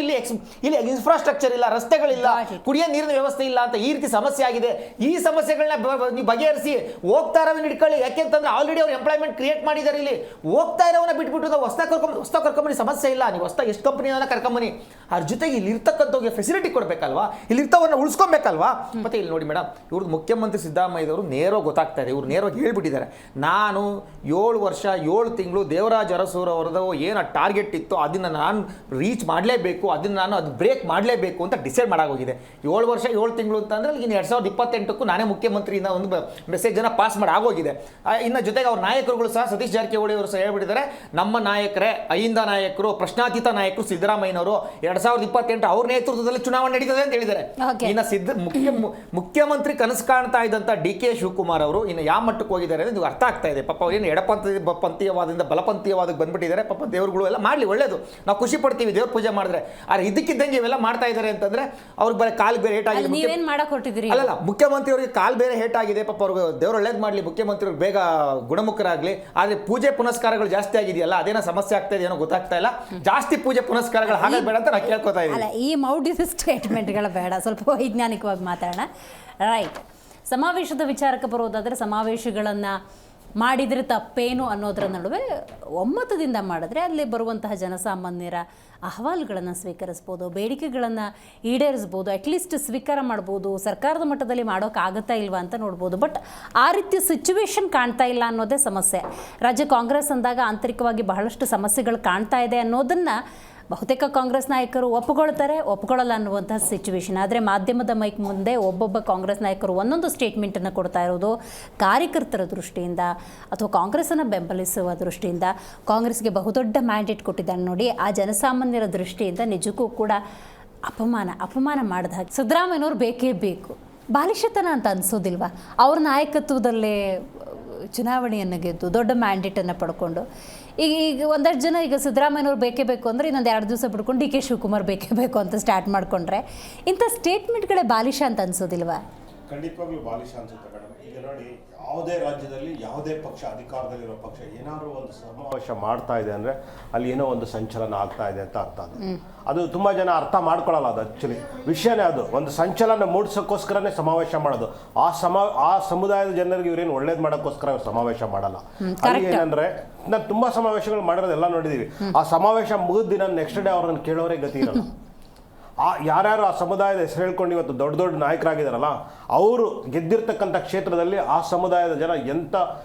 ಇಲ್ಲಿ ಇನ್ಫ್ರಾಸ್ಟ್ರಕ್ಚರ್ ಇಲ್ಲ, ರಸ್ತೆಗಳಿಲ್ಲ, ಕುಡಿಯೋ ನೀರಿನ ವ್ಯವಸ್ಥೆ ಇಲ್ಲ ಅಂತ ಈ ರೀತಿ ಸಮಸ್ಯೆ ಆಗಿದೆ. ಈ ಸಮಸ್ಯೆಗಳನ್ನ ನೀವು ಬಗೆಹರಿಸಿ ಹೋಗ್ತಾ ಇರೋವನ್ನ ಹಿಡ್ಕೊಳ್ಳಿ. ಯಾಕೆಂತಂದ್ರೆ ಆಲ್ರೆಡಿ ಅವ್ರು ಎಂಪ್ಲಾಯ್ಮೆಂಟ್ ಕ್ರಿಯೇಟ್ ಮಾಡಿದ್ದಾರೆ. ಇಲ್ಲಿ ಹೋಗ್ತಾ ಇರೋವನ್ನ ಬಿಟ್ಬಿಟ್ಟು ನಾವು ಹೊಸ ಕರ್ಕೊಂಬನಿ ಸಮಸ್ಯೆ ಇಲ್ಲ. ನೀವು ಹೊಸ ಎಷ್ಟು ಕಂಪನಿಯನ್ನ ಕರ್ಕೊಂಬನಿ, ಅದ್ರ ಜೊತೆಗೆ ಇಲ್ಲಿ ಇರ್ತಕ್ಕಂಥವ್ರಿಗೆ ಫೆಸಿಲಿಟಿ ಕೊಡಬೇಕಲ್ವಾ, ಇಲ್ಲಿ ಇರ್ತವನ್ನ ಉಳಿಸ್ಕೊಬೇಕಲ್ವಾ. ಮತ್ತೆ ಇಲ್ಲಿ ನೋಡಿ ಮೇಡಮ್, ಇವ್ರದ್ದು ಮುಖ್ಯಮಂತ್ರಿ ಸಿದ್ದರಾಮಯ್ಯವರು ನೇರವಾಗಿ ಗೊತ್ತಾಗ್ತಾ ಇದೆ. ಇವ್ರು ನೇರವಾಗಿ ಹೇಳ್ಬಿಟ್ಟಿದ್ದಾರೆ, ನಾನು 7 ವರ್ಷ 7 ತಿಂಗಳು ದೇವರಾಜ್ ಅರಸೂರು ಅವರದು ಏನು ಟಾರ್ಗೆಟ್ ಇತ್ತು ಅದನ್ನು ನಾನು ರೀಚ್ ಮಾಡಲೇಬೇಕು, ಅದನ್ನು ನಾನು ಅದು ಬ್ರೇಕ್ ಮಾಡಲೇಬೇಕು ಅಂತ ಡಿಸೈಡ್ ಮಾಡಾಗೋಗಿದೆ. 7 ವರ್ಷ 7 ತಿಂಗಳು ಅಂತಂದ್ರೆ ಇನ್ನು 2028ಕ್ಕೂ ನಾನೇ ಮುಖ್ಯಮಂತ್ರಿಯಿಂದ ಒಂದು ಮೆಸೇಜನ್ನು ಪಾಸ್ ಮಾಡಿ ಆಗೋಗಿದೆ. ಇನ್ನು ಜೊತೆಗೆ ಅವ್ರ ನಾಯಕರುಗಳು ಸಹ ಸತೀಶ್ ಜಾರಕಿಹೊಳಿ ಅವರು ಸಹ ಹೇಳ್ಬಿಟ್ಟಿದ್ದಾರೆ, ನಮ್ಮ ನಾಯಕರೇ ಅಹಿಂದ ನಾಯಕರು, ಪ್ರಶ್ನಾತೀತ ನಾಯಕರು ಸಿದ್ದರಾಮಯ್ಯನವರು, 2028 ಅವ್ರ ನೇತೃತ್ವದಲ್ಲಿ ಚುನಾವಣೆ ನಡೀತದೆ ಅಂತ ಹೇಳಿದ್ದಾರೆ. ಇನ್ನು ಮುಖ್ಯಮಂತ್ರಿ ಕನಸು ಕಾಣ್ತಾ ಇದ್ದಂಥ DK ಶಿವಕುಮಾರ್ ಅವರು ಇನ್ನು ಯಾವ ಮಟ್ಟಕ್ಕೆ ಹೋಗಿದ್ದಾರೆ ಅಂದ್ರೆ ಅರ್ಥ ಆಗ್ತಾ ಇದೆ. ಪಾಪ ಅವ್ರು ಏನು ಎಡಪಂಥೀಯವಾದದಿಂದ ಬಲಪಂಥೀಯವಾದಕ್ಕೆ ಬಂದ್ಬಿಟ್ಟಿದ್ದಾರೆ. ಪಾಪ ದೇವರುಗಳು ಎಲ್ಲ ಮಾಡಲಿ, ಒಳ್ಳೇದು, ನಾವು ಖುಷಿ ಪಡ್ತೀವಿ ದೇವ್ರ ಪೂಜೆ ಮಾಡಿದ್ರೆ. ಆದ್ರೆ ಇದಕ್ಕಿದ್ದಂಗೆ ಇವೆಲ್ಲ ಮಾಡ್ತಾ ಇದ್ದಾರೆ ಅಂತಂದ್ರೆ ಅವ್ರಿಗೆ ಬರೀ ಕಾಲು ಬೇರೆ ಹೇಟ್ ಆಗಿದೆ. ಅಲ್ಲಲ್ಲ, ಮುಖ್ಯಮಂತ್ರಿ ಅವರಿಗೆ ಕಾಲು ಬೇರೆ ಹೇಟ್ ಆಗಿದೆ. ಪಾಪ ಅವ್ರಿಗೆ ದೇವ್ರು ಒಳ್ಳೇದು ಮಾಡಲಿ, ಮುಖ್ಯಮಂತ್ರಿ ಬೇಗ ಗುಣಮುಖರಾಗಲಿ. ಆದ್ರೆ ಪೂಜೆ ಪುನಸ್ಕಾರಗಳು ಜಾಸ್ತಿ ಆಗಿದೆಯಲ್ಲ, ಅದೇನೋ ಸಮಸ್ಯೆ ಆಗ್ತಾ ಇದೆ, ಏನೋ ಗೊತ್ತಾಗ್ತಾ ಇಲ್ಲ. ಜಾಸ್ತಿ ಪೂಜೆ ಪುನಸ್ಕಾರಗಳು ಹಾಗೆ ಬೇಡ ಅಂತ ನಾನು ಕೇಳ್ಕೊತಾ ಇದ್ದೀನಿ. ಈ ಮೌಢ್ಯದ ಸ್ಟೇಟ್ಮೆಂಟ್ಗಳು ಬೇಡ, ಸ್ವಲ್ಪ ವೈಜ್ಞಾನಿಕವಾಗಿ ಮಾತಾಡೋಣ. ರೈಟ್, ಸಮಾವೇಶದ ವಿಚಾರಕ್ಕೆ ಬರೋದಾದರೆ, ಸಮಾವೇಶಗಳನ್ನು ಮಾಡಿದರೆ ತಪ್ಪೇನು ಅನ್ನೋದರ ನಡುವೆ ಒಮ್ಮತದಿಂದ ಮಾಡಿದ್ರೆ ಅಲ್ಲಿ ಬರುವಂತಹ ಜನಸಾಮಾನ್ಯರ ಅಹವಾಲುಗಳನ್ನು ಸ್ವೀಕರಿಸ್ಬೋದು, ಬೇಡಿಕೆಗಳನ್ನು ಈಡೇರಿಸ್ಬೋದು, ಅಟ್ಲೀಸ್ಟ್ ಸ್ವೀಕಾರ ಮಾಡ್ಬೋದು. ಸರ್ಕಾರದ ಮಟ್ಟದಲ್ಲಿ ಮಾಡೋಕ್ಕಾಗುತ್ತಾ ಇಲ್ವಾ ಅಂತ ನೋಡ್ಬೋದು. ಬಟ್ ಆ ರೀತಿಯ ಸಿಚುವೇಶನ್ ಕಾಣ್ತಾ ಇಲ್ಲ ಅನ್ನೋದೇ ಸಮಸ್ಯೆ. ರಾಜ್ಯ ಕಾಂಗ್ರೆಸ್ ಅಂದಾಗ ಆಂತರಿಕವಾಗಿ ಬಹಳಷ್ಟು ಸಮಸ್ಯೆಗಳು ಕಾಣ್ತಾ ಇದೆ ಅನ್ನೋದನ್ನು ಬಹುತೇಕ ಕಾಂಗ್ರೆಸ್ ನಾಯಕರು ಒಪ್ಕೊಳ್ಳಲ್ಲ ಅನ್ನುವಂಥ ಸಿಚುವೇಶನ್. ಆದರೆ ಮಾಧ್ಯಮದ ಮೈಕ್ ಮುಂದೆ ಒಬ್ಬೊಬ್ಬ ಕಾಂಗ್ರೆಸ್ ನಾಯಕರು ಒಂದೊಂದು ಸ್ಟೇಟ್ಮೆಂಟನ್ನು ಕೊಡ್ತಾ ಇರೋದು ಕಾರ್ಯಕರ್ತರ ದೃಷ್ಟಿಯಿಂದ ಅಥವಾ ಕಾಂಗ್ರೆಸ್ಸನ್ನು ಬೆಂಬಲಿಸುವ ದೃಷ್ಟಿಯಿಂದ, ಕಾಂಗ್ರೆಸ್ಗೆ ಬಹುದೊಡ್ಡ ಮ್ಯಾಂಡೇಟ್ ಕೊಟ್ಟಿದ್ದಾನೆ ನೋಡಿ, ಆ ಜನಸಾಮಾನ್ಯರ ದೃಷ್ಟಿಯಿಂದ ನಿಜಕ್ಕೂ ಕೂಡ ಅಪಮಾನ ಮಾಡಿದ ಹಾಗೆ. ಸಿದ್ದರಾಮಯ್ಯನವ್ರು ಬೇಕೇ ಬೇಕು, ಬಾಲಿಶತನ ಅಂತ ಅನಿಸೋದಿಲ್ವಾ? ಅವ್ರ ನಾಯಕತ್ವದಲ್ಲೇ ಚುನಾವಣೆಯನ್ನು ಗೆದ್ದು ದೊಡ್ಡ ಮ್ಯಾಂಡೇಟನ್ನು ಪಡ್ಕೊಂಡು ಈಗ ಒಂದಷ್ಟು ಜನ ಈಗ ಸಿದ್ದರಾಮಯ್ಯನವ್ರು ಬೇಕೇ ಬೇಕು ಅಂದರೆ ಇನ್ನೊಂದು 2 ದಿವಸ ಬಿಡ್ಕೊಂಡು DK ಶಿವಕುಮಾರ್ ಬೇಕೇ ಬೇಕು ಅಂತ ಸ್ಟಾರ್ಟ್ ಮಾಡಿಕೊಂಡ್ರೆ ಇಂಥ ಸ್ಟೇಟ್ಮೆಂಟ್ಗಳೇ ಬಾಲಿಶ ಅಂತ ಅನಿಸೋದಿಲ್ವಾ? ಖಂಡಿತವಾಗ್ಲೂ ಬಾಲಿಶ ಅನ್ಸುತ್ತೆ ಮೇಡಮ್. ಈಗ ನೋಡಿ, ಯಾವುದೇ ರಾಜ್ಯದಲ್ಲಿ ಯಾವುದೇ ಪಕ್ಷ ಅಧಿಕಾರದಲ್ಲಿರೋ ಪಕ್ಷ ಏನಾದರೂ ಒಂದು ಸಮಾವೇಶ ಮಾಡ್ತಾ ಇದೆ ಅಂದರೆ ಅಲ್ಲಿ ಏನೋ ಒಂದು ಸಂಚಲನ ಆಗ್ತಾ ಇದೆ ಅಂತ ಅರ್ಥ. ಅದು ತುಂಬ ಜನ ಅರ್ಥ ಮಾಡ್ಕೊಳ್ಳಲ್ಲ. ಅದು ಆ್ಯಕ್ಚುಲಿ ವಿಷಯನೇ ಅದು. ಒಂದು ಸಂಚಲನ ಮೂಡಿಸೋಕ್ಕೋಸ್ಕರನೇ ಸಮಾವೇಶ ಮಾಡೋದು. ಆ ಸಮುದಾಯದ ಜನರಿಗೆ ಇವ್ರೇನು ಒಳ್ಳೇದು ಮಾಡೋಕ್ಕೋಸ್ಕರ ಇವ್ರು ಸಮಾವೇಶ ಮಾಡಲ್ಲ. ಅಲ್ಲಿ ಏನಂದರೆ, ನಾವು ತುಂಬ ಸಮಾವೇಶಗಳು ಮಾಡಿರೋದೆಲ್ಲ ನೋಡಿದ್ದೀವಿ. ಆ ಸಮಾವೇಶ ಮುಗಿದ ದಿನ ನೆಕ್ಸ್ಟ್ ಡೇ ಅವ್ರನ್ನ ಕೇಳೋರೇ ಗತಿ ಇರಲ್ಲ. ಯಾರ್ಯಾರು ಆ ಸಮುದಾಯದ ಹೆಸರು ಹೇಳ್ಕೊಂಡು ಇವತ್ತು ದೊಡ್ಡ ದೊಡ್ಡ ನಾಯಕರಾಗಿದ್ದಾರಲ್ಲ, ಅವರು ಗೆದ್ದಿರ್ತಕ್ಕಂಥ ಕ್ಷೇತ್ರದಲ್ಲಿ ಆ ಸಮುದಾಯದ ಜನ ಎಂಥ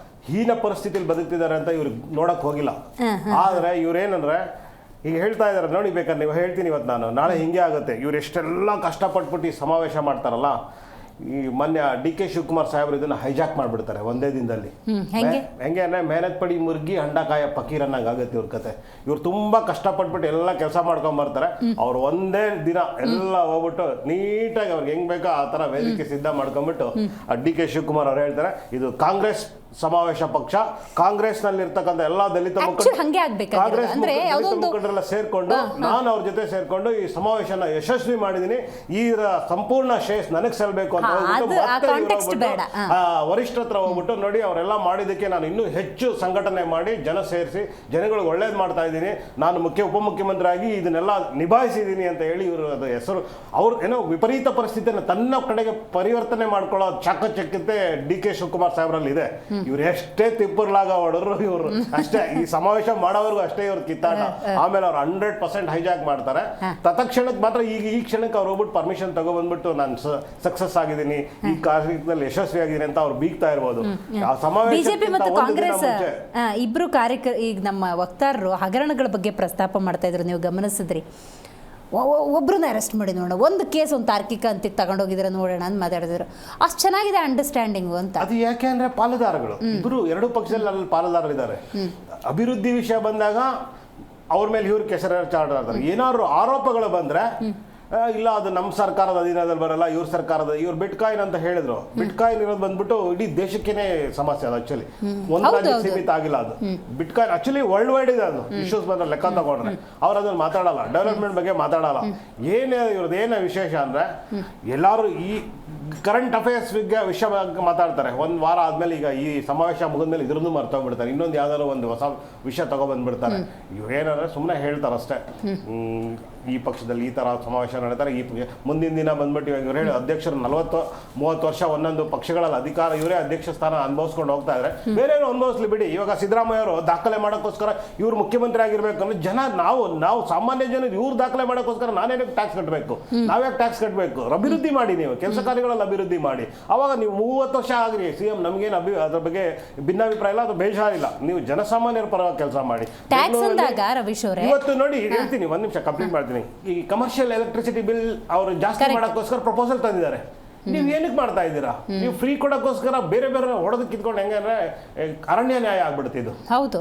ಹೀನ ಪರಿಸ್ಥಿತಿಯಲ್ಲಿ ಬದುಕ್ತಿದ್ದಾರೆ ಅಂತ ಇವ್ರಿಗೆ ನೋಡಕ್ ಹೋಗಿಲ್ಲ. ಆದರೆ ಇವ್ರೇನಂದ್ರೆ ಈಗ ಹೇಳ್ತಾ ಇದ್ದಾರೆ ನೋಡಿ, ಬೇಕಾದ್ರೆ ನೀವು ಹೇಳ್ತೀನಿ ಇವತ್ತು ನಾನು, ನಾಳೆ ಹಿಂಗೆ ಆಗುತ್ತೆ. ಇವ್ರು ಎಷ್ಟೆಲ್ಲ ಕಷ್ಟಪಟ್ಬಿಟ್ಟು ಈ ಸಮಾವೇಶ ಮಾಡ್ತಾರಲ್ಲ, ಈ ಮೊನ್ನೆ DK ಶಿವಕುಮಾರ್ ಸಾಹೇಬ್ರು ಇದನ್ನ ಹೈಜಾಕ್ ಮಾಡಿಬಿಡ್ತಾರೆ ಒಂದೇ ದಿನದಲ್ಲಿ. ಹೆಂಗೆ ಅಂದರೆ ಮೆಹನತ್ ಪಡಿ ಮುರ್ಗಿ ಹಂಡಕಾಯ ಫಕೀರನ್ನಾಗ ಆಗುತ್ತೆ ಇವ್ರ ಕತೆ. ಇವ್ರು ತುಂಬಾ ಕಷ್ಟಪಟ್ಬಿಟ್ಟು ಎಲ್ಲ ಕೆಲಸ ಮಾಡ್ಕೊಂಡ್ ಬರ್ತಾರೆ. ಅವ್ರು ಒಂದೇ ದಿನ ಎಲ್ಲ ಹೋಗ್ಬಿಟ್ಟು ನೀಟಾಗಿ ಅವ್ರಿಗೆ ಹೆಂಗ್ ಬೇಕೋ ಆ ತರ ವೇದಿಕೆ ಸಿದ್ಧ ಮಾಡ್ಕೊಂಡ್ಬಿಟ್ಟು DK ಶಿವಕುಮಾರ್ ಅವ್ರು ಹೇಳ್ತಾರೆ, ಇದು ಕಾಂಗ್ರೆಸ್ ಸಮಾವೇಶ ಪಕ್ಷ, ಕಾಂಗ್ರೆಸ್ ನಲ್ಲಿ ಇರ್ತಕ್ಕಂಥ ಎಲ್ಲಾ ದಲಿತ ಮುಖಂಡರೆಲ್ಲ ಸೇರ್ಕೊಂಡು ನಾನು ಅವ್ರ ಜೊತೆ ಸೇರ್ಕೊಂಡು ಈ ಸಮಾವೇಶನ ಯಶಸ್ವಿ ಮಾಡಿದೀನಿ, ಈ ಸಂಪೂರ್ಣ ಶ್ರೇಯಸ್ ನನಗ್ ಸಲ್ಬೇಕು ಅಂತ ವರಿಷ್ಠ ಹತ್ರ ಹೋಗ್ಬಿಟ್ಟು, ನೋಡಿ ಅವರೆಲ್ಲ ಮಾಡಿದಕ್ಕೆ ನಾನು ಇನ್ನೂ ಹೆಚ್ಚು ಸಂಘಟನೆ ಮಾಡಿ ಜನ ಸೇರಿಸಿ ಜನಗಳಿಗೆ ಒಳ್ಳೇದು ಮಾಡ್ತಾ ಇದ್ದೀನಿ, ನಾನು ಉಪಮುಖ್ಯಮಂತ್ರಿ ಆಗಿ ಇದನ್ನೆಲ್ಲ ನಿಭಾಯಿಸಿದ್ದೀನಿ ಅಂತ ಹೇಳಿ ಇವರು ಅದು ಹೆಸರು ಅವ್ರು ಏನೋ ವಿಪರೀತ ಪರಿಸ್ಥಿತಿಯನ್ನು ತನ್ನ ಕಡೆಗೆ ಪರಿವರ್ತನೆ ಮಾಡ್ಕೊಳ್ಳೋ ಚಾಕಚಕ್ಯತೆ DK ಶಿವಕುಮಾರ್ ಸಾಹೇಬ್ರಲ್ಲಿ ಇದೆ. ಇವ್ರು ಎಷ್ಟೇ ತಿಪ್ಪರ್ಲಾಗ ಹೊಡೋರು ಇವರು ಅಷ್ಟೇ, ಈ ಸಮಾವೇಶ ಮಾಡೋವರೆಗೂ ಅಷ್ಟೇ ಇವ್ರ ಕಿತ್ತಾಟ. ಆಮೇಲೆ ಅವ್ರು 100% ಹೈಜಾಕ್ ಮಾಡ್ತಾರೆ. ತತ್ಕ್ಷಣಕ್ಕೆ ಮಾತ್ರ ಈ ಕ್ಷಣಕ್ಕೆ ಅವ್ರು ಹೋಗ್ಬಿಟ್ಟು ಪರ್ಮಿಷನ್ ತಗೊಬಂದ್ಬಿಟ್ಟು ನಾನು ಸಕ್ಸಸ್ ಆಗಿದ್ದೀನಿ, ಈ ಕಾರ್ಯಕ್ರಮದಲ್ಲಿ ಯಶಸ್ವಿ ಆಗಿದ್ದೀನಿ ಅಂತ ಅವ್ರು ಬೀಗ್ತಾ ಇರ್ಬೋದು. ಆ ಸಮಾವೇಶ ಬಿಜೆಪಿ ಮತ್ತು ಕಾಂಗ್ರೆಸ್ ಇಬ್ರು ಈಗ ನಮ್ಮ ವಕ್ತಾರರು ಹಗರಣಗಳ ಬಗ್ಗೆ ಪ್ರಸ್ತಾಪ ಮಾಡ್ತಾ ಇದ್ರು, ನೀವು ಗಮನಿಸಿದ್ರಿ. ಒಬ್ಬರನ್ನ ಅರೆಸ್ಟ್ ಮಾಡಿ ನೋಡೋಣ, ಒಂದು ಕೇಸ್ ಒಂದು ತಾರ್ಕಿಕ ಅಂತಿಗೆ ತಗೊಂಡೋಗಿದ್ರೆ ನೋಡೋಣ ಅಂತ ಮಾತಾಡಿದ್ರು. ಅಷ್ಟು ಚೆನ್ನಾಗಿದೆ ಅಂಡರ್ಸ್ಟ್ಯಾಂಡಿಂಗು ಅಂತ. ಅದು ಯಾಕೆ ಅಂದ್ರೆ ಪಾಲುದಾರಗಳು ಇಬ್ರು, ಎರಡು ಪಕ್ಷದಲ್ಲಿ ಅಲ್ಲಿ ಪಾಲುದಾರರಿದ್ದಾರೆ. ಅಭಿವೃದ್ಧಿ ವಿಷಯ ಬಂದಾಗ ಅವ್ರ ಮೇಲೆ ಇವ್ರ ಕೆಸರ ಚಾಡ್ತಾರೆ. ಏನಾದ್ರು ಆರೋಪಗಳು ಬಂದ್ರೆ ಇಲ್ಲ ಅದು ನಮ್ಮ ಸರ್ಕಾರದ ಅಧೀನದಲ್ಲಿ ಬರಲ್ಲ, ಇವ್ರ ಸರ್ಕಾರದ, ಇವ್ರು ಬಿಟ್ಕಾಯಿನ್ ಅಂತ ಹೇಳಿದ್ರು. ಬಿಟ್ಕಾಯಿನ್ ಇರೋದು ಬಂದ್ಬಿಟ್ಟು ಇಡೀ ದೇಶಕ್ಕೇನೆ ಸಮಸ್ಯೆ. ಅದು ಆಕ್ಚುಲಿ ಒಂದು ರಾಜ್ಯಕ್ಕೆ ಸೀಮಿತ ಆಗಿಲ್ಲ. ಅದು ಬಿಟ್ಕಾಯಿನ್ ಆಕ್ಚುಲಿ ವರ್ಲ್ಡ್ ವೈಡ್ ಇದೆ. ಅದು ಇಶ್ಯೂಸ್ ಬಂದ್ರೆ ಲೆಕ್ಕ ತಗೊಂಡ್ರೆ ಅವ್ರು ಅದನ್ನ ಮಾತಾಡಲ್ಲ, ಡೆವಲಪ್ಮೆಂಟ್ ಬಗ್ಗೆ ಮಾತಾಡಲ್ಲ. ಇವ್ರದ್ದು ಏನೇ ವಿಶೇಷ ಅಂದ್ರೆ ಎಲ್ಲಾರು ಈ ಕರೆಂಟ್ ಅಫೇರ್ಸ್ ವಿಷಯ ಮಾತಾಡ್ತಾರೆ. ಒಂದು ವಾರ ಆದ್ಮೇಲೆ ಈಗ ಈ ಸಮಾವೇಶ ಮುಗಿದ್ಮೇಲೆ ಇದ್ರದ್ದು ಮರ್ತೋಗ್ಬಿಡ್ತಾರೆ, ಇನ್ನೊಂದು ಯಾವ್ದಾದ್ರು ಒಂದು ಹೊಸ ವಿಷಯ ತಗೊಬಂದ್ಬಿಡ್ತಾರೆ. ಇವ್ರೇನಾದ್ರೆ ಸುಮ್ಮನೆ ಹೇಳ್ತಾರಷ್ಟೇ, ಈ ಪಕ್ಷದಲ್ಲಿ ಈ ತರ ಸಮಾವೇಶ ನಡೀತಾರೆ, ಈ ಮುಂದಿನ ದಿನ ಬಂದ್ಬಿಟ್ಟು ಇವ್ರು ಹೇಳಿ ಅಧ್ಯಕ್ಷರು 40-30 ವರ್ಷ ಒಂದೊಂದು ಪಕ್ಷಗಳಲ್ಲಿ ಅಧಿಕಾರ, ಇವರೇ ಅಧ್ಯಕ್ಷ ಸ್ಥಾನ ಅನುಭವಿಸ್ಕೊಂಡು ಹೋಗ್ತಾ ಇದ್ರೆ ಬೇರೆ ಅನುಭವಿಸ್ಲಿ ಬಿಡಿ. ಇವಾಗ ಸಿದ್ದರಾಮಯ್ಯ ಅವರು ದಾಖಲೆ ಮಾಡೋಕ್ಕೋಸ್ಕರ ಇವ್ರು ಮುಖ್ಯಮಂತ್ರಿ ಆಗಿರ್ಬೇಕು ಅಂದ್ರೆ ಜನ, ನಾವು ಸಾಮಾನ್ಯ ಜನ ಇವ್ರು ದಾಖಲೆ ಮಾಡೋಕ್ಕೋಸ್ಕರ ನಾನೇನಕ್ಕೆ ಟ್ಯಾಕ್ಸ್ ಕಟ್ಟಬೇಕು, ನಾವ್ಯಾಕೆ ಟ್ಯಾಕ್ಸ್ ಕಟ್ಟಬೇಕು? ಅಭಿವೃದ್ಧಿ ಮಾಡಿ, ನೀವು ಕೆಲಸ ಕಾರ್ಯಗಳಲ್ಲಿ ಅಭಿವೃದ್ಧಿ ಮಾಡಿ. ಅವಾಗ ನೀವು 30 ವರ್ಷ ಆಗ್ರಿ CM, ನಮ್ಗೇನು ಅದ್ರ ಬಗ್ಗೆ ಭಿನ್ನಾಭಿಪ್ರಾಯ ಇಲ್ಲ, ಅದು ಬೇಜಾರಿಲ್ಲ. ನೀವು ಜನಸಾಮಾನ್ಯರ ಪರವಾಗಿ ಕೆಲಸ ಮಾಡಿ. ಇವತ್ತು ನೋಡಿ ಹೇಳ್ತೀನಿ, ಒಂದ್ ನಿಮಿಷ ಕಂಪ್ಲೀಟ್ ಮಾಡ್ತೀನಿ. ಈ ಕಮರ್ಷಿಯಲ್ ಎಲೆಕ್ಟ್ರಿಸಿಟಿ ಬಿಲ್ ಅವರು ಜಾಸ್ತಿ ಮಾಡೋಕ್ಕೋಸ್ಕರ ಪ್ರಪೋಸಲ್ ತಂದಿದ್ದಾರೆ. ನೀವು ಏನಕ್ಕೆ ಮಾಡ್ತಾ ಇದ್ದೀರಾ? ನೀವು ಫ್ರೀ ಕೊಡೋಕ್ಕೋಸ್ಕರ ಬೇರೆ ಬೇರೆ ಹೊಡೆದು ಕಿತ್ಕೊಂಡು ಹೆಂಗೆ ಅಂದ್ರೆ ಅರಣ್ಯ ನ್ಯಾಯ ಆಗ್ಬಿಡುತ್ತೆ ಇದು. ಹೌದು,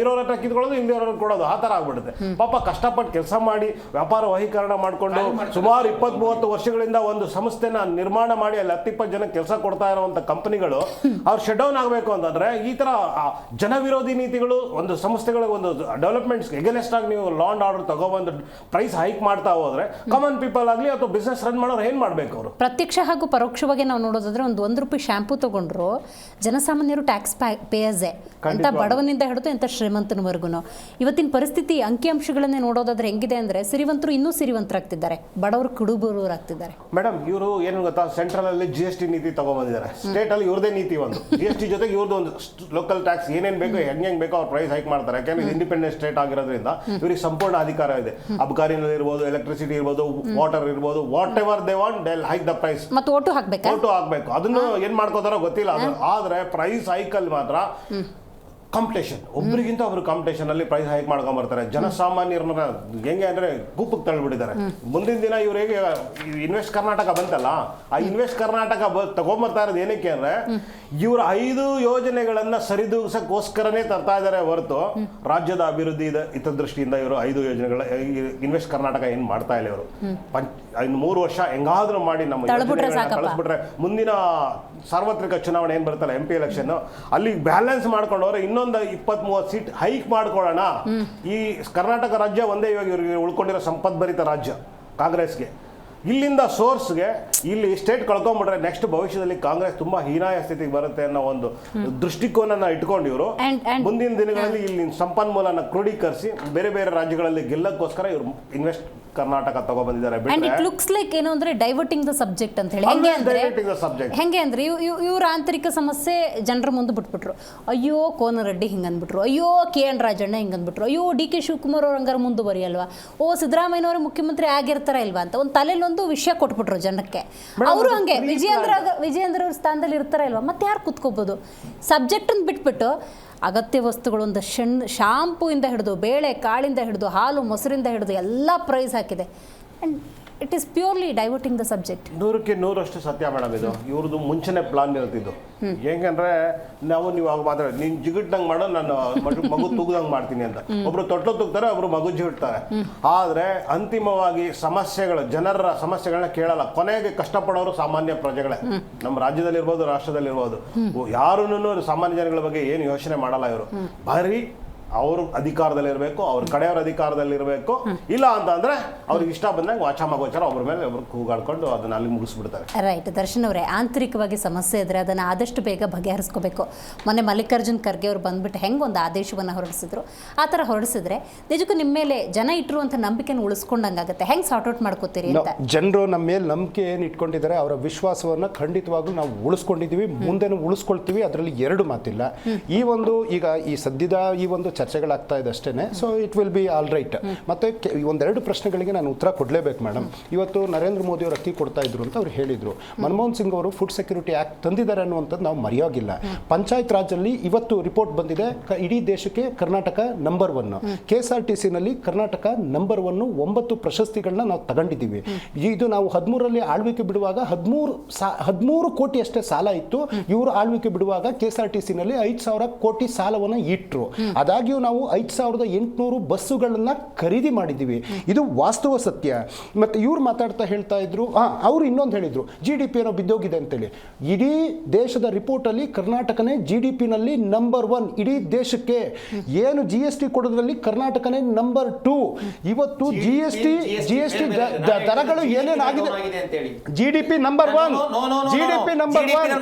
ಇರೋರ ಹತ್ರ ಕಿತ್ಕೊಳ್ಳೋದು, ಇಲ್ಲಿರೋರ್ ಕೊಡೋದು, ಆ ತರ ಆಗ್ಬಿಡುತ್ತೆ. ಪಾಪ ಕಷ್ಟಪಟ್ಟು ಕೆಲಸ ಮಾಡಿ ವ್ಯಾಪಾರ ವಹೀಕರಣ ಮಾಡ್ಕೊಂಡು ಸುಮಾರು 20-30 ವರ್ಷಗಳಿಂದ ಒಂದು ಸಂಸ್ಥೆನ ನಿರ್ಮಾಣ ಮಾಡಿ ಅಲ್ಲಿ 10-20 ಜನ ಕೆಲಸ ಕೊಡ್ತಾ ಇರುವಂತ ಕಂಪನಿಗಳು ಅವ್ರು ಶಟ್ ಡೌನ್ ಆಗಬೇಕು ಅಂತಂದ್ರೆ ಈ ತರ ಜನ ವಿರೋಧಿ ನೀತಿಗಳು ಒಂದು ಸಂಸ್ಥೆಗಳಿಗೆ ಒಂದು ಡೆವಲಪ್ಮೆಂಟ್ಸ್ ಎಗನೆಸ್ಟ್ ಆಗಿ ನೀವು ಲಾ ಅಂಡ್ ಆರ್ಡರ್ ತಗೊಬಂದು ಪ್ರೈಸ್ ಹೈಕ್ ಮಾಡ್ತಾ ಹೋದ್ರೆ ಕಾಮನ್ ಪೀಪಲ್ ಆಗಲಿ ಅಥವಾ ಬಿಸ್ನೆಸ್ ರನ್ ಮಾಡೋರು ಏನ್ ಮಾಡ್ಬೇಕು? ಅವರು ಪ್ರತ್ಯಕ್ಷ ಹಾಗೂ ಪರೋಕ್ಷವಾಗಿ ನಾವು ನೋಡೋದಾದ್ರೆ ಒಂದು ₹1 ಶಾಂಪೂ ತಗೊಂಡ್ರು ಜನಸಾಮಾನ್ಯರು ಟ್ಯಾಕ್ಸ್ ಪೇಯರ್ಸೇ, ಎಂಥ ಬಡವನಿಂದ ಹಿಡಿದು ಎಂಥ ಶ್ರೀಮಂತನವರೆಗೂ. ಇವತ್ತಿನ ಪರಿಸ್ಥಿತಿ ಅಂಕಿಅಂಶಗಳನ್ನೇ ನೋಡೋದಾದ್ರೆ ಹೆಂಗಿದೆ ಅಂದ್ರೆ ಸಿರಿವಂತರು ಇನ್ನೂ ಸಿರಿವಂತರಾಗ್ತಿದ್ದಾರೆ, ಬಡವರು ಕುಡುಬರಾಗ್ತಿದ್ದಾರೆ. ಮೇಡಮ್, ಇವರು ಏನು ಗೊತ್ತಾ, ಸೆಂಟ್ರಲ್ ಅಲ್ಲಿ GST ನೀತಿ ತಗೊಂಡ್ಬಂದಿದ್ದಾರೆ, ಸ್ಟೇಟ್ ಅಲ್ಲಿ ಇವ್ರದೇ ನೀತಿ ಒಂದು GST ಜೊತೆಗೆ ಇವ್ರದ್ದು ಒಂದು ಲೋಕಲ್ ಟ್ಯಾಕ್ಸ್ ಏನೇನ್ ಬೇಕು ಹೆಂಗ್ ಬೇಕೋ ಅವ್ರ ಪ್ರೈಸ್ ಹೈಕ್ ಮಾಡ್ತಾರೆ. ಯಾಕಂದ್ರೆ ಇಂಡಿಪೆಂಡೆಂಟ್ ಸ್ಟೇಟ್ ಆಗಿರೋದ್ರಿಂದ ಇವ್ರಿಗೆ ಸಂಪೂರ್ಣ ಅಧಿಕಾರ ಇದೆ. ಅಬ್ಕಾರಿನಲ್ಲಿ ಇರ್ಬೋದು, ಎಲೆಕ್ಟ್ರಿಸಿಟಿ ಇರ್ಬೋದು, ವಾಟರ್ ಇರ್ಬೋದು, whatever they want they hike the price. ಮತ್ತೆ ಓಟು ಹಾಕ್ಬೇಕು, ಅದನ್ನು ಏನ್ ಮಾಡ್ಕೋತಾರೋ ಗೊತ್ತಿಲ್ಲ. ಆದ್ರೆ ಪ್ರೈಸ್ ಹೈಕಲ್ ಮಾತ್ರ ಕಾಂಪಿಟೇಷನ್, ಒಬ್ರಿಗಿಂತ ಒಬ್ರು ಕಾಂಪಿಟೇಷನ್ ಅಲ್ಲಿ ಪ್ರೈಸ್ ಹೈಕ್ ಮಾಡ್ಕೊಂಡ್ ಬರ್ತಾರೆ. ಜನಸಾಮಾನ್ಯರನ್ನ ಹೆಂಗೆ ಅಂದ್ರೆ ಕೂಪಕ್ಕೆ ತಳ್ಳಿಬಿಟ್ಟಿದ್ದಾರೆ. ಮುಂದಿನ ದಿನ ಇವ್ರಿಗೆ ಇನ್ವೆಸ್ಟ್ ಕರ್ನಾಟಕ ಬಂತಲ್ಲ, ಆ ಇನ್ವೆಸ್ಟ್ ಕರ್ನಾಟಕ ತಗೊಂಬರ್ತಾ ಇರೋದು ಏನಕ್ಕೆ ಅಂದ್ರೆ ಇವ್ರ 5 ಯೋಜನೆಗಳನ್ನ ಸರಿದೂಗಿಸಕ್ಕೋಸ್ಕರನೇ ತರ್ತಾ ಇದ್ದಾರೆ ಹೊರತು ರಾಜ್ಯದ ಅಭಿವೃದ್ಧಿ ಹಿತದೃಷ್ಟಿಯಿಂದ ಇವರು 5 ಯೋಜನೆಗಳ ಇನ್ವೆಸ್ಟ್ ಕರ್ನಾಟಕ ಏನ್ ಮಾಡ್ತಾ ಇಲ್ಲ. ಇವರು 3 ವರ್ಷ ಹೆಂಗಾದ್ರೂ ಮಾಡಿ ನಮ್ಮ ಕಳಿಸ್ಬಿಟ್ರೆ ಮುಂದಿನ ಸಾರ್ವತ್ರಿಕ ಚುನಾವಣೆ ಏನ್ ಬರ್ತಲ್ಲ MP ಎಲೆಕ್ಷನ್, ಅಲ್ಲಿ ಬ್ಯಾಲೆನ್ಸ್ ಮಾಡ್ಕೊಂಡು ಹೋದ್ರೆ ಇನ್ನೊಂದು 20-30 ಸೀಟ್ ಹೈಕ್ ಮಾಡ್ಕೊಳ್ಳೋಣ. ಈ ಕರ್ನಾಟಕ ರಾಜ್ಯ ಒಂದೇ ಇವಾಗ ಇವ್ರಿಗೆ ಉಳ್ಕೊಂಡಿರೋ ಸಂಪದ್ಭರಿತ ರಾಜ್ಯ ಕಾಂಗ್ರೆಸ್ಗೆ. ಇಲ್ಲಿಂದ ಸೋರ್ಸ್ಗೆ ಇಲ್ಲಿ ಸ್ಟೇಟ್ ಕಳ್ಕೊಂಡ್ಬಿಟ್ರೆ ನೆಕ್ಸ್ಟ್ ಭವಿಷ್ಯದಲ್ಲಿ ಕಾಂಗ್ರೆಸ್ ತುಂಬಾ ಹೀನಾಯ ಸ್ಥಿತಿಗೆ ಬರುತ್ತೆ ಅನ್ನೋ ಒಂದು ದೃಷ್ಟಿಕೋನ ಇಟ್ಕೊಂಡು ಇವರು ಮುಂದಿನ ದಿನಗಳಲ್ಲಿ ಇಲ್ಲಿ ಸಂಪನ್ಮೂಲನ ಕ್ರೋಢೀಕರಿಸಿ ಬೇರೆ ಬೇರೆ ರಾಜ್ಯಗಳಲ್ಲಿ ಗೆಲ್ಲಕ್ಕೋಸ್ಕರ ಇವರು ಇನ್ವೆಸ್ಟ್ ಕರ್ನಾಟಕ ತಗೊಬಂದಿದ್ದಾರೆ. ಅಂಡ್ ಇಟ್ ಲುಕ್ಸ್ ಲೈಕ್ ಏನು ಅಂದ್ರೆ ಡೈವರ್ಟಿಂಗ್ ದ ಸಬ್ಜೆಕ್ಟ್ ಅಂತ ಹೇಳಿ. ಹೆಂಗೆ ಅಂದ್ರೆ ಇವ್ರ ಆಂತರಿಕ ಸಮಸ್ಯೆ ಜನರ ಮುಂದೆ ಬಿಟ್ಬಿಟ್ರು. ಅಯ್ಯೋ ಕೋನರೆಡ್ಡಿ ಹಿಂಗ್ ಅಂದ್ಬಿಟ್ರು, ಅಯ್ಯೋ KN ರಾಜಣ್ಣ ಹಿಂಗ್ ಅಂದ್ಬಿಟ್ರು, ಅಯ್ಯೋ DK ಶಿವಕುಮಾರ್ ಅವ್ರ ಹಂಗಾರ ಮುಂದುವರಿಯಲ್ವಾ, ಓ ಸಿದ್ದರಾಮಯ್ಯನವರು ಮುಖ್ಯಮಂತ್ರಿ ಆಗಿರ್ತಾರ ಇಲ್ವಾ ಅಂತ ಒಂದು ತಲೆಯಲ್ಲಿ ಒಂದು ವಿಷಯ ಕೊಟ್ಬಿಟ್ರು ಜನಕ್ಕೆ. ಅವರು ಹಂಗೆ ವಿಜಯೇಂದ್ರ ಅವ್ರ ಸ್ಥಾನದಲ್ಲಿ ಇರ್ತಾರ ಇಲ್ವಾ, ಮತ್ತೆ ಯಾರು ಕುತ್ಕೋಬಹುದು. ಸಬ್ಜೆಕ್ಟ್ ಅನ್ನು ಬಿಟ್ಬಿಟ್ಟು ಅಗತ್ಯ ವಸ್ತುಗಳು ಒಂದು ಶಾಂಪೂಯಿಂದ ಹಿಡಿದು ಬೇಳೆ ಕಾಳಿಂದ ಹಿಡಿದು ಹಾಲು ಮೊಸರಿಂದ ಹಿಡಿದು ಎಲ್ಲ ಪ್ರೈಸ್ ಹಾಕಿದೆ. And it is purely diverting the subject. 100ಕ್ಕೆ 100 ಸತ್ಯ ಮೇಡಮ್. ಇದು ಇವ್ರದ್ದು ಮುಂಚೆನೆ ಪ್ಲಾನ್ ಇರ್ತಿದ್ದು. ಹೆಂಗಂದ್ರೆ ನೀವು ಅವಾಗ ಮಾತಾಡ ನೀನ್ ಜಿಗಿಟ್ದಂಗೆ ಮಾಡೋ, ನಾನು ಮಗು ತೂಗ್ದಂಗೆ ಮಾಡ್ತೀನಿ ಅಂತ. ಒಬ್ರು ತೊಟ್ಲು ತೂಗ್ತಾರೆ, ಒಬ್ರು ಮಗು ಜಿಗಿಡ್ತಾರೆ. ಆದ್ರೆ ಅಂತಿಮವಾಗಿ ಜನರ ಸಮಸ್ಯೆಗಳನ್ನ ಕೇಳಲ್ಲ. ಕೊನೆಗೆ ಕಷ್ಟಪಡೋರು ಸಾಮಾನ್ಯ ಪ್ರಜೆಗಳೇ. ನಮ್ಮ ರಾಜ್ಯದಲ್ಲಿರ್ಬೋದು, ರಾಷ್ಟ್ರದಲ್ಲಿರ್ಬೋದು, ಯಾರೂನು ಸಾಮಾನ್ಯ ಜನಗಳ ಬಗ್ಗೆ ಏನು ಯೋಚನೆ ಮಾಡಲ್ಲ ಇವರು. ಬರೀ ಅವರು ಅಧಿಕಾರದಲ್ಲಿರಬೇಕು, ಅವ್ರ ಕಡೆಯವ್ರ ಅಧಿಕಾರದಲ್ಲಿರಬೇಕು. ಇಲ್ಲ ಅಂತಂದ್ರೆ ಅವ್ರಿಗೆ ಇಷ್ಟ ಬಂದಂಗೆ ವಾಚಾಮಗೋಚಾರ ಒಬ್ಬರ ಮೇಲೆ ಒಬ್ರು ಕೂಗಾಡ್ಕೊಂಡು ಅದನ್ನ ಅಲ್ಲಿ ಮುಗಿಸ್ಬಿಡ್ತಾರೆ. ರೈಟ್ ದರ್ಶನ್ ಅವರೇ, ಆಂತರಿಕವಾಗಿ ಸಮಸ್ಯೆ ಇದ್ರೆ ಅದನ್ನು ಆದಷ್ಟು ಬೇಗ ಬಗೆಹರಿಸ್ಕೋಬೇಕು. ಮೊನ್ನೆ ಮಲ್ಲಿಕಾರ್ಜುನ್ ಖರ್ಗೆ ಅವರು ಬಂದ್ಬಿಟ್ಟು ಹೆಂಗೆ ಒಂದು ಆದೇಶವನ್ನು ಹೊರಡಿಸಿದ್ರು, ಆ ಥರ ಹೊರಡಿಸಿದ್ರೆ ನಿಜಕ್ಕೂ ನಿಮ್ಮ ಮೇಲೆ ಜನ ಇಟ್ಟಿರುವಂಥ ನಂಬಿಕೆನ ಉಳಿಸ್ಕೊಂಡಂಗಾಗುತ್ತೆ. ಹೆಂಗೆ ಸಾರ್ಟ್ ಔಟ್ ಮಾಡ್ಕೋತೀರಿ ಅಂತ? ಜನರು ನಮ್ಮ ಮೇಲೆ ನಂಬಿಕೆ ಏನು ಇಟ್ಕೊಂಡಿದ್ದಾರೆ, ಅವರ ವಿಶ್ವಾಸವನ್ನು ಖಂಡಿತವಾಗ್ಲೂ ನಾವು ಉಳಿಸ್ಕೊಂಡಿದ್ದೀವಿ, ಮುಂದೆನೂ ಉಳಿಸ್ಕೊಳ್ತೀವಿ. ಅದರಲ್ಲಿ 2 ಮಾತಿಲ್ಲ. ಈಗ ಈ ಸದ್ಯದ ಈ ಒಂದು ಚರ್ಚೆಗಳಾಗ್ತಾ ಇದೆ ಅಷ್ಟೇ. So it will be all right. ಮತ್ತೆ 1-2 ಪ್ರಶ್ನೆಗಳಿಗೆ ನಾನು ಉತ್ತರ ಕೊಡಲೇಬೇಕು ಮೇಡಮ್. ಇವತ್ತು ನರೇಂದ್ರ ಮೋದಿ ಅವರು ಅಕ್ಕಿ ಕೊಡ್ತಾ ಇದ್ರು ಅಂತ ಅವ್ರು ಹೇಳಿದ್ರು. ಮನಮೋಹನ್ ಸಿಂಗ್ ಅವರು ಫುಡ್ ಸೆಕ್ಯೂರಿಟಿ ಆಕ್ಟ್ ತಂದಿದ್ದಾರೆ ಅನ್ನುವಂಥದ್ದು ನಾವು ಮರೆಯೋಗಿಲ್ಲ. ಪಂಚಾಯತ್ ರಾಜಲ್ಲಿ ಇವತ್ತು ರಿಪೋರ್ಟ್ ಬಂದಿದೆ, ಇಡೀ ದೇಶಕ್ಕೆ ಕರ್ನಾಟಕ ನಂಬರ್ 1. KSRTCನಲ್ಲಿ ಕರ್ನಾಟಕ ನಂಬರ್ 1. 9 ಪ್ರಶಸ್ತಿಗಳನ್ನ ನಾವು ತಗೊಂಡಿದ್ದೀವಿ. ಇದು ನಾವು 13ರಲ್ಲಿ ಆಳ್ವಿಕೆ ಬಿಡುವಾಗ 13 ಕೋಟಿ ಅಷ್ಟೇ ಸಾಲ ಇತ್ತು. ಇವರು ಆಳ್ವಿಕೆ ಬಿಡುವಾಗ KSRTCನಲ್ಲಿ 5,000 ಕೋಟಿ ಸಾಲವನ್ನು ಇಟ್ಟರು. ಅದಾಗಿ ನಾವು 5,800 ಬಸ್ಸುಗಳನ್ನ ಖರೀದಿ ಮಾಡಿದ್ದೀವಿ. ಇದು ವಾಸ್ತವ ಸತ್ಯ. ಮತ್ತೆ ಇವ್ರು ಹೇಳ್ತಾ ಇದ್ರು, ಅವ್ರು ಇನ್ನೊಂದು ಹೇಳಿದ್ರು, GDP ಏನೋ ಬಿದ್ದೋಗಿದೆ ಅಂತೇಳಿ. ಇಡೀ ದೇಶದ ರಿಪೋರ್ಟ್ ಅಲ್ಲಿ ಕರ್ನಾಟಕನೇ GDPನಲ್ಲಿ ನಂಬರ್ 1 ಇಡೀ ದೇಶಕ್ಕೆ. ಏನು GST ಕೊಡೋದ್ರಲ್ಲಿ ಕರ್ನಾಟಕನೇ ನಂಬರ್ 2. ಇವತ್ತು GST ದರಗಳು ಏನೇನಾಗಿದೆ, GDP number 1, GDP number 1.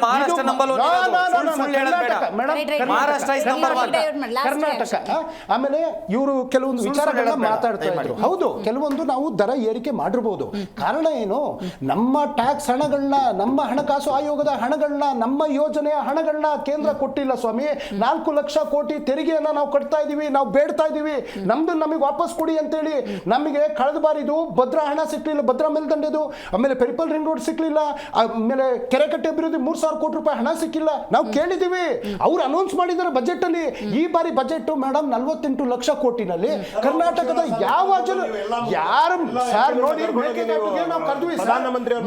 Karnataka. ಆಮೇಲೆ ಇವರು ಕೆಲವೊಂದು ವಿಚಾರಗಳನ್ನ ಮಾತಾಡ್ತಾ ಇದ್ರು. ಹೌದು, ಕೆಲವೊಂದು ನಾವು ದರ ಏರಿಕೆ ಮಾಡಿರ್ಬೋದು. ಕಾರಣ ಏನು, ನಮ್ಮ ಟ್ಯಾಕ್ಸ್ ಹಣಗಳನ್ನ, ನಮ್ಮ ಹಣಕಾಸು ಆಯೋಗದ ಹಣಗಳನ್ನ, ನಮ್ಮ ಯೋಜನೆಯ ಹಣಗಳನ್ನ ಕೇಂದ್ರ ಕೊಟ್ಟಿಲ್ಲ ಸ್ವಾಮಿ. 4 ಲಕ್ಷ ಕೋಟಿ ತೆರಿಗೆಯನ್ನ ನಾವು ಕಟ್ತಾ ಇದೀವಿ, ನಾವು ಬೇಡ್ತಾ ಇದೀವಿ, ನಮಗೆ ವಾಪಸ್ ಕೊಡಿ ಅಂತೇಳಿ. ನಮಗೆ ಕಳೆದ ಬಾರಿದು ಭದ್ರಾ ಹಣ ಸಿಕ್ಲಿಲ್ಲ, ಭದ್ರಾ ಮೇಲ್ದಂಡೆದು, ಆಮೇಲೆ ಪೆರಿಪಲ್ ರಿಂಗ್ ರೋಡ್ ಸಿಕ್ಲಿಲ್ಲ, ಆಮೇಲೆ ಕೆರೆಕಟ್ಟೆ ಅಭಿವೃದ್ಧಿ 3,000 ಕೋಟಿ ರೂಪಾಯಿ ಹಣ ಸಿಕ್ಕಿಲ್ಲ. ನಾವು ಕೇಳಿದೀವಿ, ಅವ್ರು ಅನೌನ್ಸ್ ಮಾಡಿದ್ದಾರೆ ಬಜೆಟ್ ಅಲ್ಲಿ. ಈ ಬಾರಿ ಬಜೆಟ್ ಮೇಡಮ್ 48 ಲಕ್ಷ ಕೋಟಿನಲ್ಲಿ ಕರ್ನಾಟಕದ ಯಾವ ಯಾರು ಸರ್ ನೋಡಿ, ಮೇಕೆದಾಟುಗೆ ನಾವು ಕರೆದ್ವಿ,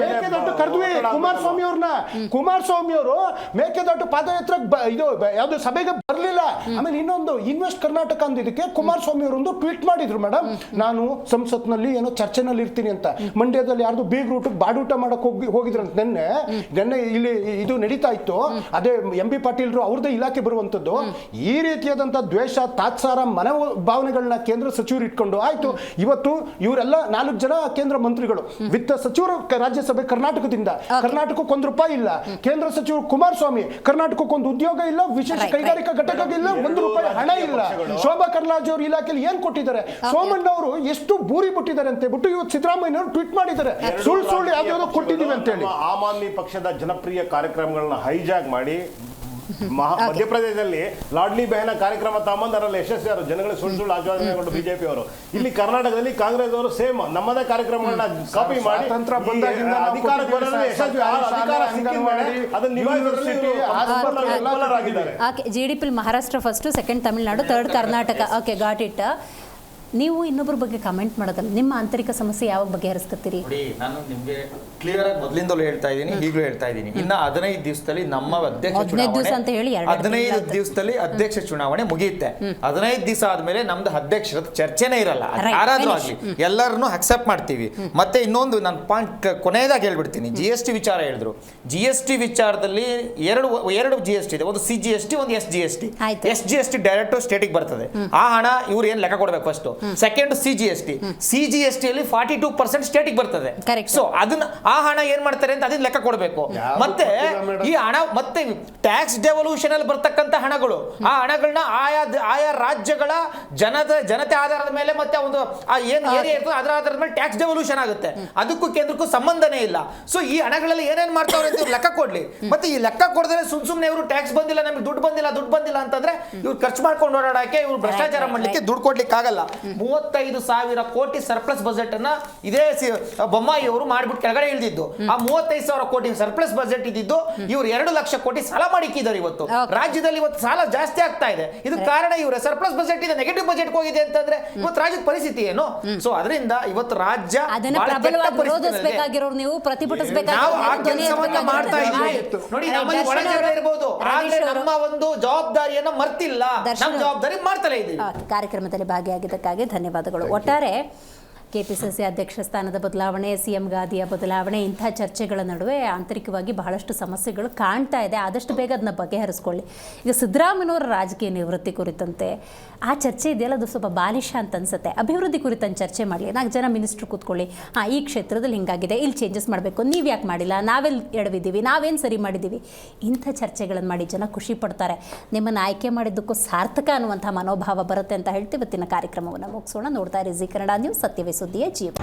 ಮೇಕೆದಾಟು ಕರೆದ್ವಿ ಕುಮಾರಸ್ವಾಮಿ ಅವರು ಮೇಕೆದಾಟು ಪಾದಯಾತ್ರೆ ಇದು ಯಾವ್ದು ಸಭೆಗೆ ಬರಲಿಲ್ಲ. ಆಮೇಲೆ ಇನ್ನೊಂದು ಇನ್ವೆಸ್ಟ್ ಕರ್ನಾಟಕ ಅಂದಿದ್ದಕ್ಕೆ ಕುಮಾರಸ್ವಾಮಿ ಅವರೊಂದು ಟ್ವೀಟ್ ಮಾಡಿದ್ರು, ಮೇಡಮ್ ನಾನು ಸಂಸತ್ನಲ್ಲಿ ಏನೋ ಚರ್ಚೆನಲ್ಲಿ ಇರ್ತೀನಿ ಅಂತ. ಮಂಡ್ಯದಲ್ಲಿ ಯಾರ್ದು ಬೀಗ್ ರೂಟ್ ಬಾಡೂಟ ಮಾಡಕ್ ಹೋಗಿದ್ರಂತ. ನೆನ್ನೆ ಇಲ್ಲಿ ಇದು ನಡೀತಾ ಇತ್ತು. ಅದೇ MB ಪಾಟೀಲ್ರು ಅವ್ರದ್ದೇ ಇಲಾಖೆ ಬರುವಂತದ್ದು. ಈ ರೀತಿಯಾದಂತ ದ್ವೇಷ, ತಾತ್ಸಾರ, ಮನೋಭಾವನೆಗಳನ್ನ ಕೇಂದ್ರ ಸಚಿವರು ಇಟ್ಕೊಂಡು ಆಯ್ತು. ಇವತ್ತು ಇವರೆಲ್ಲ 4 ಜನ ಕೇಂದ್ರ ಮಂತ್ರಿಗಳು, ವಿತ್ತ ಸಚಿವರು ರಾಜ್ಯಸಭೆ ಕರ್ನಾಟಕದಿಂದ, ಕರ್ನಾಟಕಕ್ಕೆ ₹1 ಇಲ್ಲ. ಕೇಂದ್ರ ಸಚಿವರು ಕುಮಾರಸ್ವಾಮಿ, ಕರ್ನಾಟಕಕ್ಕೊಂದು ಉದ್ಯೋಗ ಇಲ್ಲ, ವಿಶೇಷ ಕೈಗಾರಿಕಾ ಘಟಕ ಇಲ್ಲ, ₹1 ಹಣ ಇಲ್ಲ. ಶೋಭಾ ಕರ್ನಾಟಕ ಅವ್ರ ಇಲಾಖೆಯಲ್ಲಿ ಏನ್ ಕೊಟ್ಟಿದ್ದಾರೆ, ಸೋಮಣ್ಣ ಅವರು ಎಷ್ಟು ಬೂರಿ ಬಿಟ್ಟಿದ್ದಾರೆ ಅಂತ ಹೇಳ್ಬಿಟ್ಟು ಇವತ್ತು ಸಿದ್ದರಾಮಯ್ಯ ಟ್ವೀಟ್ ಮಾಡಿದ್ದಾರೆ, ಸುಳ್ಳು ಯಾವ್ಯಾವ್ದೋ ಕೊಟ್ಟಿದ್ದೀವಿ ಅಂತ ಹೇಳಿ. ಆಮ್ ಆದ್ಮಿ ಪಕ್ಷದ ಜನಪ್ರಿಯ ಕಾರ್ಯಕ್ರಮಗಳನ್ನ ಹೈಜಾಕ್ ಮಾಡಿ ಮಧ್ಯಪ್ರದೇಶದಲ್ಲಿ ಲಾಡ್ಲಿ ಬೆಹನ ಕಾರ್ಯಕ್ರಮ ತಗೊಂಬಂದು ಅದರಲ್ಲಿ ಯಶಸ್ವಿಯಾರು ಜನಗಳಿಗೆ ಸುಳ್ಳು ಆಚರಣೆಗೊಂಡು ಬಿಜೆಪಿ ಅವರು. ಇಲ್ಲಿ ಕರ್ನಾಟಕದಲ್ಲಿ ಕಾಂಗ್ರೆಸ್ ಅವರು ಸೇಮ್ ನಮ್ಮದೇ ಕಾರ್ಯಕ್ರಮಗಳನ್ನ ಕಾಪಿ ಮಾಡಿ ಸ್ವಾತಂತ್ರ್ಯ ಬಂದಾಗಿಂದ ಅಧಿಕಾರಕ್ಕೆ ಬರೋದ್ರಲ್ಲಿ ಯಶಸ್ವಿ ಅಧಿಕಾರ ಸಿಕ್ಕಿದ ಮೇಲೆ ಅದನ್ನ ನಿಭಾಯಿಸಿದ್ದಾರೆ. GDP Maharashtra first, second Tamil Nadu, third Karnataka. Okay, got it. ನೀವು ಇನ್ನೊಬ್ಬರ ಬಗ್ಗೆ ಕಮೆಂಟ್ ಮಾಡೋದಲ್ಲ, ನಿಮ್ಮ ಆಂತರಿಕ ಸಮಸ್ಯೆ ಯಾವಾಗ ಬಗೆಹರಿಸ್ಕೊತೀರಿ? ನೋಡಿ, ನಾನು ನಿಮಗೆ ಕ್ಲಿಯರ್ ಆಗಿ ಮೊದಲಿಂದಲೂ ಹೇಳ್ತಾ ಇದ್ದೀನಿ, ಈಗಲೂ ಹೇಳ್ತಾ ಇದ್ದೀನಿ. ಇನ್ನು 15 ದಿವಸದಲ್ಲಿ ನಮ್ಮ ಅಧ್ಯಕ್ಷ 15 ದಿವಸ ಅಂತ ಹೇಳಿ 15 ದಿವಸದಲ್ಲಿ ಅಧ್ಯಕ್ಷ ಚುನಾವಣೆ ಮುಗಿಯುತ್ತೆ. 15 ದಿವಸ ಆದ್ಮೇಲೆ ನಮ್ದು ಅಧ್ಯಕ್ಷರ ಚರ್ಚೆನೇ ಇರಲ್ಲ. ಯಾರಾದ್ರೂ ಆಗ್ಲಿ ಎಲ್ಲರನ್ನು ಅಕ್ಸೆಪ್ಟ್ ಮಾಡ್ತೀವಿ. ಮತ್ತೆ ಇನ್ನೊಂದು ನಾನು ಪಾಯಿಂಟ್ ಕೊನೆಯದಾಗಿ ಹೇಳ್ಬಿಡ್ತೀನಿ. GST ವಿಚಾರ ಹೇಳಿದ್ರು. GST ವಿಚಾರದಲ್ಲಿ ಎರಡು GST ಇದೆ, ಒಂದು CGST, ಒಂದು SGST. SGST ಡೈರೆಕ್ಟ್ ಸ್ಟೇಟಿಗೆ ಬರ್ತದೆ. ಆ ಹಣ ಇವ್ರು ಏನ್ ಲೆಕ್ಕ ಕೊಡ್ಬೇಕು ಫಸ್ಟ್. ಸೆಕೆಂಡ್ CGST ಅಲ್ಲಿ 42% ಸ್ಟೇಟಿಗೆ ಬರ್ತದೆ. ಸೊ ಅದನ್ನ ಆ ಹಣ ಏನ್ ಮಾಡ್ತಾರೆ ಅಂತ ಅದನ್ನ ಲೆಕ್ಕ ಕೊಡಬೇಕು. ಮತ್ತೆ ಈ ಹಣ ಮತ್ತೆ ಟ್ಯಾಕ್ಸ್ ಡೆವಲ್ಯೂಷನ್ ಅಲ್ಲಿ ಬರ್ತಕ್ಕಂಥ ಹಣಗಳು, ಆ ಹಣಗಳನ್ನ ಆಯಾ ರಾಜ್ಯಗಳ ಜನತೆ ಆಧಾರದ ಮೇಲೆ ಮತ್ತೆ ಒಂದು ಏನ್ ಏರಿಯಾ ಇರ್ತದೆ ಅದರ ಆಧಾರದ ಮೇಲೆ ಟ್ಯಾಕ್ಸ್ ಡೆವಲ್ಯೂಷನ್ ಆಗುತ್ತೆ. ಅದಕ್ಕೂ ಕೇಂದ್ರಕ್ಕೂ ಸಂಬಂಧನೇ ಇಲ್ಲ. ಸೊ ಈ ಹಣಗಳಲ್ಲಿ ಏನೇನ್ ಮಾಡ್ತಾವ್ರೆ ಅಂತ ಲೆಕ್ಕ ಕೊಡ್ಲಿ. ಮತ್ತೆ ಈ ಲೆಕ್ಕ ಕೊಡದ್ರೆ ಸುಮ್ನೆ ಇವರು ಟ್ಯಾಕ್ಸ್ ಬಂದಿಲ್ಲ, ನಮ್ಗೆ ದುಡ್ಡು ಬಂದಿಲ್ಲ ಅಂತಂದ್ರೆ ಇವ್ರು ಖರ್ಚು ಮಾಡ್ಕೊಂಡು ಓಡಾಡಕ್ಕೆ, ಇವ್ರು ಭ್ರಷ್ಟಾಚಾರ ಮಾಡ್ಲಿಕ್ಕೆ ದುಡ್ಡು ಕೊಡ್ಲಿಕ್ಕೆ ಆಗಲ್ಲ. 35,000 ಕೋಟಿ ಸರ್ಪ್ಲಸ್ ಬಜೆಟ್ ಅನ್ನ ಇದೇ ಬೊಮ್ಮಾಯಿ ಅವರು ಮಾಡ್ಬಿಟ್ಟು ಕೆಳಗಡೆ ಇಳಿದಿದ್ದು. ಆ 35,000 ಕೋಟಿ ಸರ್ಪ್ಲಸ್ ಬಜೆಟ್ ಇದ್ದಿದ್ದು ಇವ್ರು 2 ಲಕ್ಷ ಕೋಟಿ ಸಾಲ ಮಾಡಿಕ್ಕಿದ್ದಾರೆ. ಇವತ್ತು ರಾಜ್ಯದಲ್ಲಿ ಇವತ್ತು ಸಾಲ ಜಾಸ್ತಿ ಆಗ್ತಾ ಇದೆ. ಇದು ಕಾರಣ ಇವರ ಸರ್ಪ್ಲಸ್ ಬಜೆಟ್ ಇದೆ, ನೆಗೆಟಿವ್ ಬಜೆಟ್ ಹೋಗಿದೆ ಅಂತಂದ್ರೆ ಇವತ್ತು ರಾಜ್ಯದ ಪರಿಸ್ಥಿತಿ ಏನು? ಸೊ ಅದರಿಂದ ಇವತ್ತು ರಾಜ್ಯ ವಿರೋಧಿಸಬೇಕಾಗಿರೋರು ನೀವು ಪ್ರತಿಭಟಿಸಬೇಕಾಗಿರೋರು ಮಾಡ್ತಾ ಇದ್ದೀವಿ. ನೋಡಿ, ನಮ್ಮಲ್ಲಿ ಒಳಗಡೆ ಇರಬಹುದು, ಆದ್ರೆ ನಮ್ಮ ಒಂದು ಜವಾಬ್ದಾರಿಯನ್ನ ಮರ್ತಿಲ್ಲ, ನಮ್ಮ ಜವಾಬ್ದಾರಿ ಮಾಡ್ತಲೇ ಇದ್ದೀವಿ. ಕಾರ್ಯಕ್ರಮದಲ್ಲಿ ಭಾಗಿಯಾಗಿದ್ದಕ್ಕಾಗಿ ಧನ್ಯವಾದಗಳು. ಒಟ್ಟಾರೆ KPCC ಅಧ್ಯಕ್ಷ ಸ್ಥಾನದ ಬದಲಾವಣೆ, CM ಗಾದಿಯ ಬದಲಾವಣೆ, ಇಂಥ ಚರ್ಚೆಗಳ ನಡುವೆ ಆಂತರಿಕವಾಗಿ ಬಹಳಷ್ಟು ಸಮಸ್ಯೆಗಳು ಕಾಣ್ತಾ ಇದೆ. ಆದಷ್ಟು ಬೇಗ ಅದನ್ನ ಬಗೆಹರಿಸ್ಕೊಳ್ಳಿ. ಈಗ ಸಿದ್ದರಾಮಯ್ಯನವರ ರಾಜಕೀಯ ನಿವೃತ್ತಿ ಕುರಿತಂತೆ ಆ ಚರ್ಚೆ ಇದೆಯಲ್ಲ, ಅದು ಸ್ವಲ್ಪ ಬಾಲಿಶ ಅಂತ ಅನ್ಸುತ್ತೆ. ಅಭಿವೃದ್ಧಿ ಕುರಿತಂತೆ ಚರ್ಚೆ ಮಾಡಲಿ, 4 ಜನ ಮಿನಿಸ್ಟ್ರು ಕೂತ್ಕೊಳ್ಳಿ, ಈ ಕ್ಷೇತ್ರದಲ್ಲಿ ಹಿಂಗಾಗಿದೆ, ಇಲ್ಲಿ ಚೇಂಜಸ್ ಮಾಡಬೇಕು, ನೀವು ಯಾಕೆ ಮಾಡಿಲ್ಲ, ನಾವೆಲ್ಲಿ ಎಡವಿದ್ದೀವಿ, ನಾವೇನು ಸರಿ ಮಾಡಿದ್ದೀವಿ, ಇಂಥ ಚರ್ಚೆಗಳನ್ನು ಮಾಡಿ ಜನ ಖುಷಿ ಪಡ್ತಾರೆ. ನಿಮ್ಮನ್ನು ಆಯ್ಕೆ ಮಾಡಿದ್ದಕ್ಕೂ ಸಾರ್ಥಕ ಅನ್ನುವಂಥ ಮನೋಭಾವ ಬರುತ್ತೆ ಅಂತ ಹೇಳ್ತೀವಿ. ಇವತ್ತಿನ ಕಾರ್ಯಕ್ರಮವನ್ನು ಮುಗಿಸೋಣ. ನೋಡ್ತಾ ಇರಿ ಜಿ ಕನ್ನಡ ನ್ಯೂಸ್, ಸತ್ಯವೇ ಸುದ್ದಿಯ ಜೀವ.